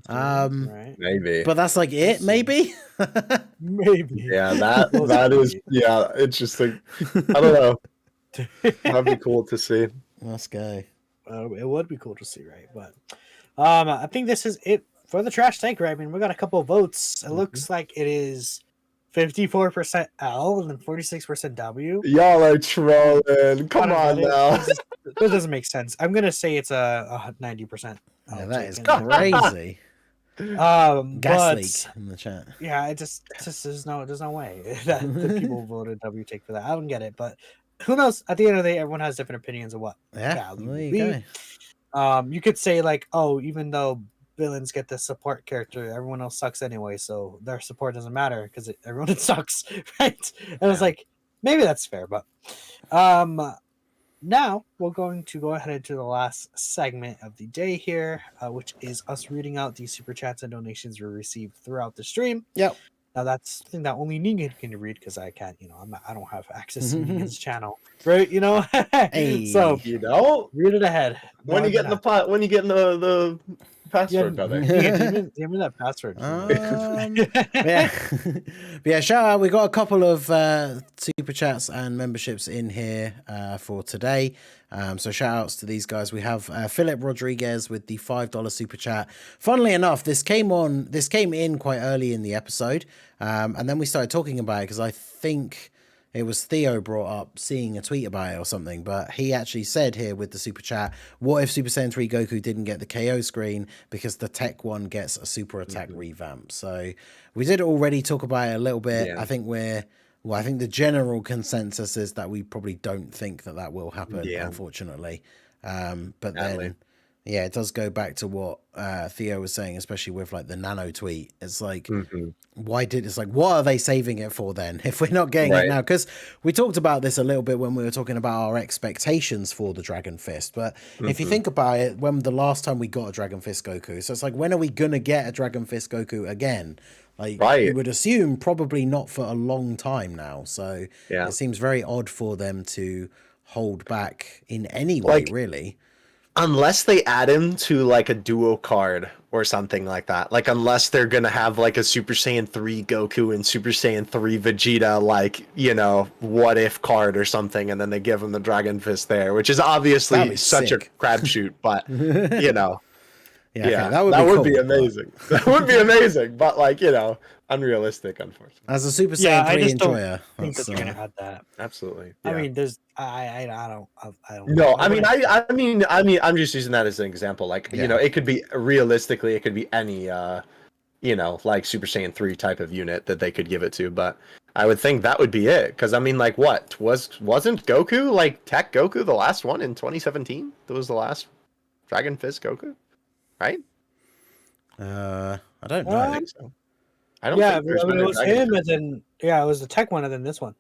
Right? Maybe. But that's like it, maybe. Maybe. Yeah, that We'll that is see. yeah, interesting. I don't know. That'd be cool to see. Let's go. It would be cool to see, right? But I think this is it for the trash tanker. I mean, we got a couple of votes. It looks like it is 54% L and then 46% W. Y'all are trolling. Come on now. That doesn't make sense. I'm gonna say it's a 90%. Yeah, that is taken. crazy. Gas Gas leak in the chat. Yeah, it just there's no way that the people voted W take for that. I don't get it, but who knows? At the end of the day, everyone has different opinions of what Yeah, value there would you be. go. You could say like, oh, even though villains get the support character, everyone else sucks anyway, so their support doesn't matter because everyone sucks, right? And it's like maybe that's fair, but now we're going to go ahead into the last segment of the day here, which is us reading out the super chats and donations we received throughout the stream. Yep. Now that's something that only Ningen can read because I can't, I don't have access to Ningen's channel, right? Hey. So You know? read it ahead. When you get in the pot, when you get in the password, brother. Give me that password. Yeah. But yeah, shout out. We got a couple of super chats and memberships in here for today. So shout outs to these guys. We have Philip Rodriguez with the $5 super chat. Funnily enough, this came in quite early in the episode. And then we started talking about it because I think it was Theo brought up seeing a tweet about it or something, but he actually said here with the super chat, what if Super Saiyan 3 Goku didn't get the KO screen because the tech one gets a super attack revamp? So we did already talk about it a little bit. Yeah. I think I think the general consensus is that we probably don't think that will happen, unfortunately. But then, yeah, it does go back to what Theo was saying, especially with like the nano tweet. It's like, what are they saving it for then? If we're not getting it now, because we talked about this a little bit when we were talking about our expectations for the Dragon Fist. But if you think about it, when the last time we got a Dragon Fist Goku, so it's like, when are we going to get a Dragon Fist Goku again? Like, you would assume probably not for a long time now. So it seems very odd for them to hold back in any way, really. Unless they add him to like a duo card or something like that. Like unless they're gonna have like a Super Saiyan 3 Goku and Super Saiyan 3 Vegeta, like, what if card or something, and then they give him the Dragon Fist there, which is obviously such a crapshoot, but Yeah, okay, that would be cool, amazing. That would be amazing. But like, unrealistic, unfortunately. As a Super Yeah, Saiyan I 3 just don't enjoyer, think that's, that they're gonna add that. Absolutely. I Yeah. mean, there's I don't No, know. I mean, I mean, I'm just using that as an example. Like, you know, Yeah. it could be realistically, it could be any, you know, like Super Saiyan 3 type of unit that they could give it to. But I would think that would be it. Because, I mean, like, wasn't Goku, like, Tech Goku the last one in 2017? That was the last Dragon Fist Goku, right? I don't know. I think so. I don't Yeah, think there's I mean, been it a was Dragon him, Fist. and then it was the tech one, and then this one.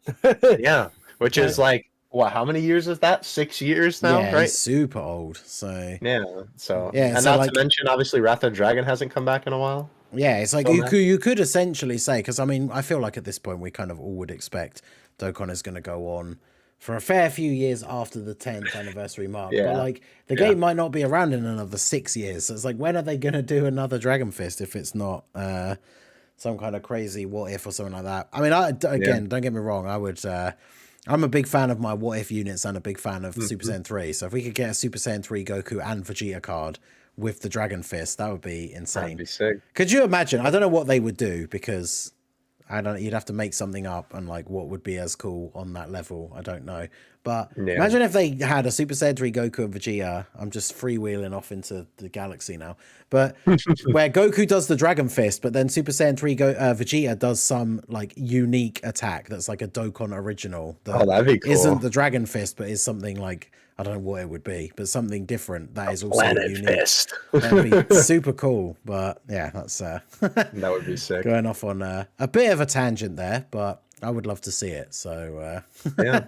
Yeah, which is like, what, how many years is that? 6 years now, Yeah, right? he's super old. So Yeah, so Yeah, and so, not like- to mention, obviously, Wrath of Dragon hasn't come back in a while. yeah, it's like So you could essentially say, because I mean, I feel like at this point we kind of all would expect Dokkan is going to go on for a fair few years after the 10th anniversary mark. Yeah. But like the Yeah. game might not be around in another 6 years. So it's like, when are they going to do another Dragon Fist if it's not some kind of crazy what if or something like that? I mean, don't get me wrong, I would. I'm a big fan of my what if units and a big fan of Super Saiyan 3. So if we could get a Super Saiyan 3 Goku and Vegeta card with the Dragon Fist, that would be insane. That'd be sick. Could you imagine? I don't know what they would do, because you'd have to make something up, and like what would be as cool on that level, I don't know. But imagine if they had a Super Saiyan 3 Goku and Vegeta. I'm just freewheeling off into the galaxy now. But where Goku does the Dragon Fist, but then Super Saiyan 3 Vegeta does some like unique attack that's like a Dokkan original. That'd be cool. Isn't the Dragon Fist, but is something like, I don't know what it would be, but something different that is also Planet unique. Fist. That'd be super cool. But yeah, that's That would be sick. going off on a bit of a tangent there, but I would love to see it. So Yeah.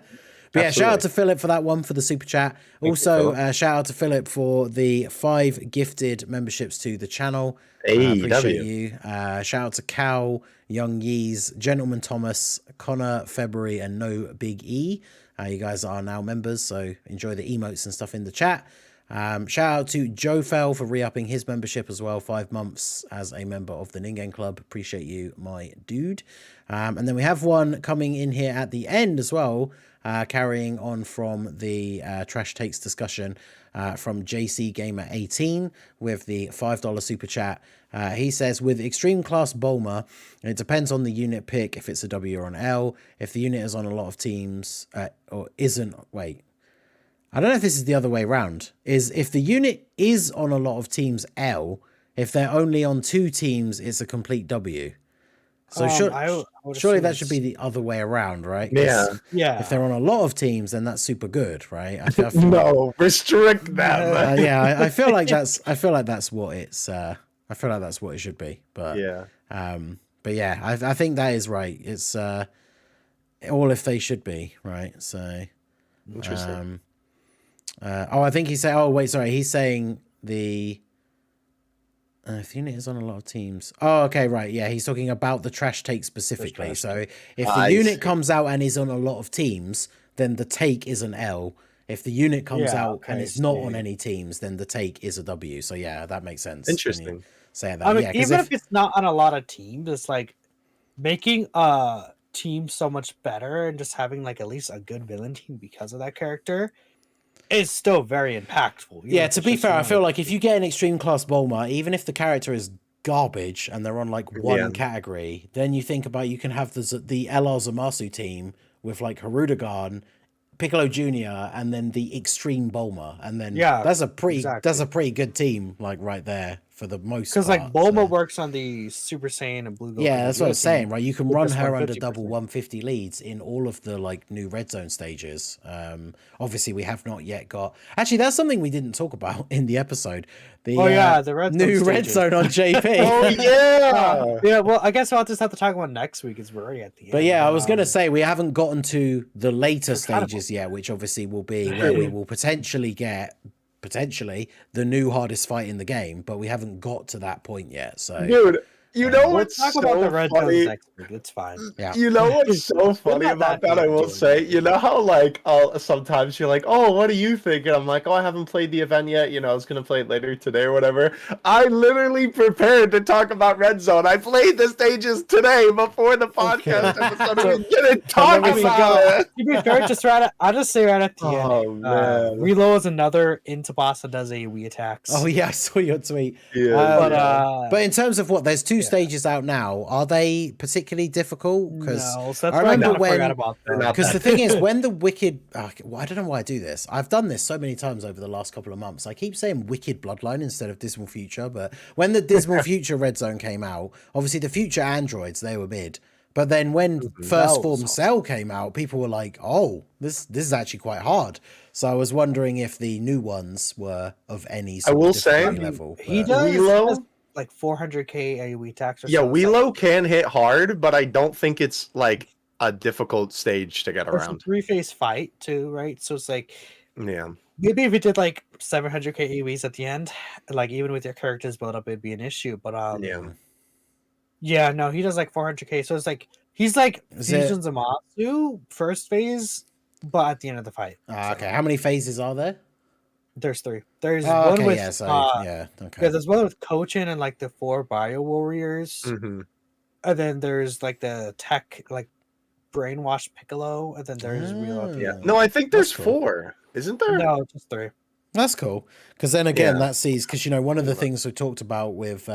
but yeah, shout out Absolutely. to Philip for that one, for the super chat. Also, shout out to Philip for the 5 gifted memberships to the channel. Hey, Appreciate W. you. Shout out to Cal, Young Yeez, Gentleman Thomas, Connor, February, and No Big E. You guys are now members, so enjoy the emotes and stuff in the chat. Shout out to Joe Fell for re-upping his membership as well, 5 months as a member of the Ningen Club. Appreciate you, my dude. And then we have one coming in here at the end as well, carrying on from the trash takes discussion from JC Gamer 18 with the $5 super chat. He says, with Extreme Class Bulma, it depends on the unit pick if it's a W or an L. If the unit is on a lot of teams, or isn't, wait. I don't know if this is the other way around. Is if the unit is on a lot of teams L, if they're only on 2 teams, it's a complete W. So surely that should be the other way around, right? Yeah. If they're on a lot of teams, then that's super good, right? I feel No, restrict them. yeah, I feel like that's what it's. I feel like that's what it should be. But Yeah. but yeah, I think that is right. It's all if they should be, right? So Interesting. I think he's saying. Oh wait, sorry. He's saying the. If the unit is on a lot of teams. Oh, okay, right. Yeah, he's talking about the trash take specifically. So if the unit comes out and is on a lot of teams, then the take is an L. If the unit comes out and it's not on any teams, then the take is a W. So yeah, that makes sense. Interesting. Say that. I mean, yeah, even if it's not on a lot of teams, it's like making a team so much better, and just having like at least a good villain team because of that character is still very impactful. Yeah, to be fair, I feel like if you get an Extreme Class Bulma, even if the character is garbage and they're on like one category, then you think about, you can have the LR Zamasu team with like Hirudegarn, Piccolo Jr., and then the Extreme Bulma, and then that's a pretty good team, like right there for the most. Because like Bulma works on the Super Saiyan and Blue Goku. Yeah, that's what I was saying, right? You can run her under 150%. double 150 leads in all of the like new red zone stages. Obviously we have not yet got. Actually, that's something we didn't talk about in the episode. The the red zone new red stages. zone on JP. Oh yeah. Yeah, well, I guess I'll just have to talk about next week, because we're already at the end. But yeah, I was going to say, we haven't gotten to the later stages yet, which obviously will be where we will potentially get the new hardest fight in the game, but we haven't got to that point yet. So Dude, you know we'll what's talk so about the red funny? zones next week. It's fine. yeah. You know what's so funny not about that that? I big will deal. say, you know how like sometimes you're like, oh, what do you think? And I'm like, oh, I haven't played the event yet. You know, I was gonna play it later today or whatever. I literally prepared to talk about Red Zone. I played the stages today before the podcast episode. We didn't talk There we about go. it. To be fair, I'll just say right at the Oh end. man. Reload is another Intabasa does AoE attacks. Oh yeah, I saw your tweet. Yeah. but But in terms of what, there's 2 stages out now. Are they particularly difficult? Because No, so that's I why I remember kind of forgot when. about They're them. not Because that the thing is, when the Wicked, well, I don't know why I do this. I've done this so many times over the last couple of months. I keep saying Wicked Bloodline instead of Dismal Future, but when the Dismal Future Red Zone came out, obviously the future androids, they were mid. But then when First Those Form are- Cell came out, people were like, "Oh, this is actually quite hard." So I was wondering if the new ones were of any sort will of say, difficulty level. he but- does Reload? like 400k AoE tax or Yeah, so. It's like- Wheelo can hit hard, but I don't think it's like a difficult stage to get It's a around. 3-phase fight too, right? So it's like Yeah. maybe if it did like 700k AoEs at the end, like even with your characters build up, it'd be an issue. But Yeah. yeah, no, he does like 400k. So it's like he's like Is it- Fusion Zamasu first phase, but at the end of the fight. Okay, how many phases are there? There's 3. There's Oh, one okay, with yeah, so yeah, okay. yeah, there's one with Kochin and like the 4 Bio Warriors, Hmm. and then there's like the tech like brainwash Piccolo, and then there's real. Yeah. Ah. No, I think there's That's cool. 4. Isn't there? No, just 3. That's cool. Because then again, Yeah. that sees, because, you know, one of the things we talked about with,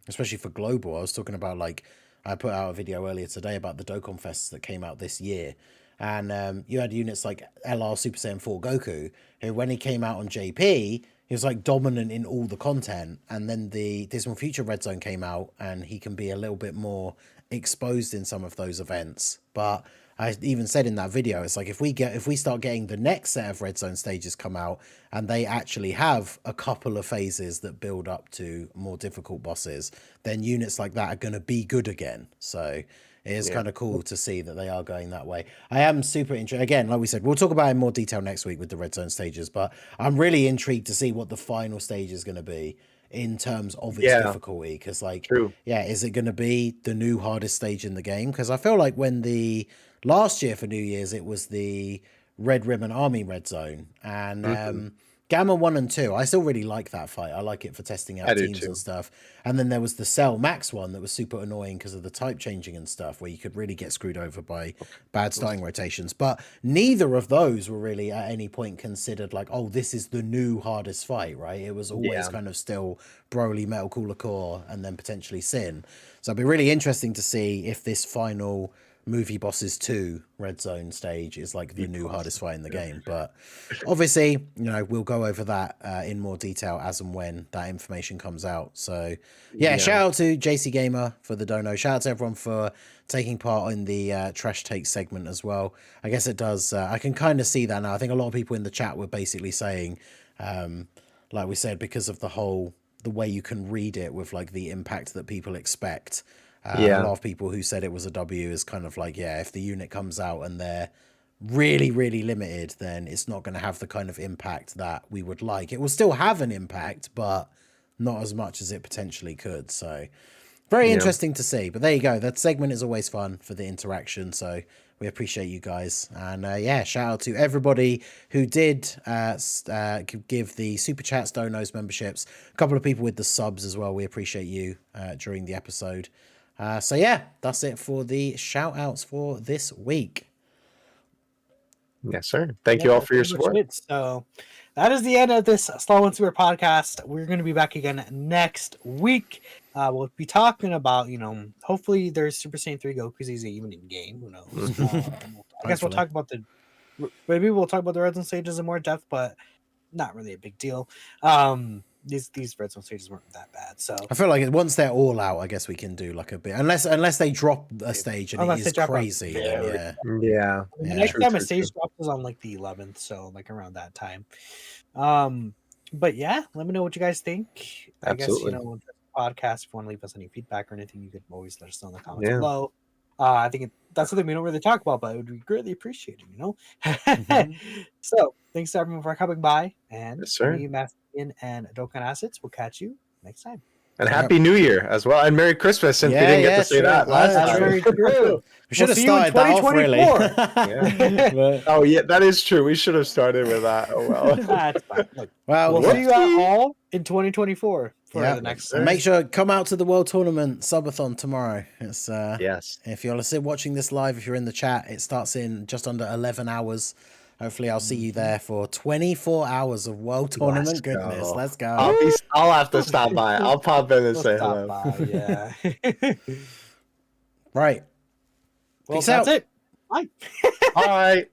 especially for global, I was talking about, like, I put out a video earlier today about the Dokkan Fests that came out this year. And you had units like LR Super Saiyan 4 Goku, who when he came out on JP, he was like dominant in all the content. And then the Dismal Future Red Zone came out and he can be a little bit more exposed in some of those events. But I even said in that video, it's like if we start getting the next set of Red Zone stages come out and they actually have a couple of phases that build up to more difficult bosses, then units like that are going to be good again. So it is kind of cool to see that they are going that way. I am super interested. Again, like we said, we'll talk about it in more detail next week with the Red Zone stages, but I'm really intrigued to see what the final stage is going to be in terms of its difficulty. Because, like, True. yeah, is it going to be the new hardest stage in the game? Because I feel like when the last year for New Year's, it was the Red Ribbon Army Red Zone and Gamma 1 and 2. I still really like that fight. I like it for testing out teams and stuff. And then there was the Cell Max one that was super annoying because of the type changing and stuff, where you could really get screwed over by bad starting rotations. But neither of those were really at any point considered like, oh, this is the new hardest fight, right? It was always kind of still Broly, Metal Cooler Core, and then potentially Sin. So it'd be really interesting to see if this final Movie Bosses 2 Red Zone stage is like the new hardest fight in the game. But obviously, you know, we'll go over that in more detail as and when that information comes out. So yeah, shout out to JC Gamer for the dono. Shout out to everyone for taking part in the trash take segment as well. I guess it does. I can kind of see that now. I think a lot of people in the chat were basically saying, like we said, because of the way you can read it with like the impact that people expect. A lot of people who said it was a W is kind of like, yeah, if the unit comes out and they're really, really limited, then it's not going to have the kind of impact that we would like. It will still have an impact, but not as much as it potentially could. So very interesting to see. But there you go. That segment is always fun for the interaction. So we appreciate you guys. And yeah, shout out to everybody who did give the Super Chats, Donos, memberships. A couple of people with the subs as well. We appreciate you during the episode. So yeah, that's it for the shout outs for this week. Yes, sir. Thank you all for your pretty much support. it. So that is the end of this Slow and Super podcast. We're going to be back again next week. We'll be talking about, you know, hopefully there's Super Saiyan 3 Goku's he's even in game. Who knows? I guess we'll talk about maybe we'll talk about the Red Zone stages in more depth, but not really a big deal. These Red Zone stages weren't that bad. So I feel like once they're all out, I guess we can do like a bit, unless they drop a stage and Unless it they is drop crazy. Then, yeah. The Yeah. next True, time a true, stage true. drops is on like the 11th, so like around that time. But yeah, let me know what you guys think. I guess, Absolutely. you know, podcast, if you want to leave us any feedback or anything, you could always let us know in the comments Yeah. below. I think that's something we don't really talk about, but it would be greatly appreciated, you know. So thanks to everyone for coming by, and Yes, sir. me, Mastian, and Dokkan Assets will catch you next time. And Happy New Year as well. And Merry Christmas, since we didn't get to say that last That's time. very true. We should have see you in started that off, really. 2024. But- Oh, yeah, that is true. We should have started with that. Oh, well. That's fine. Look, well, we'll see you at all in 2024 for the next. And make sure come out to the World Tournament subathon tomorrow. It's Yes. if you're watching this live, if you're in the chat, it starts in just under 11 hours. Hopefully, I'll see you there for 24 hours of World Tournament goodness. Let's go. I'll have to stop by. I'll pop in and say hello. Yeah. Right. Well, Peace that's out. it. Bye. All right.